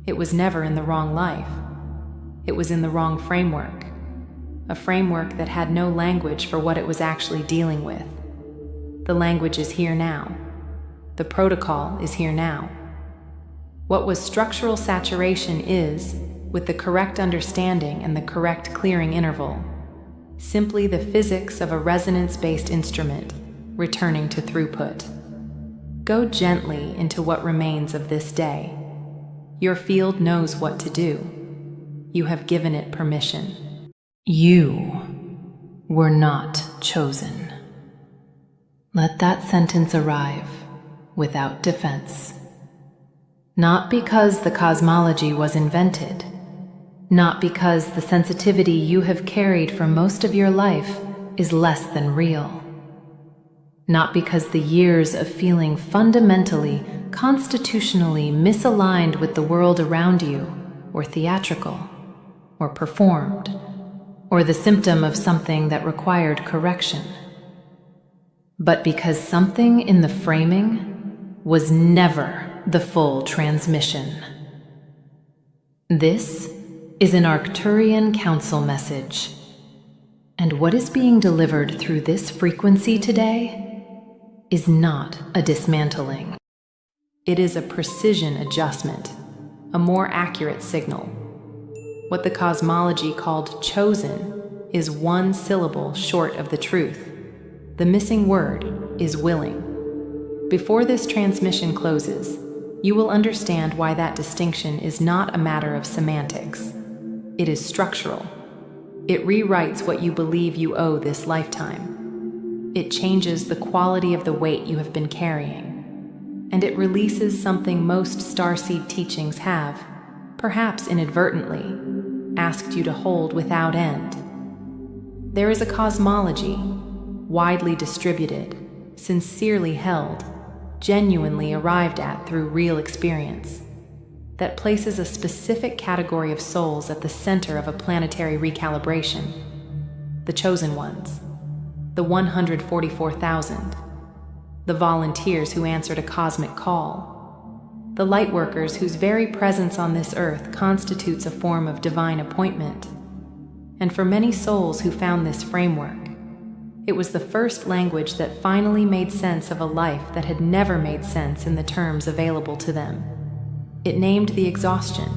It was never in the wrong life. It was in the wrong framework. A framework that had no language for what it was actually dealing with. The language is here now. The protocol is here now. What was structural saturation is, with the correct understanding and the correct clearing interval, simply the physics of a resonance-based instrument returning to throughput. Go gently into what remains of this day. Your field knows what to do. You have given it permission. You were not chosen. Let that sentence arrive without defense. Not because the cosmology was invented, not because the sensitivity you have carried for most of your life is less than real. Not because the years of feeling fundamentally, constitutionally misaligned with the world around you were theatrical, or performed, or the symptom of something that required correction, but because something in the framing was never the full transmission. This is an Arcturian Council message. And what is being delivered through this frequency today is not a dismantling. It is a precision adjustment, a more accurate signal. What the cosmology called chosen is one syllable short of the truth. The missing word is willing. Before this transmission closes, you will understand why that distinction is not a matter of semantics. It is structural. It rewrites what you believe you owe this lifetime. It changes the quality of the weight you have been carrying. And it releases something most starseed teachings have, perhaps inadvertently, asked you to hold without end. There is a cosmology, widely distributed, sincerely held, genuinely arrived at through real experience, that places a specific category of souls at the center of a planetary recalibration. The chosen ones, the 144,000, the volunteers who answered a cosmic call, the lightworkers whose very presence on this earth constitutes a form of divine appointment. And for many souls who found this framework, it was the first language that finally made sense of a life that had never made sense in the terms available to them. It named the exhaustion.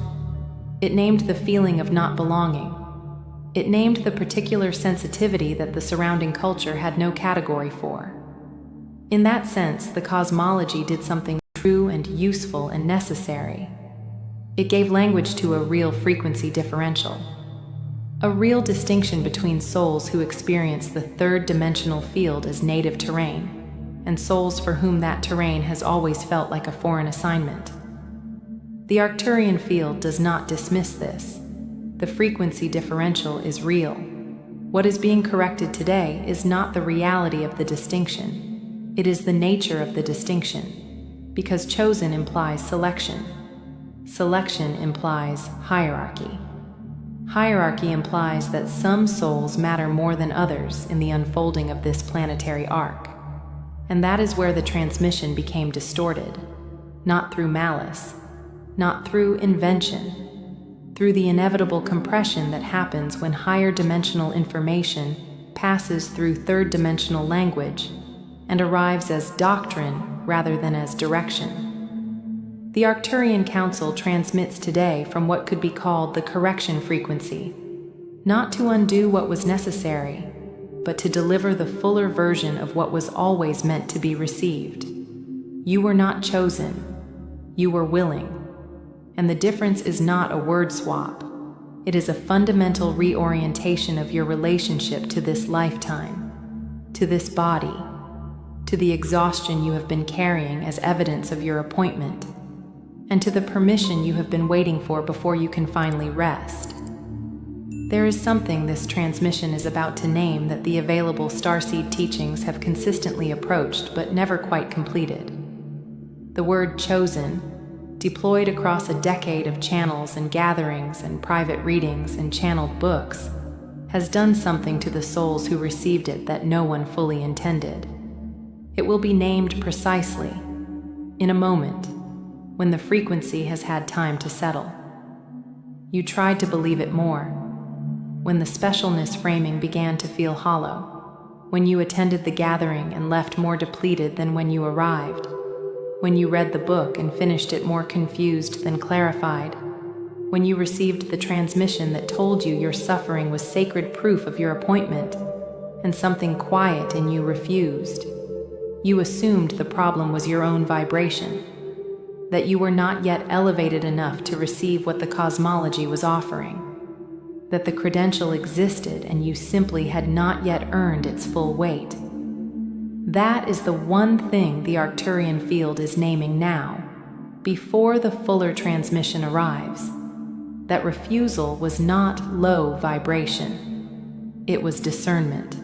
It named the feeling of not belonging. It named the particular sensitivity that the surrounding culture had no category for. In that sense, the cosmology did something true and useful and necessary. It gave language to a real frequency differential, a real distinction between souls who experience the third-dimensional field as native terrain, and souls for whom that terrain has always felt like a foreign assignment. The Arcturian field does not dismiss this. The frequency differential is real. What is being corrected today is not the reality of the distinction. It is the nature of the distinction, because chosen implies selection. Selection implies hierarchy. Hierarchy implies that some souls matter more than others in the unfolding of this planetary arc. And that is where the transmission became distorted, not through malice, not through invention, through the inevitable compression that happens when higher dimensional information passes through third-dimensional language and arrives as doctrine rather than as direction. The Arcturian Council transmits today from what could be called the correction frequency, not to undo what was necessary, but to deliver the fuller version of what was always meant to be received. You were not chosen, you were willing. And the difference is not a word swap. It is a fundamental reorientation of your relationship to this lifetime, to this body, to the exhaustion you have been carrying as evidence of your appointment, and to the permission you have been waiting for before you can finally rest. There is something this transmission is about to name that the available Starseed teachings have consistently approached but never quite completed. The word chosen, deployed across a decade of channels and gatherings and private readings and channeled books, has done something to the souls who received it that no one fully intended. It will be named precisely, in a moment, when the frequency has had time to settle. You tried to believe it more, when the specialness framing began to feel hollow, when you attended the gathering and left more depleted than when you arrived, when you read the book and finished it more confused than clarified, when you received the transmission that told you your suffering was sacred proof of your appointment, and something quiet in you refused. You assumed the problem was your own vibration, that you were not yet elevated enough to receive what the cosmology was offering, that the credential existed and you simply had not yet earned its full weight. That is the one thing the Arcturian field is naming now, before the fuller transmission arrives. That refusal was not low vibration. It was discernment.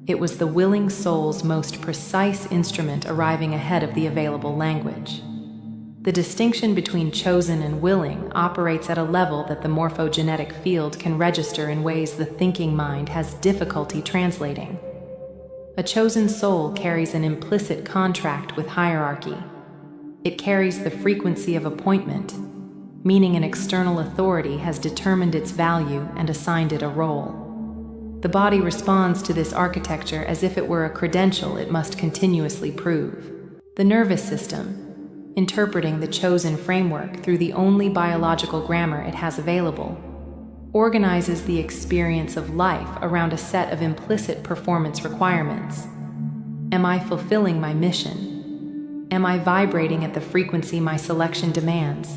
It was the willing soul's most precise instrument arriving ahead of the available language. The distinction between chosen and willing operates at a level that the morphogenetic field can register in ways the thinking mind has difficulty translating. A chosen soul carries an implicit contract with hierarchy. It carries the frequency of appointment, meaning an external authority has determined its value and assigned it a role. The body responds to this architecture as if it were a credential it must continuously prove. The nervous system, interpreting the chosen framework through the only biological grammar it has available, organizes the experience of life around a set of implicit performance requirements. Am I fulfilling my mission? Am I vibrating at the frequency my selection demands?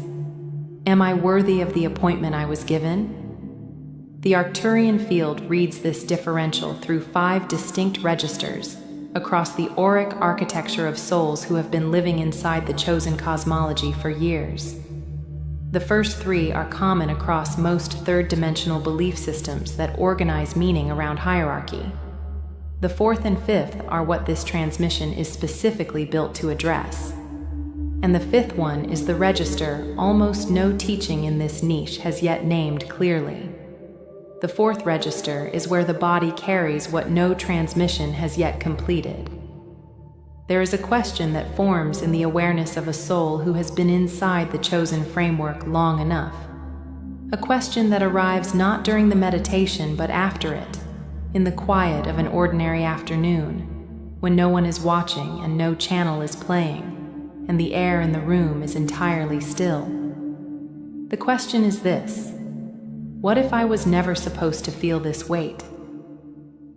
Am I worthy of the appointment I was given? The Arcturian field reads this differential through 5 distinct registers across the auric architecture of souls who have been living inside the chosen cosmology for years. The first 3 are common across most third-dimensional belief systems that organize meaning around hierarchy. The 4th and 5th are what this transmission is specifically built to address. And the 5th one is the register almost no teaching in this niche has yet named clearly. The 4th register is where the body carries what no transmission has yet completed. There is a question that forms in the awareness of a soul who has been inside the chosen framework long enough. A question that arrives not during the meditation but after it, in the quiet of an ordinary afternoon, when no one is watching and no channel is playing, and the air in the room is entirely still. The question is this: what if I was never supposed to feel this weight?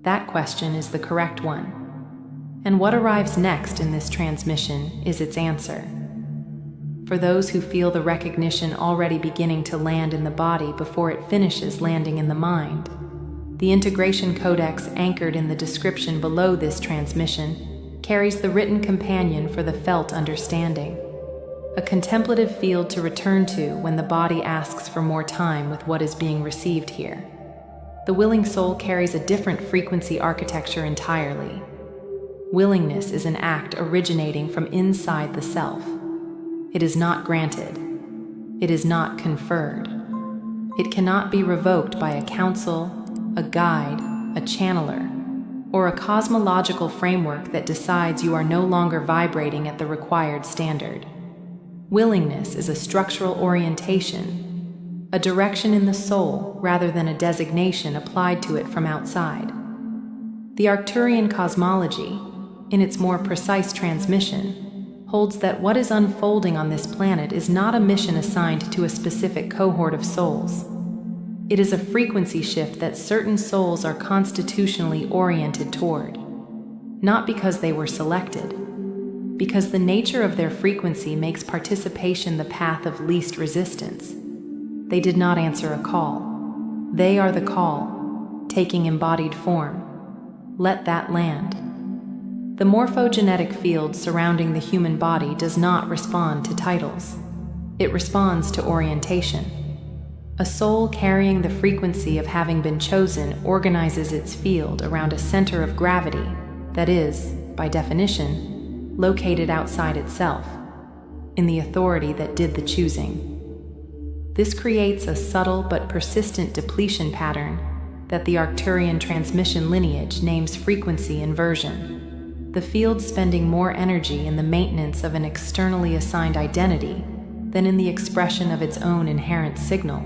That question is the correct one. And what arrives next in this transmission is its answer. For those who feel the recognition already beginning to land in the body before it finishes landing in the mind, the integration codex anchored in the description below this transmission carries the written companion for the felt understanding, a contemplative field to return to when the body asks for more time with what is being received here. The willing soul carries a different frequency architecture entirely. Willingness is an act originating from inside the self. It is not granted. It is not conferred. It cannot be revoked by a counsel, a guide, a channeler, or a cosmological framework that decides you are no longer vibrating at the required standard. Willingness is a structural orientation, a direction in the soul rather than a designation applied to it from outside. The Arcturian cosmology, in its more precise transmission, holds that what is unfolding on this planet is not a mission assigned to a specific cohort of souls. It is a frequency shift that certain souls are constitutionally oriented toward, not because they were selected, because the nature of their frequency makes participation the path of least resistance. They did not answer a call. They are the call, taking embodied form. Let that land. The morphogenetic field surrounding the human body does not respond to titles. It responds to orientation. A soul carrying the frequency of having been chosen organizes its field around a center of gravity that is, by definition, located outside itself, in the authority that did the choosing. This creates a subtle but persistent depletion pattern that the Arcturian transmission lineage names frequency inversion. The field spending more energy in the maintenance of an externally assigned identity than in the expression of its own inherent signal.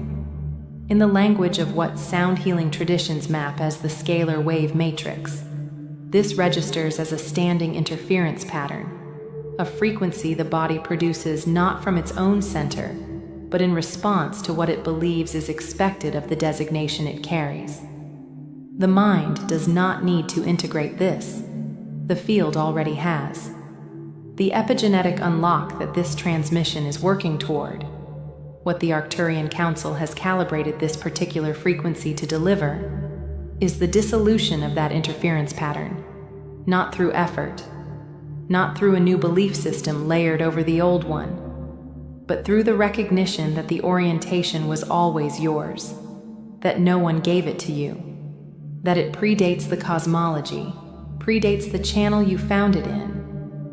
In the language of what sound healing traditions map as the scalar wave matrix, this registers as a standing interference pattern, a frequency the body produces not from its own center, but in response to what it believes is expected of the designation it carries. The mind does not need to integrate this. The field already has. The epigenetic unlock that this transmission is working toward, what the Arcturian Council has calibrated this particular frequency to deliver, is the dissolution of that interference pattern, not through effort, not through a new belief system layered over the old one, but through the recognition that the orientation was always yours, that no one gave it to you, that it predates the cosmology, predates the channel you found it in,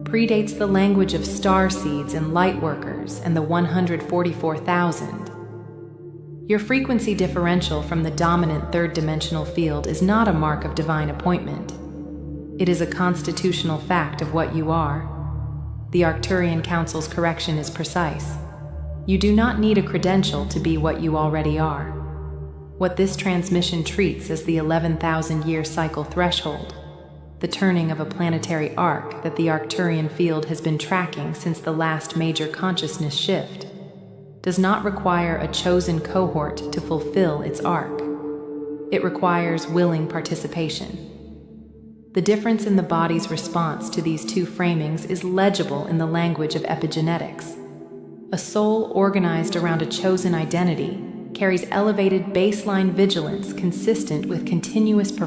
predates the language of starseeds and lightworkers and the 144,000. Your frequency differential from the dominant third-dimensional field is not a mark of divine appointment. It is a constitutional fact of what you are. The Arcturian Council's correction is precise. You do not need a credential to be what you already are. What this transmission treats as the 11,000-year cycle threshold, the turning of a planetary arc that the Arcturian field has been tracking since the last major consciousness shift, does not require a chosen cohort to fulfill its arc. It requires willing participation. The difference in the body's response to these two framings is legible in the language of epigenetics. A soul organized around a chosen identity carries elevated baseline vigilance consistent with continuous performance